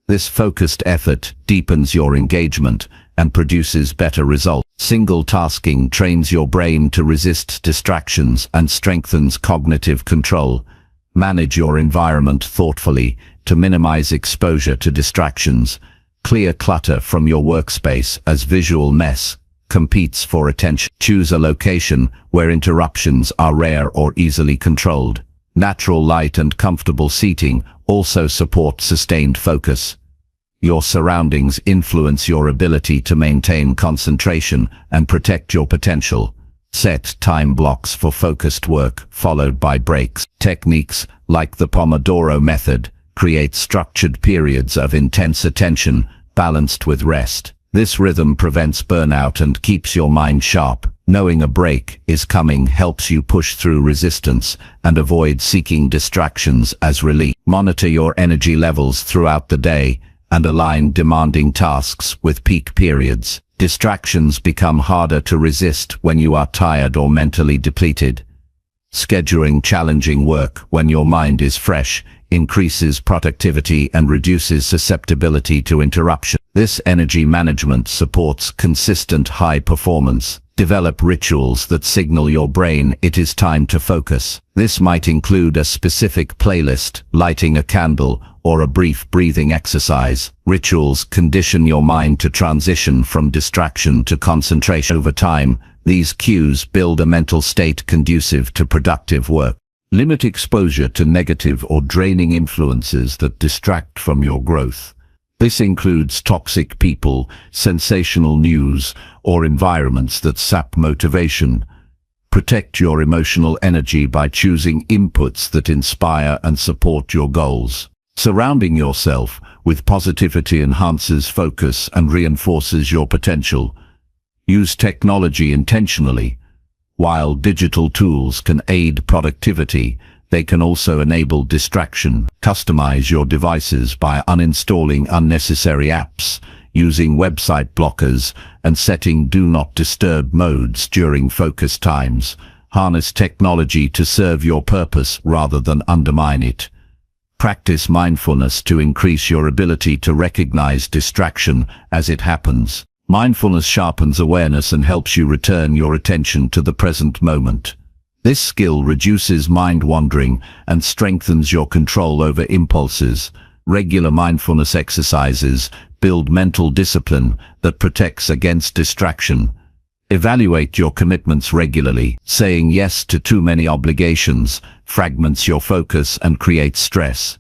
This focused effort deepens your engagement and produces better results. Single tasking trains your brain to resist distractions and strengthens cognitive control. Manage your environment thoughtfully to minimize exposure to distractions. Clear clutter from your workspace as visual mess competes for attention. Choose a location where interruptions are rare or easily controlled. Natural light and comfortable seating also support sustained focus. Your surroundings influence your ability to maintain concentration and protect your potential. Set time blocks for focused work, followed by breaks. Techniques like the Pomodoro method create structured periods of intense attention, balanced with rest. This rhythm prevents burnout and keeps your mind sharp. Knowing a break is coming helps you push through resistance and avoid seeking distractions as relief. Monitor your energy levels throughout the day and align demanding tasks with peak periods. Distractions become harder to resist when you are tired or mentally depleted. Scheduling challenging work when your mind is fresh increases productivity and reduces susceptibility to interruption. This energy management supports consistent high performance. Develop rituals that signal your brain it is time to focus. This might include a specific playlist, lighting a candle, or a brief breathing exercise. Rituals condition your mind to transition from distraction to concentration. Over time, these cues build a mental state conducive to productive work. Limit exposure to negative or draining influences that distract from your growth. This includes toxic people, sensational news, or environments that sap motivation. Protect your emotional energy by choosing inputs that inspire and support your goals. Surrounding yourself with positivity enhances focus and reinforces your potential. Use technology intentionally. While digital tools can aid productivity, they can also enable distraction. Customize your devices by uninstalling unnecessary apps, using website blockers, and setting Do Not Disturb modes during focus times. Harness technology to serve your purpose rather than undermine it. Practice mindfulness to increase your ability to recognize distraction as it happens. Mindfulness sharpens awareness and helps you return your attention to the present moment. This skill reduces mind wandering and strengthens your control over impulses. Regular mindfulness exercises build mental discipline that protects against distraction. Evaluate your commitments regularly. Saying yes to too many obligations fragments your focus and creates stress.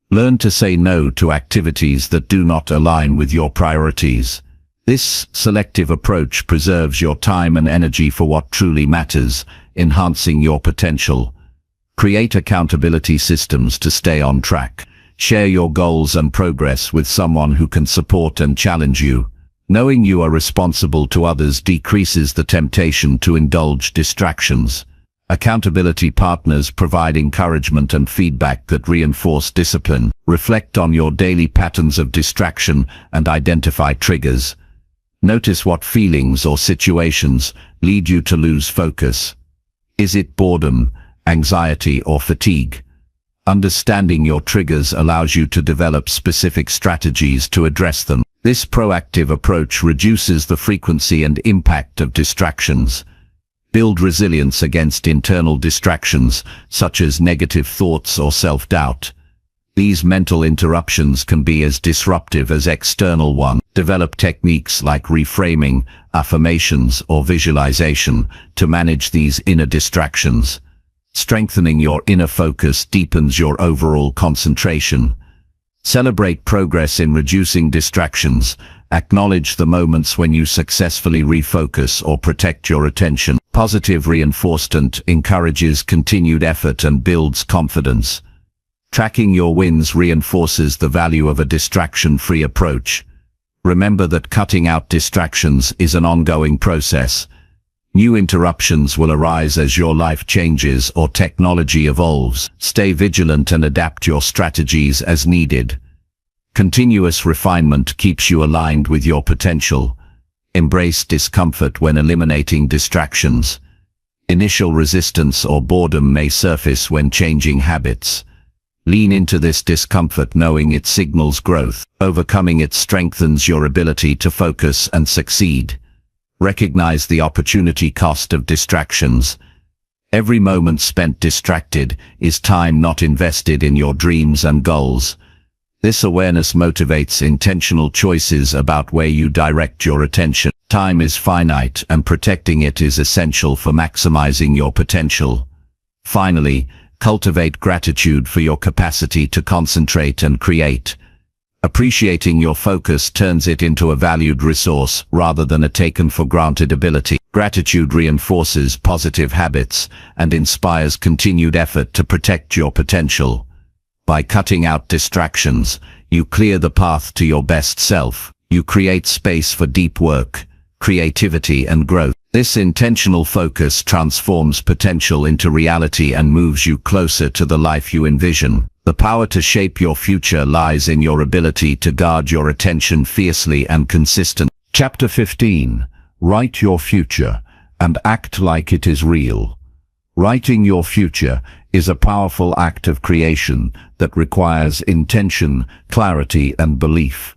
Learn to say no to activities that do not align with your priorities. This selective approach preserves your time and energy for what truly matters, enhancing your potential. Create accountability systems to stay on track. Share your goals and progress with someone who can support and challenge you. Knowing you are responsible to others decreases the temptation to indulge distractions. Accountability partners provide encouragement and feedback that reinforce discipline. Reflect on your daily patterns of distraction and identify triggers. Notice what feelings or situations lead you to lose focus. Is it boredom, anxiety, or fatigue? Understanding your triggers allows you to develop specific strategies to address them. This proactive approach reduces the frequency and impact of distractions. Build resilience against internal distractions, such as negative thoughts or self-doubt. These mental interruptions can be as disruptive as external ones. Develop techniques like reframing, affirmations, or visualization to manage these inner distractions. Strengthening your inner focus deepens your overall concentration. Celebrate progress in reducing distractions. Acknowledge the moments when you successfully refocus or protect your attention. Positive reinforcement encourages continued effort and builds confidence. Tracking your wins reinforces the value of a distraction-free approach. Remember that cutting out distractions is an ongoing process. New interruptions will arise as your life changes or technology evolves. Stay vigilant and adapt your strategies as needed. Continuous refinement keeps you aligned with your potential. Embrace discomfort when eliminating distractions. Initial resistance or boredom may surface when changing habits. Lean into this discomfort knowing it signals growth. Overcoming it strengthens your ability to focus and succeed. Recognize the opportunity cost of distractions. Every moment spent distracted is time not invested in your dreams and goals. This awareness motivates intentional choices about where you direct your attention. Time is finite, and protecting it is essential for maximizing your potential. Finally, cultivate gratitude for your capacity to concentrate and create. Appreciating your focus turns it into a valued resource rather than a taken-for-granted ability. Gratitude reinforces positive habits and inspires continued effort to protect your potential. By cutting out distractions, you clear the path to your best self. You create space for deep work, creativity, and growth. This intentional focus transforms potential into reality and moves you closer to the life you envision. The power to shape your future lies in your ability to guard your attention fiercely and consistently. Chapter 15. Write your future and act like it is real. Writing your future is a powerful act of creation that requires intention, clarity, and belief.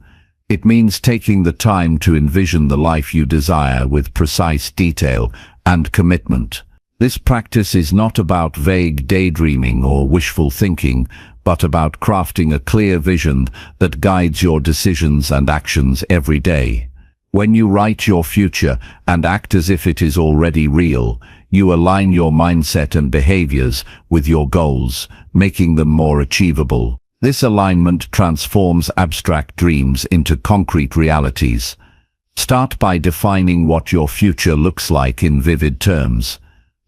It means taking the time to envision the life you desire with precise detail and commitment. This practice is not about vague daydreaming or wishful thinking, but about crafting a clear vision that guides your decisions and actions every day. When you write your future and act as if it is already real, you align your mindset and behaviors with your goals, making them more achievable. This alignment transforms abstract dreams into concrete realities. Start by defining what your future looks like in vivid terms.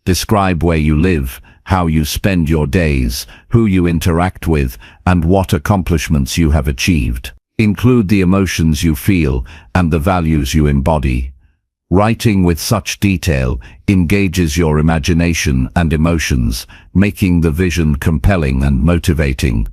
Describe where you live, how you spend your days, who you interact with, and what accomplishments you have achieved. Include the emotions you feel and the values you embody. Writing with such detail engages your imagination and emotions, making the vision compelling and motivating.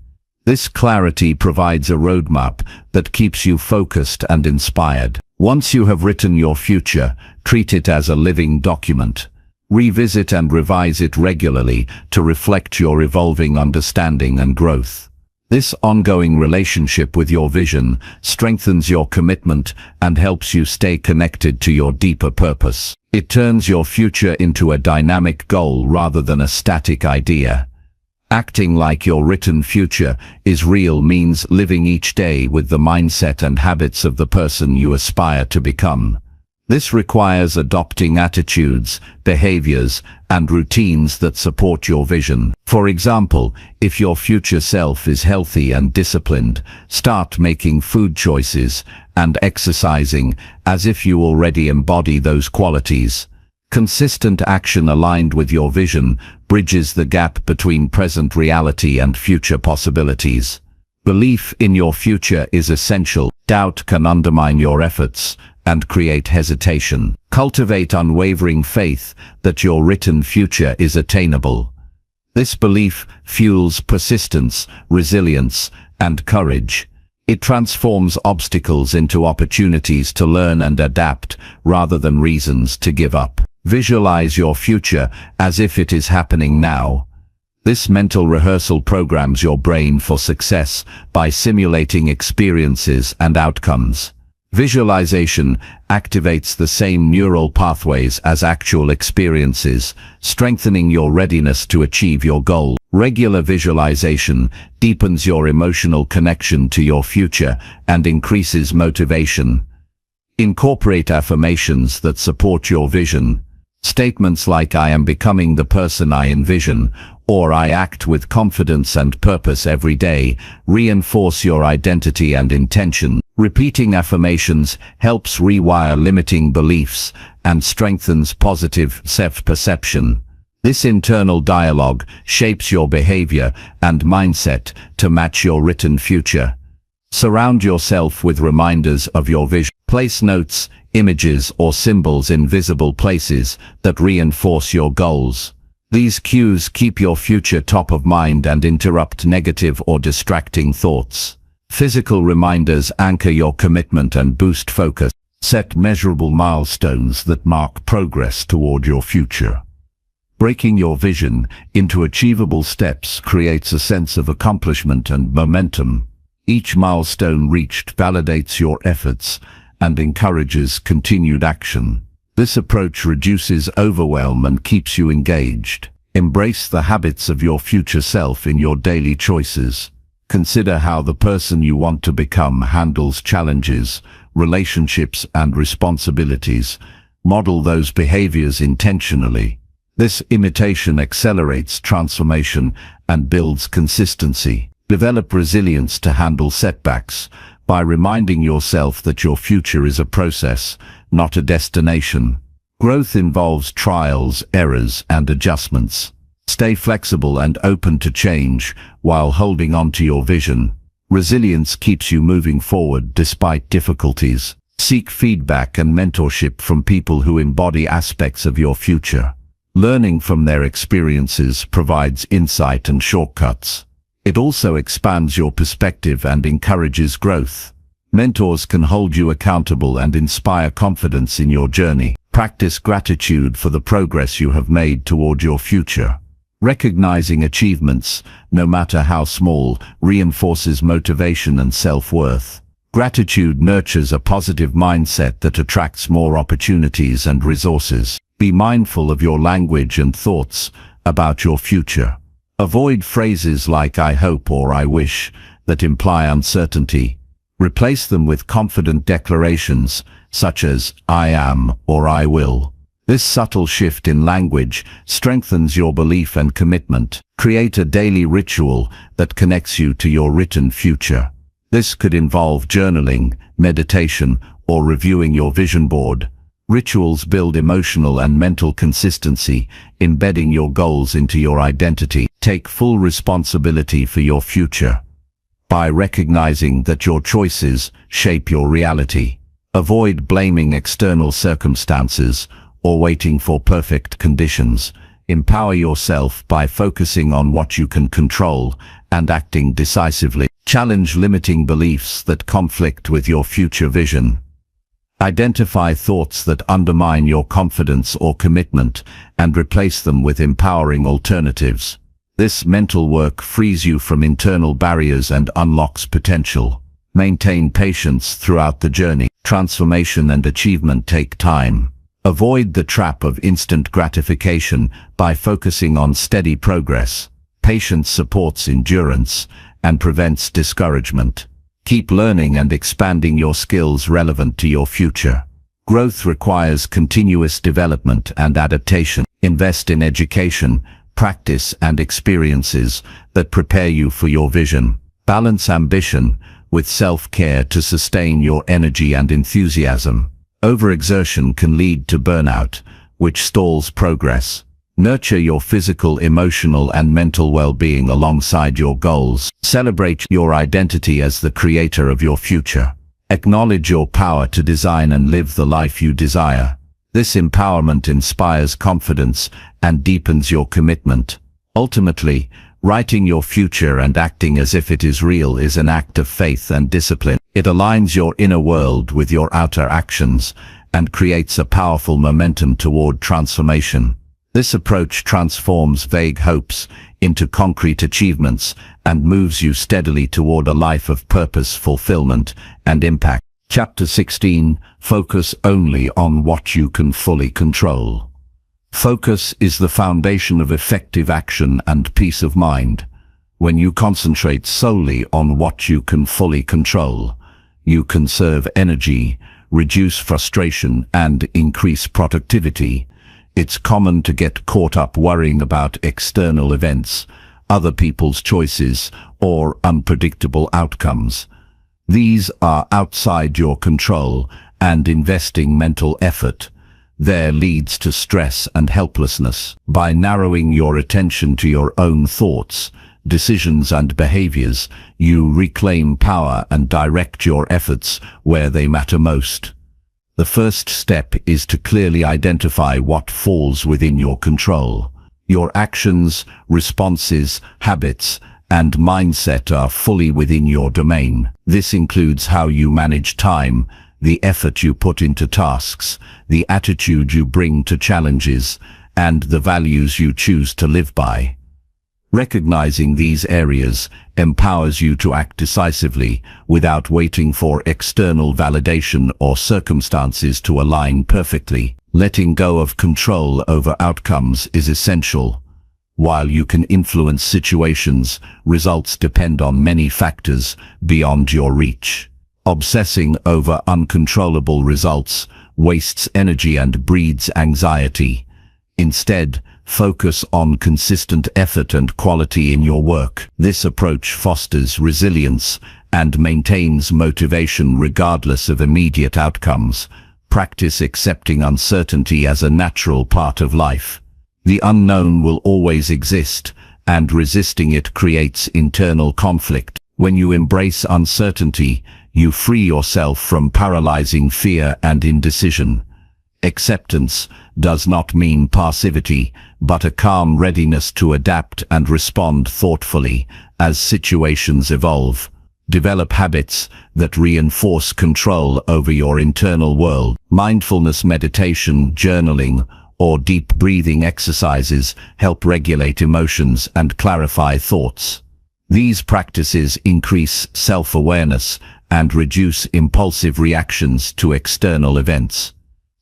This clarity provides a roadmap that keeps you focused and inspired. Once you have written your future, treat it as a living document. Revisit and revise it regularly to reflect your evolving understanding and growth. This ongoing relationship with your vision strengthens your commitment and helps you stay connected to your deeper purpose. It turns your future into a dynamic goal rather than a static idea. Acting like your written future is real means living each day with the mindset and habits of the person you aspire to become. This requires adopting attitudes, behaviors, and routines that support your vision. For example, if your future self is healthy and disciplined, start making food choices and exercising as if you already embody those qualities. Consistent action aligned with your vision bridges the gap between present reality and future possibilities. Belief in your future is essential. Doubt can undermine your efforts and create hesitation. Cultivate unwavering faith that your written future is attainable. This belief fuels persistence, resilience, and courage. It transforms obstacles into opportunities to learn and adapt rather than reasons to give up. Visualize your future as if it is happening now. This mental rehearsal programs your brain for success by simulating experiences and outcomes. Visualization activates the same neural pathways as actual experiences, strengthening your readiness to achieve your goal. Regular visualization deepens your emotional connection to your future and increases motivation. Incorporate affirmations that support your vision. Statements like "I am becoming the person I envision," or "I act with confidence and purpose every day," reinforce your identity and intention. Repeating affirmations helps rewire limiting beliefs and strengthens positive self-perception. This internal dialogue shapes your behavior and mindset to match your written future. Surround yourself with reminders of your vision. Place notes, images, or symbols in visible places that reinforce your goals. These cues keep your future top of mind and interrupt negative or distracting thoughts. Physical reminders anchor your commitment and boost focus. Set measurable milestones that mark progress toward your future. Breaking your vision into achievable steps creates a sense of accomplishment and momentum. Each milestone reached validates your efforts and encourages continued action. This approach reduces overwhelm and keeps you engaged. Embrace the habits of your future self in your daily choices. Consider how the person you want to become handles challenges, relationships, and responsibilities. Model those behaviors intentionally. This imitation accelerates transformation and builds consistency. Develop resilience to handle setbacks by reminding yourself that your future is a process, not a destination. Growth involves trials, errors, and adjustments. Stay flexible and open to change while holding on to your vision. Resilience keeps you moving forward despite difficulties. Seek feedback and mentorship from people who embody aspects of your future. Learning from their experiences provides insight and shortcuts. It also expands your perspective and encourages growth. Mentors can hold you accountable and inspire confidence in your journey. Practice gratitude for the progress you have made toward your future. Recognizing achievements, no matter how small, reinforces motivation and self-worth. Gratitude nurtures a positive mindset that attracts more opportunities and resources. Be mindful of your language and thoughts about your future. Avoid phrases like "I hope" or "I wish" that imply uncertainty. Replace them with confident declarations such as "I am" or "I will." This subtle shift in language strengthens your belief and commitment. Create a daily ritual that connects you to your written future. This could involve journaling, meditation, or reviewing your vision board. Rituals build emotional and mental consistency, embedding your goals into your identity. Take full responsibility for your future by recognizing that your choices shape your reality. Avoid blaming external circumstances or waiting for perfect conditions. Empower yourself by focusing on what you can control and acting decisively. Challenge limiting beliefs that conflict with your future vision. Identify thoughts that undermine your confidence or commitment and replace them with empowering alternatives. This mental work frees you from internal barriers and unlocks potential. Maintain patience throughout the journey. Transformation and achievement take time. Avoid the trap of instant gratification by focusing on steady progress. Patience supports endurance and prevents discouragement. Keep learning and expanding your skills relevant to your future. Growth requires continuous development and adaptation. Invest in education, practice, and experiences that prepare you for your vision. Balance ambition with self-care to sustain your energy and enthusiasm. Overexertion can lead to burnout, which stalls progress. Nurture your physical, emotional, and mental well-being alongside your goals. Celebrate your identity as the creator of your future. Acknowledge your power to design and live the life you desire. This empowerment inspires confidence and deepens your commitment. Ultimately, writing your future and acting as if it is real is an act of faith and discipline. It aligns your inner world with your outer actions and creates a powerful momentum toward transformation. This approach transforms vague hopes into concrete achievements and moves you steadily toward a life of purpose, fulfillment, and impact. Chapter 16. Focus only on what you can fully control. Focus is the foundation of effective action and peace of mind. When you concentrate solely on what you can fully control, you conserve energy, reduce frustration, and increase productivity. It's common to get caught up worrying about external events, other people's choices, or unpredictable outcomes. These are outside your control, and investing mental effort there leads to stress and helplessness. By narrowing your attention to your own thoughts, decisions, and behaviors, you reclaim power and direct your efforts where they matter most. The first step is to clearly identify what falls within your control. Your actions, responses, habits, and mindset are fully within your domain. This includes how you manage time, the effort you put into tasks, the attitude you bring to challenges, and the values you choose to live by. Recognizing these areas empowers you to act decisively without waiting for external validation or circumstances to align perfectly. Letting go of control over outcomes is essential. While you can influence situations, results depend on many factors beyond your reach. Obsessing over uncontrollable results wastes energy and breeds anxiety. Instead, focus on consistent effort and quality in your work. This approach fosters resilience and maintains motivation regardless of immediate outcomes. Practice accepting uncertainty as a natural part of life. The unknown will always exist, and resisting it creates internal conflict. When you embrace uncertainty, you free yourself from paralyzing fear and indecision. Acceptance does not mean passivity, but a calm readiness to adapt and respond thoughtfully as situations evolve. Develop habits that reinforce control over your internal world. Mindfulness meditation, journaling, or deep breathing exercises help regulate emotions and clarify thoughts. These practices increase self-awareness and reduce impulsive reactions to external events.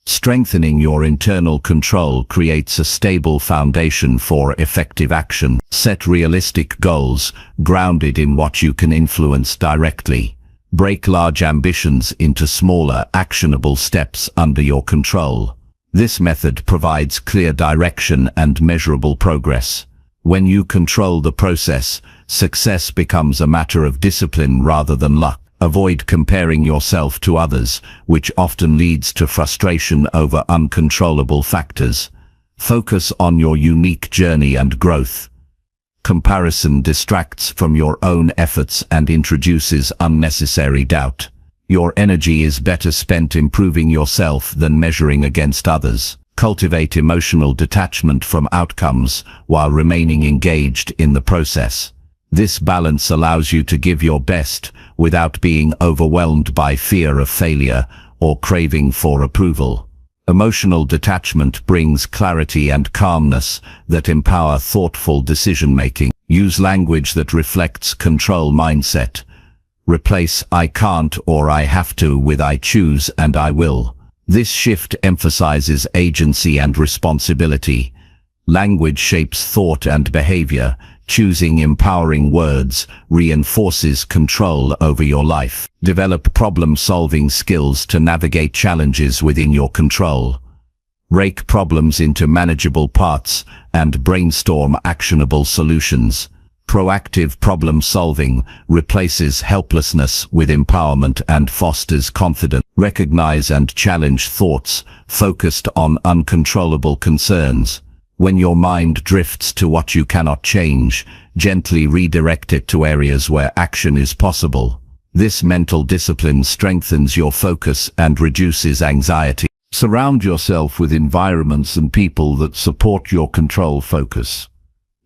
Strengthening your internal control creates a stable foundation for effective action. Set realistic goals grounded in what you can influence directly. Break large ambitions into smaller, actionable steps under your control. This method provides clear direction and measurable progress. When you control the process, success becomes a matter of discipline rather than luck. Avoid comparing yourself to others, which often leads to frustration over uncontrollable factors. Focus on your unique journey and growth. Comparison distracts from your own efforts and introduces unnecessary doubt. Your energy is better spent improving yourself than measuring against others. Cultivate emotional detachment from outcomes while remaining engaged in the process. This balance allows you to give your best without being overwhelmed by fear of failure or craving for approval. Emotional detachment brings clarity and calmness that empower thoughtful decision-making. Use language that reflects control mindset. Replace "I can't" or "I have to" with "I choose" and "I will." This shift emphasizes agency and responsibility. Language shapes thought and behavior. Choosing empowering words reinforces control over your life. Develop problem-solving skills to navigate challenges within your control. Break problems into manageable parts and brainstorm actionable solutions. Proactive problem-solving replaces helplessness with empowerment and fosters confidence. Recognize and challenge thoughts focused on uncontrollable concerns. When your mind drifts to what you cannot change, gently redirect it to areas where action is possible. This mental discipline strengthens your focus and reduces anxiety. Surround yourself with environments and people that support your control focus.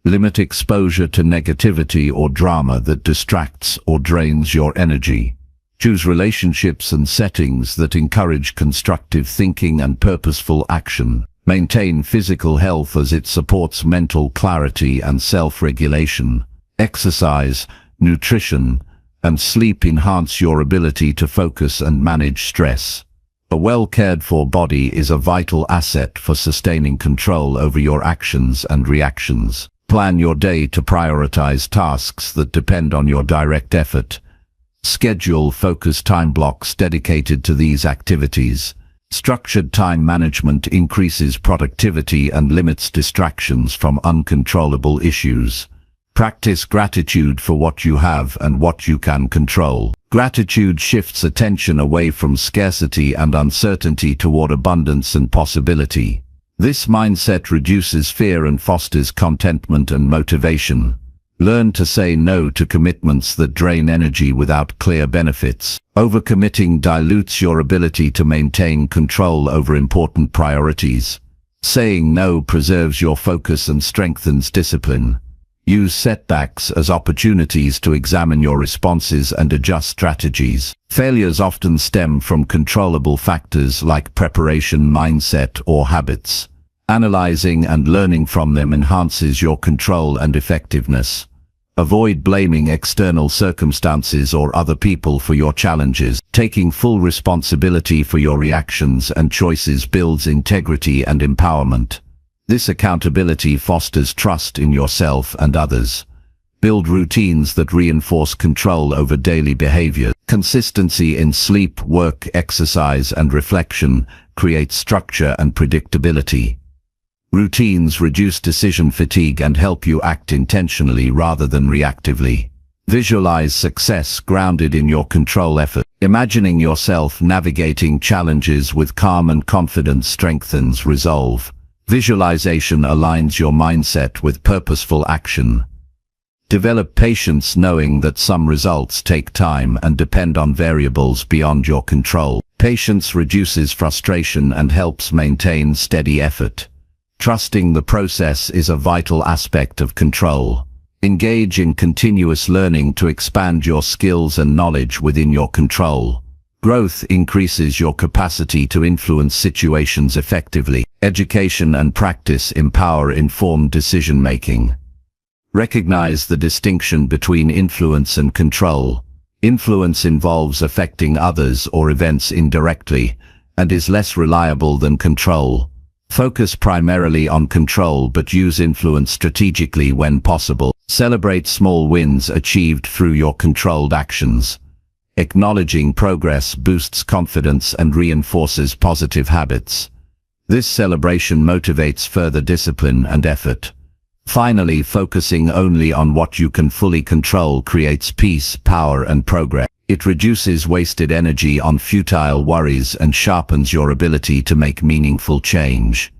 Limit exposure to negativity or drama that distracts or drains your energy. Choose relationships and settings that encourage constructive thinking and purposeful action. Maintain physical health as it supports mental clarity and self-regulation. Exercise, nutrition, and sleep enhance your ability to focus and manage stress. A well-cared-for body is a vital asset for sustaining control over your actions and reactions. Plan your day to prioritize tasks that depend on your direct effort. Schedule focused time blocks dedicated to these activities. Structured time management increases productivity and limits distractions from uncontrollable issues. Practice gratitude for what you have and what you can control. Gratitude shifts attention away from scarcity and uncertainty toward abundance and possibility. This mindset reduces fear and fosters contentment and motivation. Learn to say no to commitments that drain energy without clear benefits. Overcommitting dilutes your ability to maintain control over important priorities. Saying no preserves your focus and strengthens discipline. Use setbacks as opportunities to examine your responses and adjust strategies. Failures often stem from controllable factors like preparation, mindset, or habits. Analyzing and learning from them enhances your control and effectiveness. Avoid blaming external circumstances or other people for your challenges. Taking full responsibility for your reactions and choices builds integrity and empowerment. This accountability fosters trust in yourself and others. Build routines that reinforce control over daily behavior. Consistency in sleep, work, exercise, and reflection creates structure and predictability. Routines reduce decision fatigue and help you act intentionally rather than reactively. Visualize success grounded in your control effort. Imagining yourself navigating challenges with calm and confidence strengthens resolve. Visualization aligns your mindset with purposeful action. Develop patience knowing that some results take time and depend on variables beyond your control. Patience reduces frustration and helps maintain steady effort. Trusting the process is a vital aspect of control. Engage in continuous learning to expand your skills and knowledge within your control. Growth increases your capacity to influence situations effectively. Education and practice empower informed decision-making. Recognize the distinction between influence and control. Influence involves affecting others or events indirectly, and is less reliable than control. Focus primarily on control but use influence strategically when possible. Celebrate small wins achieved through your controlled actions. Acknowledging progress boosts confidence and reinforces positive habits. This celebration motivates further discipline and effort. Finally, focusing only on what you can fully control creates peace, power, and progress. It reduces wasted energy on futile worries and sharpens your ability to make meaningful change.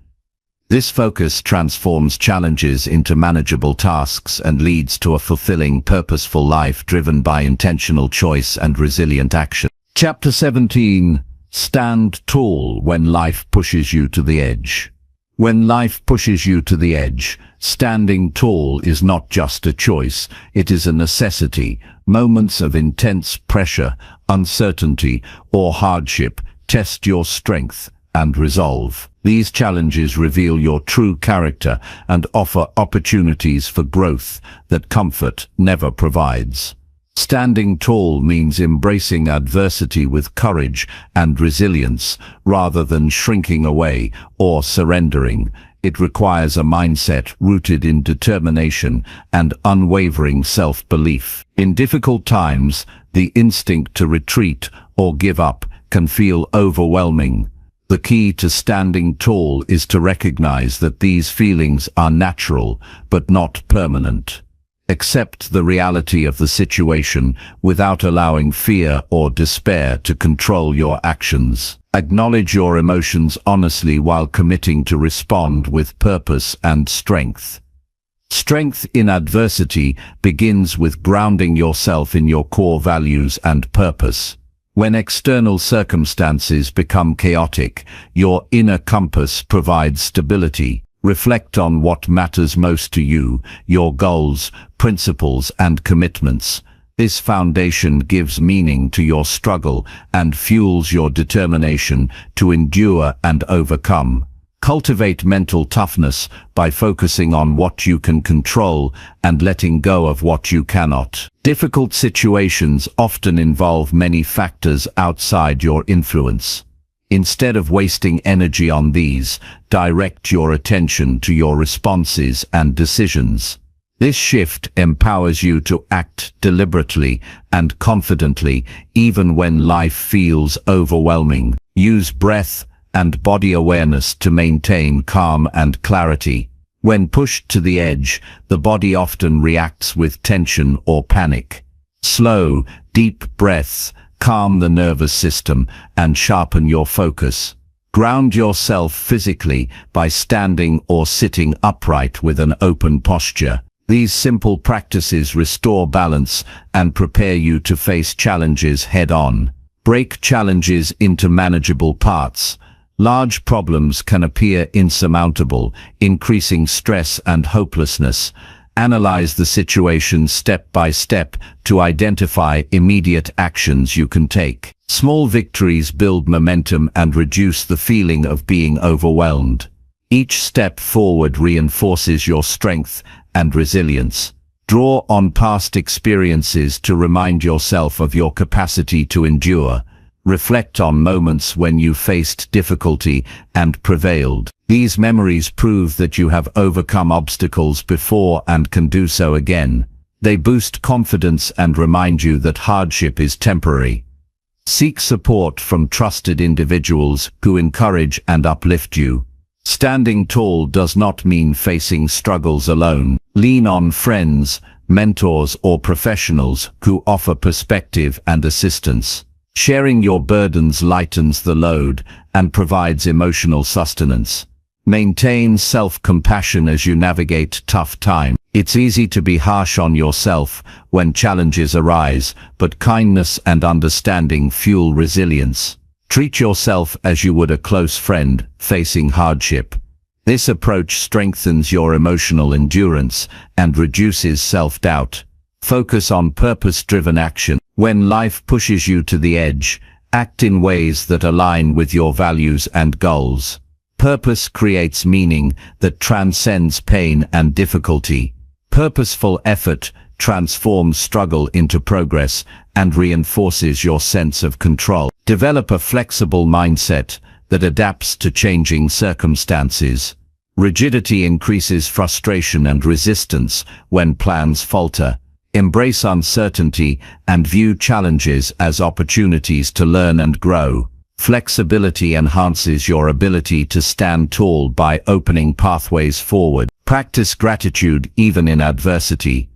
This focus transforms challenges into manageable tasks and leads to a fulfilling, purposeful life driven by intentional choice and resilient action. Chapter 17. Stand tall when life pushes you to the edge. When life pushes you to the edge, standing tall is not just a choice, it is a necessity. Moments of intense pressure, uncertainty, or hardship test your strength and resolve. These challenges reveal your true character and offer opportunities for growth that comfort never provides. Standing tall means embracing adversity with courage and resilience rather than shrinking away or surrendering. It requires a mindset rooted in determination and unwavering self-belief. In difficult times, the instinct to retreat or give up can feel overwhelming. The key to standing tall is to recognize that these feelings are natural but not permanent. Accept the reality of the situation without allowing fear or despair to control your actions. Acknowledge your emotions honestly while committing to respond with purpose and strength. Strength in adversity begins with grounding yourself in your core values and purpose. When external circumstances become chaotic, your inner compass provides stability. Reflect on what matters most to you, your goals, principles, and commitments. This foundation gives meaning to your struggle and fuels your determination to endure and overcome. Cultivate mental toughness by focusing on what you can control and letting go of what you cannot. Difficult situations often involve many factors outside your influence. Instead of wasting energy on these, direct your attention to your responses and decisions. This shift empowers you to act deliberately and confidently, even when life feels overwhelming. Use breath and body awareness to maintain calm and clarity. When pushed to the edge, the body often reacts with tension or panic. Slow, deep breaths calm the nervous system and sharpen your focus. Ground yourself physically by standing or sitting upright with an open posture. These simple practices restore balance and prepare you to face challenges head-on. Break challenges into manageable parts. Large problems can appear insurmountable, increasing stress and hopelessness. Analyze the situation step by step to identify immediate actions you can take. Small victories build momentum and reduce the feeling of being overwhelmed. Each step forward reinforces your strength and resilience. Draw on past experiences to remind yourself of your capacity to endure. Reflect on moments when you faced difficulty and prevailed. These memories prove that you have overcome obstacles before and can do so again. They boost confidence and remind you that hardship is temporary. Seek support from trusted individuals who encourage and uplift you. Standing tall does not mean facing struggles alone. Lean on friends, mentors, or professionals who offer perspective and assistance. Sharing your burdens lightens the load and provides emotional sustenance. Maintain self-compassion as you navigate tough times. It's easy to be harsh on yourself when challenges arise, but kindness and understanding fuel resilience. Treat yourself as you would a close friend facing hardship. This approach strengthens your emotional endurance and reduces self-doubt. Focus on purpose-driven action. When life pushes you to the edge, act in ways that align with your values and goals. Purpose creates meaning that transcends pain and difficulty. Purposeful effort transforms struggle into progress and reinforces your sense of control. Develop a flexible mindset that adapts to changing circumstances. Rigidity increases frustration and resistance when plans falter. Embrace uncertainty and view challenges as opportunities to learn and grow. Flexibility enhances your ability to stand tall by opening pathways forward. Practice gratitude even in adversity.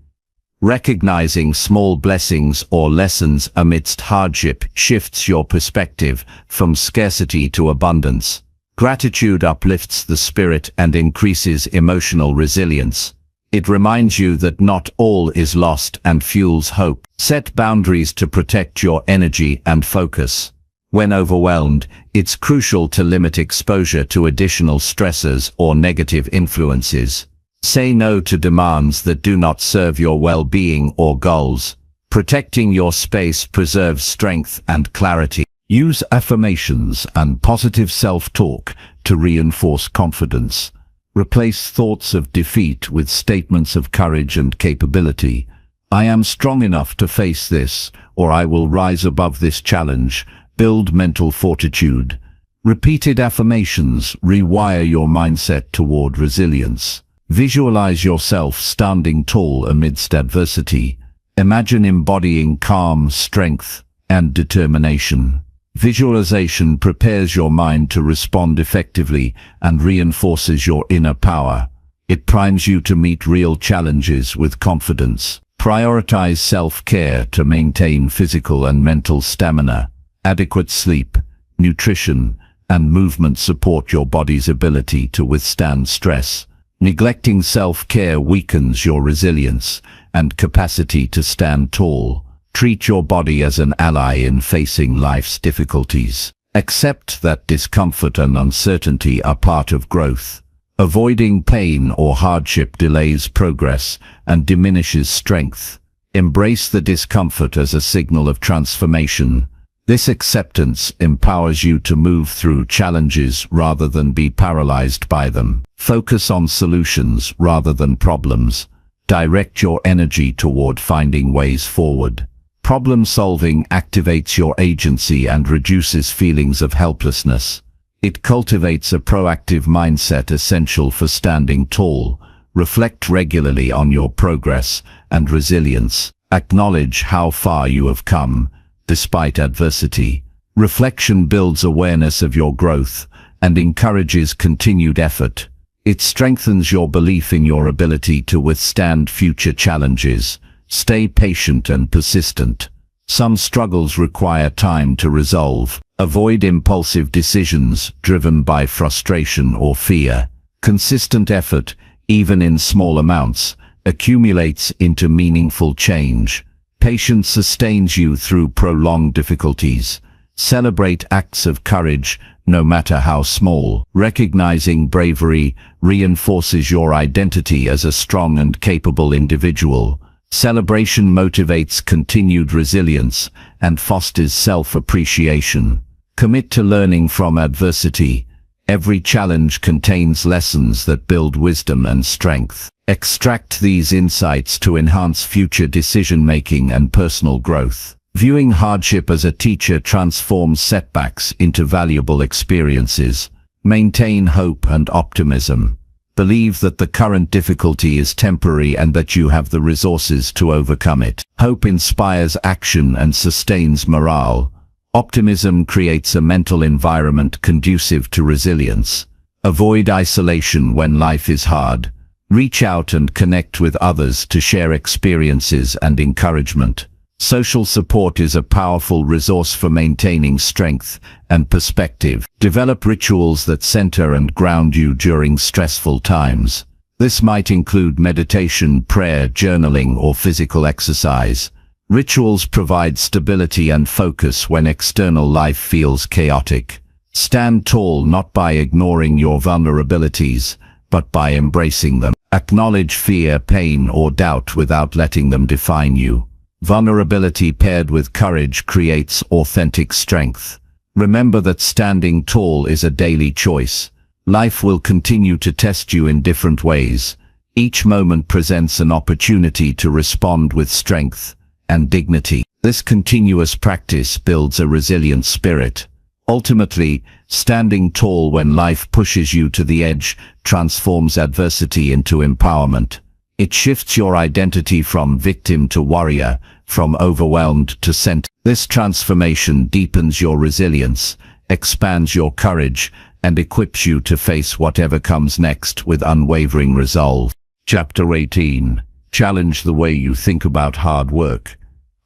Recognizing small blessings or lessons amidst hardship shifts your perspective from scarcity to abundance. Gratitude uplifts the spirit and increases emotional resilience. It reminds you that not all is lost and fuels hope. Set boundaries to protect your energy and focus. When overwhelmed, it's crucial to limit exposure to additional stressors or negative influences. Say no to demands that do not serve your well-being or goals. Protecting your space preserves strength and clarity. Use affirmations and positive self-talk to reinforce confidence. Replace thoughts of defeat with statements of courage and capability. I am strong enough to face this, or I will rise above this challenge. Build mental fortitude. Repeated affirmations rewire your mindset toward resilience. Visualize yourself standing tall amidst adversity. Imagine embodying calm, strength, and determination. Visualization prepares your mind to respond effectively and reinforces your inner power. It primes you to meet real challenges with confidence. Prioritize self-care to maintain physical and mental stamina. Adequate sleep, nutrition, and movement support your body's ability to withstand stress. Neglecting self-care weakens your resilience and capacity to stand tall. Treat your body as an ally in facing life's difficulties. Accept that discomfort and uncertainty are part of growth. Avoiding pain or hardship delays progress and diminishes strength. Embrace the discomfort as a signal of transformation. This acceptance empowers you to move through challenges rather than be paralyzed by them. Focus on solutions rather than problems. Direct your energy toward finding ways forward. Problem solving activates your agency and reduces feelings of helplessness. It cultivates a proactive mindset essential for standing tall. Reflect regularly on your progress and resilience. Acknowledge how far you have come, despite adversity. Reflection builds awareness of your growth and encourages continued effort. It strengthens your belief in your ability to withstand future challenges. Stay patient and persistent. Some struggles require time to resolve. Avoid impulsive decisions driven by frustration or fear. Consistent effort, even in small amounts, accumulates into meaningful change. Patience sustains you through prolonged difficulties. Celebrate acts of courage, no matter how small. Recognizing bravery reinforces your identity as a strong and capable individual. Celebration motivates continued resilience and fosters self-appreciation. Commit to learning from adversity. Every challenge contains lessons that build wisdom and strength. Extract these insights to enhance future decision-making and personal growth. Viewing hardship as a teacher transforms setbacks into valuable experiences. Maintain hope and optimism. Believe that the current difficulty is temporary and that you have the resources to overcome it. Hope inspires action and sustains morale. Optimism creates a mental environment conducive to resilience. Avoid isolation when life is hard. Reach out and connect with others to share experiences and encouragement. Social support is a powerful resource for maintaining strength and perspective. Develop rituals that center and ground you during stressful times. This might include meditation, prayer, journaling, or physical exercise. Rituals provide stability and focus when external life feels chaotic. Stand tall not by ignoring your vulnerabilities, but by embracing them. Acknowledge fear, pain, or doubt without letting them define you. Vulnerability paired with courage creates authentic strength. Remember that standing tall is a daily choice. Life will continue to test you in different ways. Each moment presents an opportunity to respond with strength and dignity. This continuous practice builds a resilient spirit. Ultimately, standing tall when life pushes you to the edge transforms adversity into empowerment. It shifts your identity from victim to warrior, from overwhelmed to centered. This transformation deepens your resilience, expands your courage, and equips you to face whatever comes next with unwavering resolve. Chapter 18. Challenge the way you think about hard work.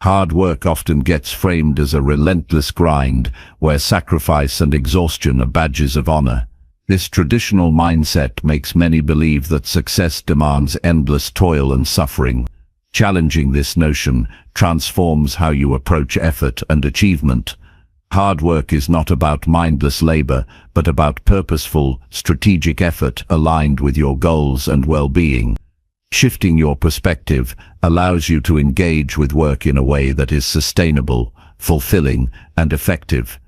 Hard work often gets framed as a relentless grind, where sacrifice and exhaustion are badges of honor. This traditional mindset makes many believe that success demands endless toil and suffering. Challenging this notion transforms how you approach effort and achievement. Hard work is not about mindless labor, but about purposeful, strategic effort aligned with your goals and well-being. Shifting your perspective allows you to engage with work in a way that is sustainable, fulfilling, and effective.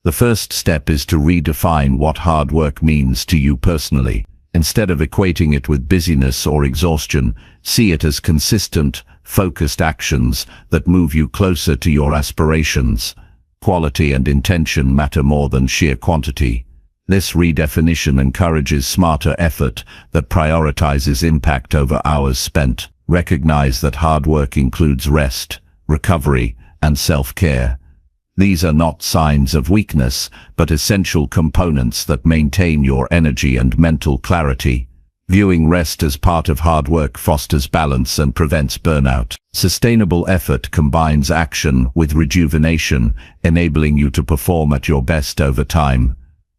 The first step is to redefine what hard work means to you personally. Instead of equating it with busyness or exhaustion, see it as consistent, focused actions that move you closer to your aspirations. Quality and intention matter more than sheer quantity. This redefinition encourages smarter effort that prioritizes impact over hours spent. Recognize that hard work includes rest, recovery, and self-care. These are not signs of weakness, but essential components that maintain your energy and mental clarity. Viewing rest as part of hard work fosters balance and prevents burnout. Sustainable effort combines action with rejuvenation, enabling you to perform at your best over time.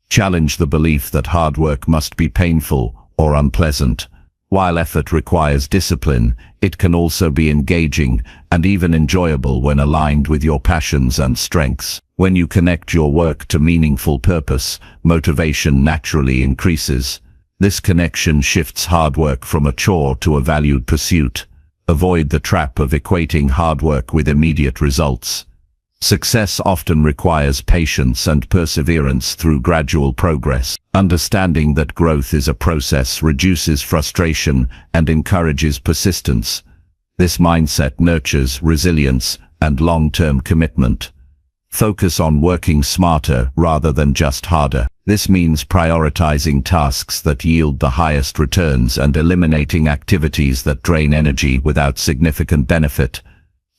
Challenge the belief that hard work must be painful or unpleasant. While effort requires discipline, it can also be engaging and even enjoyable when aligned with your passions and strengths. When you connect your work to meaningful purpose, motivation naturally increases. This connection shifts hard work from a chore to a valued pursuit. Avoid the trap of equating hard work with immediate results. Success often requires patience and perseverance through gradual progress. Understanding that growth is a process reduces frustration and encourages persistence. This mindset nurtures resilience and long-term commitment. Focus on working smarter rather than just harder. This means prioritizing tasks that yield the highest returns and eliminating activities that drain energy without significant benefit.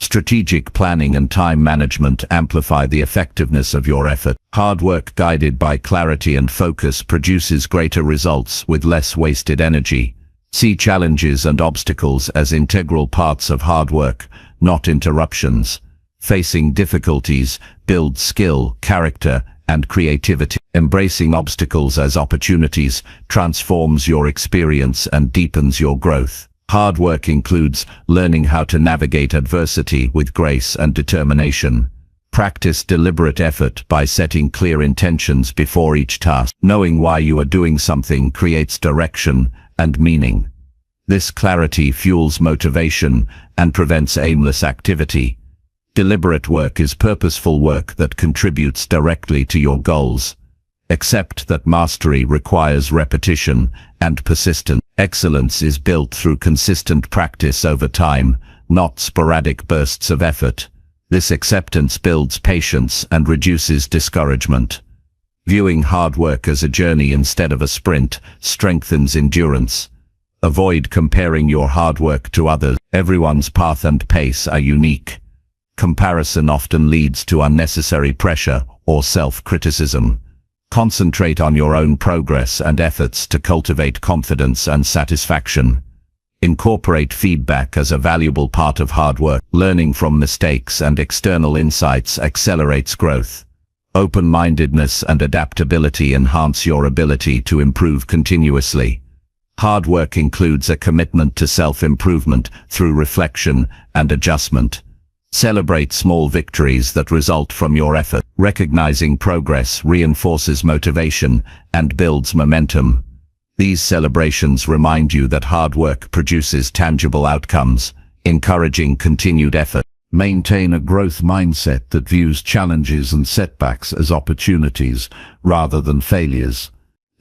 Strategic planning and time management amplify the effectiveness of your effort. Hard work guided by clarity and focus produces greater results with less wasted energy. See challenges and obstacles as integral parts of hard work, not interruptions. Facing difficulties builds skill, character, and creativity. Embracing obstacles as opportunities transforms your experience and deepens your growth. Hard work includes learning how to navigate adversity with grace and determination. Practice deliberate effort by setting clear intentions before each task. Knowing why you are doing something creates direction and meaning. This clarity fuels motivation and prevents aimless activity. Deliberate work is purposeful work that contributes directly to your goals. Accept that mastery requires repetition and persistence. Excellence is built through consistent practice over time, not sporadic bursts of effort. This acceptance builds patience and reduces discouragement. Viewing hard work as a journey instead of a sprint strengthens endurance. Avoid comparing your hard work to others. Everyone's path and pace are unique. Comparison often leads to unnecessary pressure or self-criticism. Concentrate on your own progress and efforts to cultivate confidence and satisfaction. Incorporate feedback as a valuable part of hard work. Learning from mistakes and external insights accelerates growth. Open-mindedness and adaptability enhance your ability to improve continuously. Hard work includes a commitment to self-improvement through reflection and adjustment. Celebrate small victories that result from your effort. Recognizing progress reinforces motivation and builds momentum. These celebrations remind you that hard work produces tangible outcomes, encouraging continued effort. Maintain a growth mindset that views challenges and setbacks as opportunities rather than failures.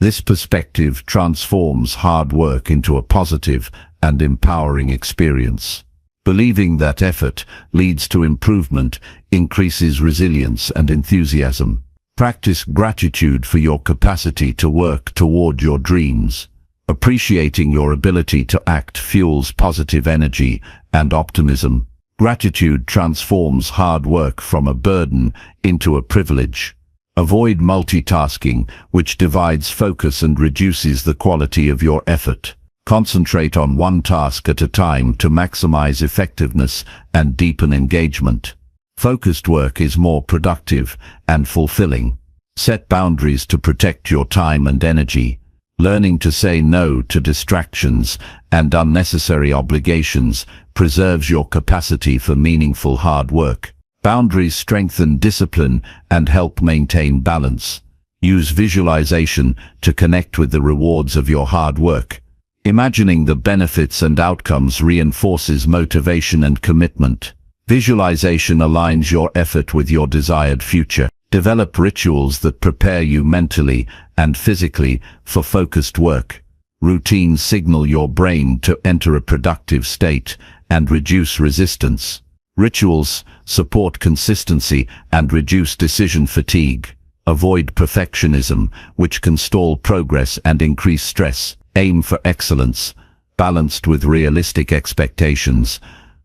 This perspective transforms hard work into a positive and empowering experience. Believing that effort leads to improvement increases resilience and enthusiasm. Practice gratitude for your capacity to work toward your dreams. Appreciating your ability to act fuels positive energy and optimism. Gratitude transforms hard work from a burden into a privilege. Avoid multitasking, which divides focus and reduces the quality of your effort. Concentrate on one task at a time to maximize effectiveness and deepen engagement. Focused work is more productive and fulfilling. Set boundaries to protect your time and energy. Learning to say no to distractions and unnecessary obligations preserves your capacity for meaningful hard work. Boundaries strengthen discipline and help maintain balance. Use visualization to connect with the rewards of your hard work. Imagining the benefits and outcomes reinforces motivation and commitment. Visualization aligns your effort with your desired future. Develop rituals that prepare you mentally and physically for focused work. Routines signal your brain to enter a productive state and reduce resistance. Rituals support consistency and reduce decision fatigue. Avoid perfectionism, which can stall progress and increase stress. Aim for excellence, balanced with realistic expectations.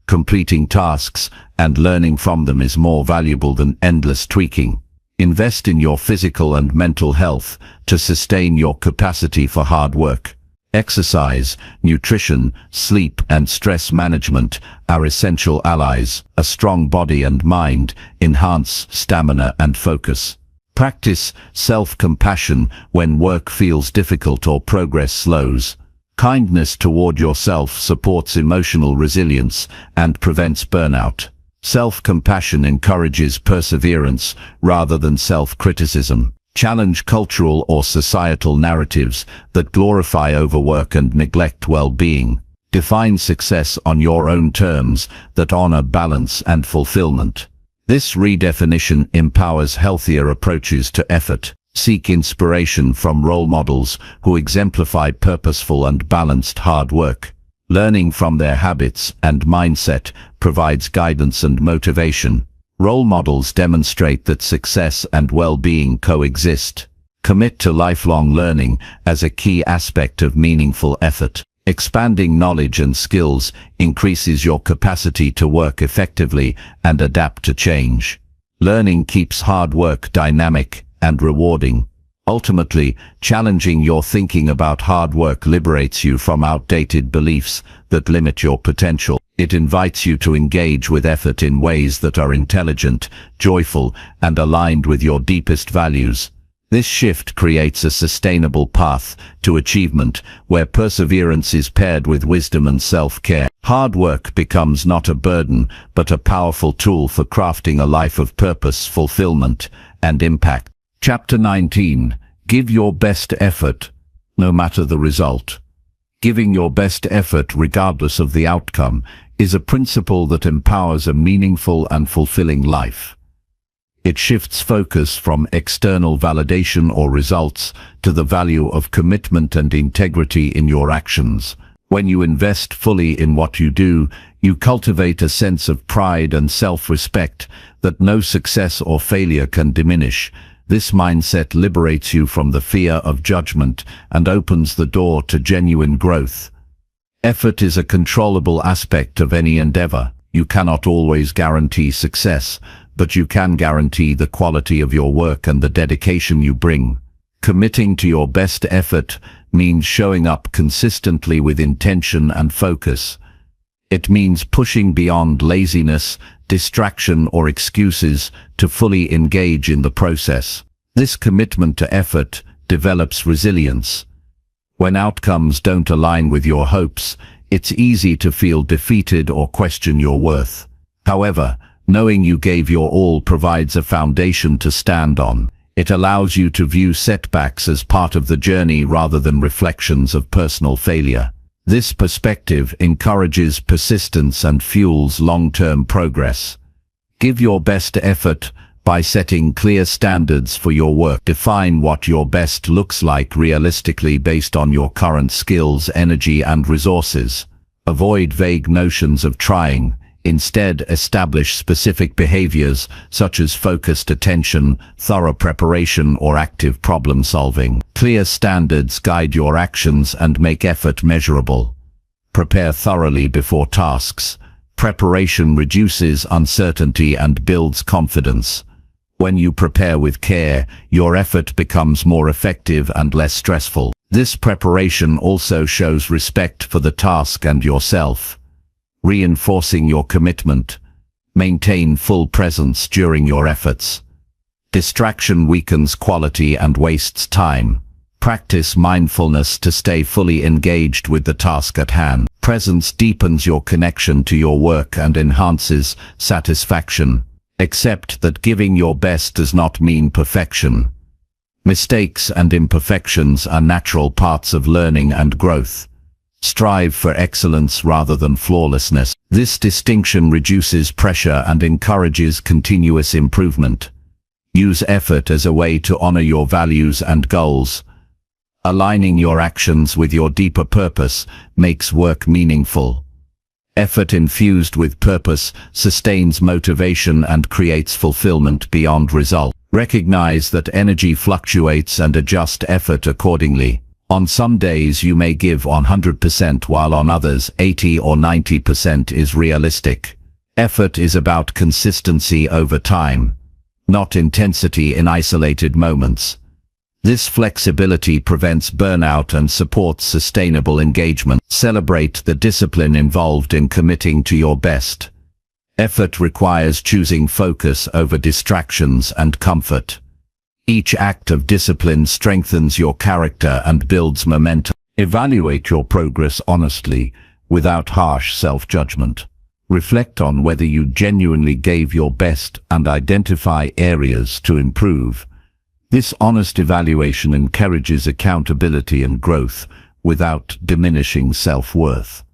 Completing tasks and learning from them is more valuable than endless tweaking. Invest in your physical and mental health to sustain your capacity for hard work. Exercise, nutrition, sleep, and stress management are essential allies. A strong body and mind enhance stamina and focus. Practice self-compassion when work feels difficult or progress slows. Kindness toward yourself supports emotional resilience and prevents burnout. Self-compassion encourages perseverance rather than self-criticism. Challenge cultural or societal narratives that glorify overwork and neglect well-being. Define success on your own terms that honor balance and fulfillment. This redefinition empowers healthier approaches to effort. Seek inspiration from role models who exemplify purposeful and balanced hard work. Learning from their habits and mindset provides guidance and motivation. Role models demonstrate that success and well-being coexist. Commit to lifelong learning as a key aspect of meaningful effort. Expanding knowledge and skills increases your capacity to work effectively and adapt to change. Learning keeps hard work dynamic and rewarding. Ultimately, challenging your thinking about hard work liberates you from outdated beliefs that limit your potential. It invites you to engage with effort in ways that are intelligent, joyful, and aligned with your deepest values. This shift creates a sustainable path to achievement where perseverance is paired with wisdom and self-care. Hard work becomes not a burden, but a powerful tool for crafting a life of purpose, fulfillment, and impact. Chapter 19. Give your best effort, no matter the result. Giving your best effort regardless of the outcome is a principle that empowers a meaningful and fulfilling life. It shifts focus from external validation or results to the value of commitment and integrity in your actions. When you invest fully in what you do, you cultivate a sense of pride and self-respect that no success or failure can diminish. This mindset liberates you from the fear of judgment and opens the door to genuine growth. Effort is a controllable aspect of any endeavor. You cannot always guarantee success, but you can guarantee the quality of your work and the dedication you bring. Committing to your best effort means showing up consistently with intention and focus. It means pushing beyond laziness, distraction, or excuses to fully engage in the process. This commitment to effort develops resilience. When outcomes don't align with your hopes, it's easy to feel defeated or question your worth. However, knowing you gave your all provides a foundation to stand on. It allows you to view setbacks as part of the journey rather than reflections of personal failure. This perspective encourages persistence and fuels long-term progress. Give your best effort by setting clear standards for your work. Define what your best looks like realistically based on your current skills, energy, and resources. Avoid vague notions of trying. Instead, establish specific behaviors such as focused attention, thorough preparation, or active problem solving. Clear standards guide your actions and make effort measurable. Prepare thoroughly before tasks. Preparation reduces uncertainty and builds confidence. When you prepare with care, your effort becomes more effective and less stressful. This preparation also shows respect for the task and yourself. Reinforcing your commitment. Maintain full presence during your efforts. Distraction weakens quality and wastes time. Practice mindfulness to stay fully engaged with the task at hand. Presence deepens your connection to your work and enhances satisfaction. Accept that giving your best does not mean perfection. Mistakes and imperfections are natural parts of learning and growth. Strive for excellence rather than flawlessness. This distinction reduces pressure and encourages continuous improvement. Use effort as a way to honor your values and goals. Aligning your actions with your deeper purpose makes work meaningful. Effort infused with purpose sustains motivation and creates fulfillment beyond result. Recognize that energy fluctuates and adjust effort accordingly. On some days you may give 100% while on others 80 or 90% is realistic. Effort is about consistency over time, not intensity in isolated moments. This flexibility prevents burnout and supports sustainable engagement. Celebrate the discipline involved in committing to your best. Effort requires choosing focus over distractions and comfort. Each act of discipline strengthens your character and builds momentum. Evaluate your progress honestly, without harsh self-judgment. Reflect on whether you genuinely gave your best and identify areas to improve. This honest evaluation encourages accountability and growth without diminishing self-worth.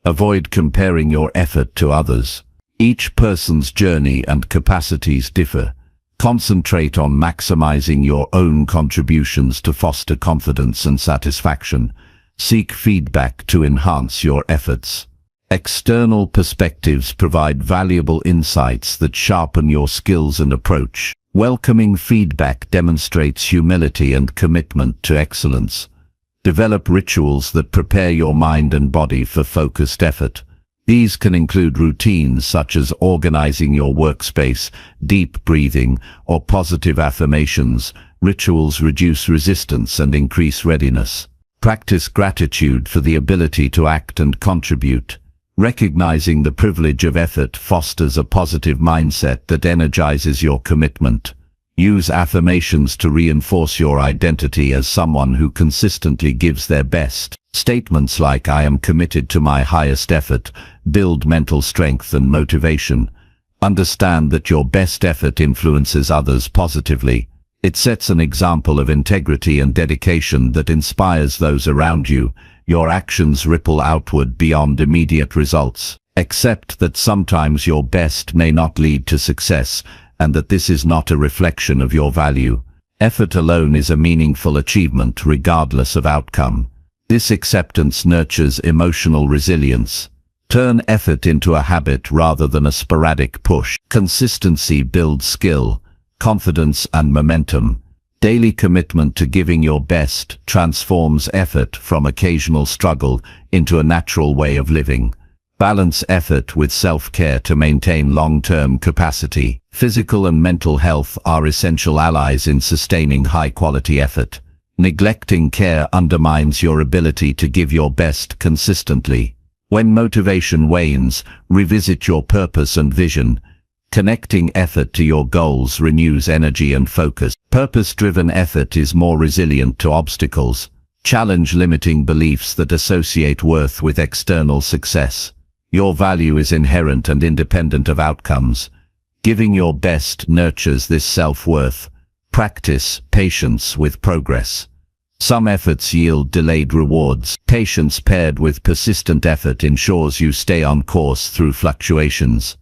Avoid comparing your effort to others. Each person's journey and capacities differ. Concentrate on maximizing your own contributions to foster confidence and satisfaction. Seek feedback to enhance your efforts. External perspectives provide valuable insights that sharpen your skills and approach. Welcoming feedback demonstrates humility and commitment to excellence. Develop rituals that prepare your mind and body for focused effort. These can include routines such as organizing your workspace, deep breathing, or positive affirmations. Rituals reduce resistance and increase readiness. Practice gratitude for the ability to act and contribute. Recognizing the privilege of effort fosters a positive mindset that energizes your commitment. Use affirmations to reinforce your identity as someone who consistently gives their best. Statements like "I am committed to my highest effort" build mental strength and motivation. Understand that your best effort influences others positively. It sets an example of integrity and dedication that inspires those around you. Your actions ripple outward beyond immediate results. Accept that sometimes your best may not lead to success, and that this is not a reflection of your value. Effort alone is a meaningful achievement regardless of outcome. This acceptance nurtures emotional resilience. Turn effort into a habit rather than a sporadic push. Consistency builds skill, confidence, and momentum. Daily commitment to giving your best transforms effort from occasional struggle into a natural way of living. Balance effort with self-care to maintain long-term capacity. Physical and mental health are essential allies in sustaining high-quality effort. Neglecting care undermines your ability to give your best consistently. When motivation wanes, revisit your purpose and vision. Connecting effort to your goals renews energy and focus. Purpose-driven effort is more resilient to obstacles. Challenge limiting beliefs that associate worth with external success. Your value is inherent and independent of outcomes. Giving your best nurtures this self-worth. Practice patience with progress. Some efforts yield delayed rewards. Patience paired with persistent effort ensures you stay on course through fluctuations.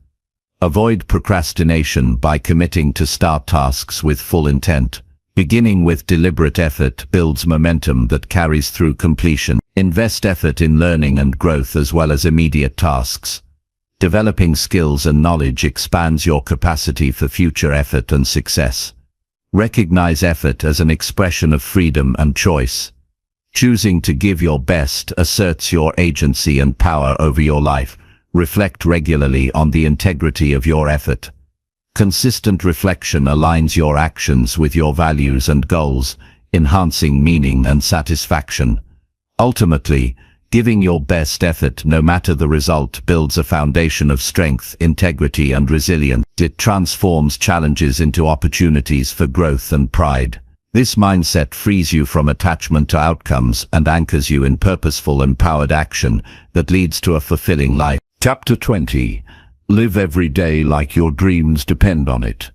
Avoid procrastination by committing to start tasks with full intent. Beginning with deliberate effort builds momentum that carries through completion. Invest effort in learning and growth as well as immediate tasks. Developing skills and knowledge expands your capacity for future effort and success. Recognize effort as an expression of freedom and choice. Choosing to give your best asserts your agency and power over your life. Reflect regularly on the integrity of your effort. Consistent reflection aligns your actions with your values and goals, enhancing meaning and satisfaction. Ultimately, giving your best effort no matter the result builds a foundation of strength, integrity, and resilience. It transforms challenges into opportunities for growth and pride. This mindset frees you from attachment to outcomes and anchors you in purposeful, empowered action that leads to a fulfilling life. Chapter 20. Live every day like your dreams depend on it.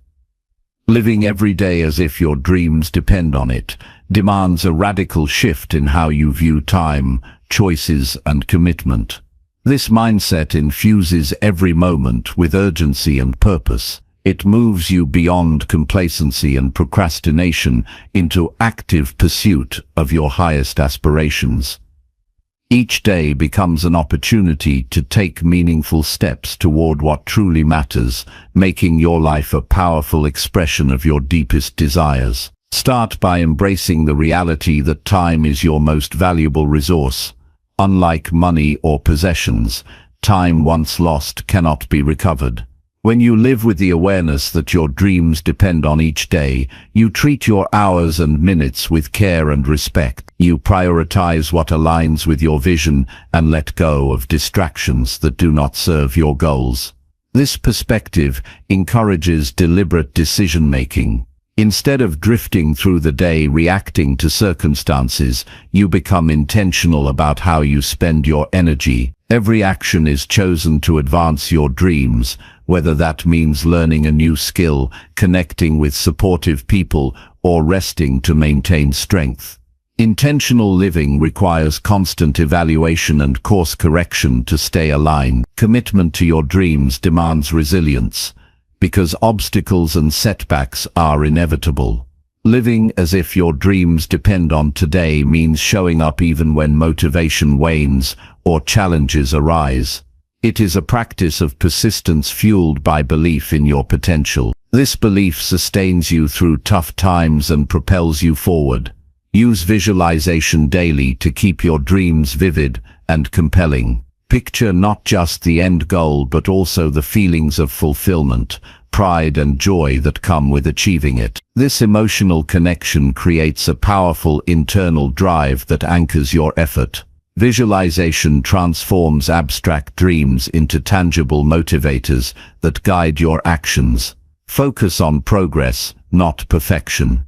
Living every day as if your dreams depend on it demands a radical shift in how you view time, choices, and commitment. This mindset infuses every moment with urgency and purpose. It moves you beyond complacency and procrastination into active pursuit of your highest aspirations. Each day becomes an opportunity to take meaningful steps toward what truly matters, making your life a powerful expression of your deepest desires. Start by embracing the reality that time is your most valuable resource. Unlike money or possessions, time once lost cannot be recovered. When you live with the awareness that your dreams depend on each day, you treat your hours and minutes with care and respect. You prioritize what aligns with your vision and let go of distractions that do not serve your goals. This perspective encourages deliberate decision-making. Instead of drifting through the day reacting to circumstances, you become intentional about how you spend your energy. Every action is chosen to advance your dreams, whether that means learning a new skill, connecting with supportive people, or resting to maintain strength. Intentional living requires constant evaluation and course correction to stay aligned. Commitment to your dreams demands resilience, because obstacles and setbacks are inevitable. Living as if your dreams depend on today means showing up even when motivation wanes or challenges arise. It is a practice of persistence fueled by belief in your potential. This belief sustains you through tough times and propels you forward. Use visualization daily to keep your dreams vivid and compelling. Picture not just the end goal but also the feelings of fulfillment, pride and joy that come with achieving it. This emotional connection creates a powerful internal drive that anchors your effort. Visualization transforms abstract dreams into tangible motivators that guide your actions. Focus on progress, not perfection.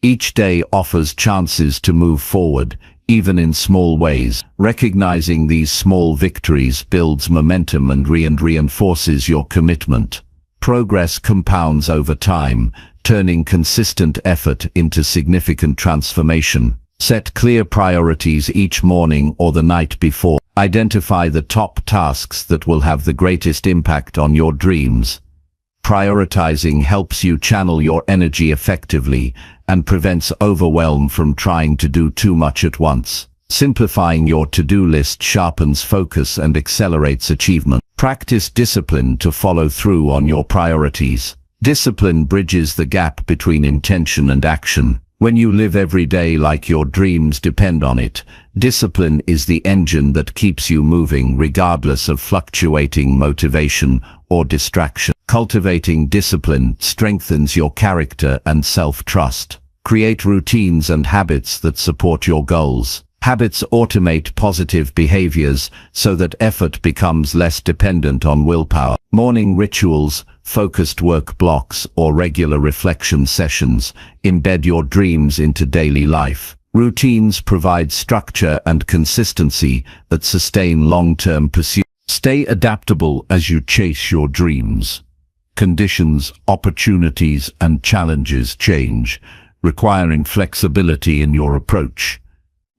Each day offers chances to move forward, even in small ways. Recognizing these small victories builds momentum and reinforces your commitment. Progress compounds over time, turning consistent effort into significant transformation. Set clear priorities each morning or the night before. Identify the top tasks that will have the greatest impact on your dreams. Prioritizing helps you channel your energy effectively and prevents overwhelm from trying to do too much at once. Simplifying your to-do list sharpens focus and accelerates achievement. Practice discipline to follow through on your priorities. Discipline bridges the gap between intention and action. When you live every day like your dreams depend on it, discipline is the engine that keeps you moving regardless of fluctuating motivation or distraction. Cultivating discipline strengthens your character and self-trust. Create routines and habits that support your goals. Habits automate positive behaviors so that effort becomes less dependent on willpower. Morning rituals, focused work blocks, or regular reflection sessions embed your dreams into daily life. Routines provide structure and consistency that sustain long-term pursuit. Stay adaptable as you chase your dreams. Conditions, opportunities, and challenges change, requiring flexibility in your approach.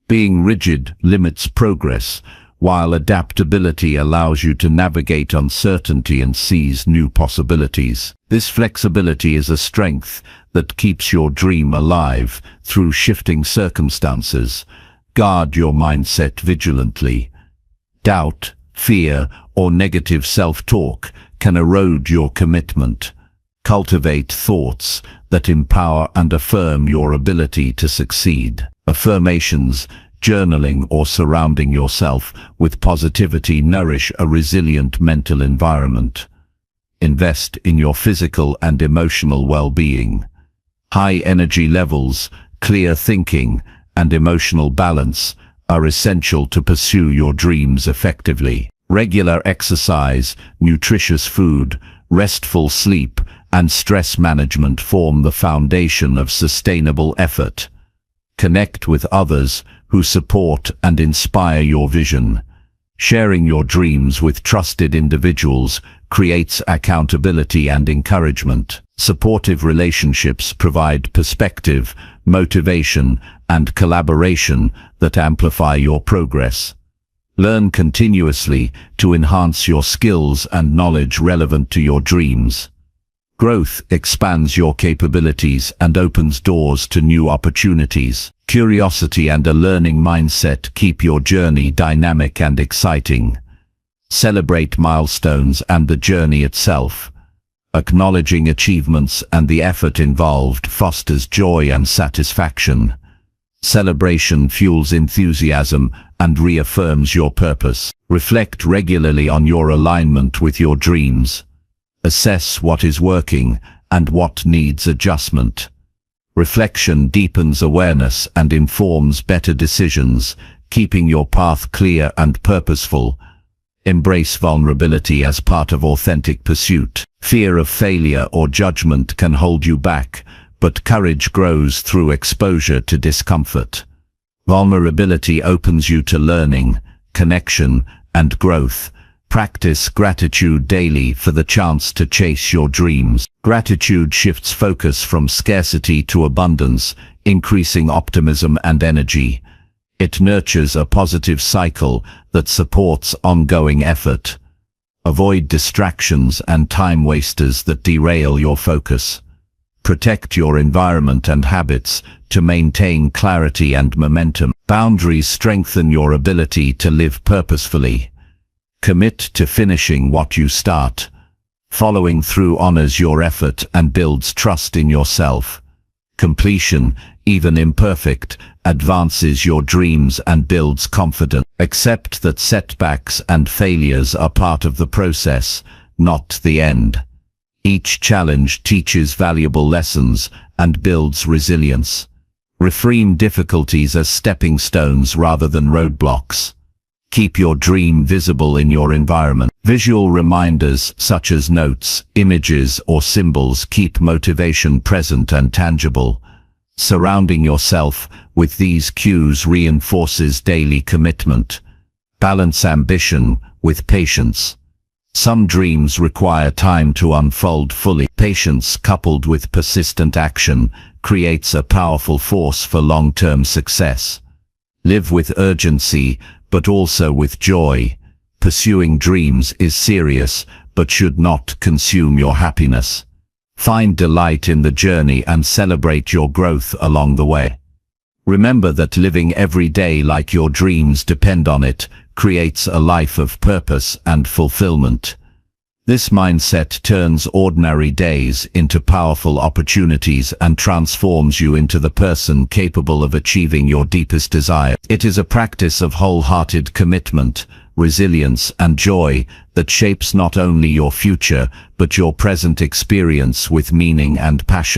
Being rigid limits progress, while adaptability allows you to navigate uncertainty and seize new possibilities. This flexibility is a strength that keeps your dream alive through shifting circumstances. Guard your mindset vigilantly. Doubt, fear, or negative self-talk can erode your commitment. Cultivate thoughts that empower and affirm your ability to succeed. Affirmations, journaling, or surrounding yourself with positivity nourish a resilient mental environment. Invest in your physical and emotional well-being. High energy levels, clear thinking, and emotional balance are essential to pursue your dreams effectively. Regular exercise, nutritious food, restful sleep, and stress management form the foundation of sustainable effort. Connect with others who support and inspire your vision. Sharing your dreams with trusted individuals creates accountability and encouragement. Supportive relationships provide perspective, motivation, and collaboration that amplify your progress. Learn continuously to enhance your skills and knowledge relevant to your dreams. Growth expands your capabilities and opens doors to new opportunities. Curiosity and a learning mindset keep your journey dynamic and exciting. Celebrate milestones and the journey itself. Acknowledging achievements and the effort involved fosters joy and satisfaction. Celebration fuels enthusiasm and reaffirms your purpose. Reflect regularly on your alignment with your dreams. Assess what is working and what needs adjustment. Reflection deepens awareness and informs better decisions, keeping your path clear and purposeful. Embrace vulnerability as part of authentic pursuit. Fear of failure or judgment can hold you back, but courage grows through exposure to discomfort. Vulnerability opens you to learning, connection, and growth. Practice gratitude daily for the chance to chase your dreams. Gratitude shifts focus from scarcity to abundance, increasing optimism and energy. It nurtures a positive cycle that supports ongoing effort. Avoid distractions and time wasters that derail your focus. Protect your environment and habits to maintain clarity and momentum. Boundaries strengthen your ability to live purposefully. Commit to finishing what you start. Following through honors your effort and builds trust in yourself. Completion, even imperfect, advances your dreams and builds confidence. Accept that setbacks and failures are part of the process, not the end. Each challenge teaches valuable lessons and builds resilience. Reframe difficulties as stepping stones rather than roadblocks. Keep your dream visible in your environment. Visual reminders such as notes, images, or symbols keep motivation present and tangible. Surrounding yourself with these cues reinforces daily commitment. Balance ambition with patience. Some dreams require time to unfold fully. Patience coupled with persistent action creates a powerful force for long-term success. Live with urgency, but also with joy. Pursuing dreams is serious, but should not consume your happiness. Find delight in the journey and celebrate your growth along the way. Remember that living every day like your dreams depend on it creates a life of purpose and fulfillment. This mindset turns ordinary days into powerful opportunities and transforms you into the person capable of achieving your deepest desire. It is a practice of wholehearted commitment, resilience, and joy that shapes not only your future, but your present experience with meaning and passion.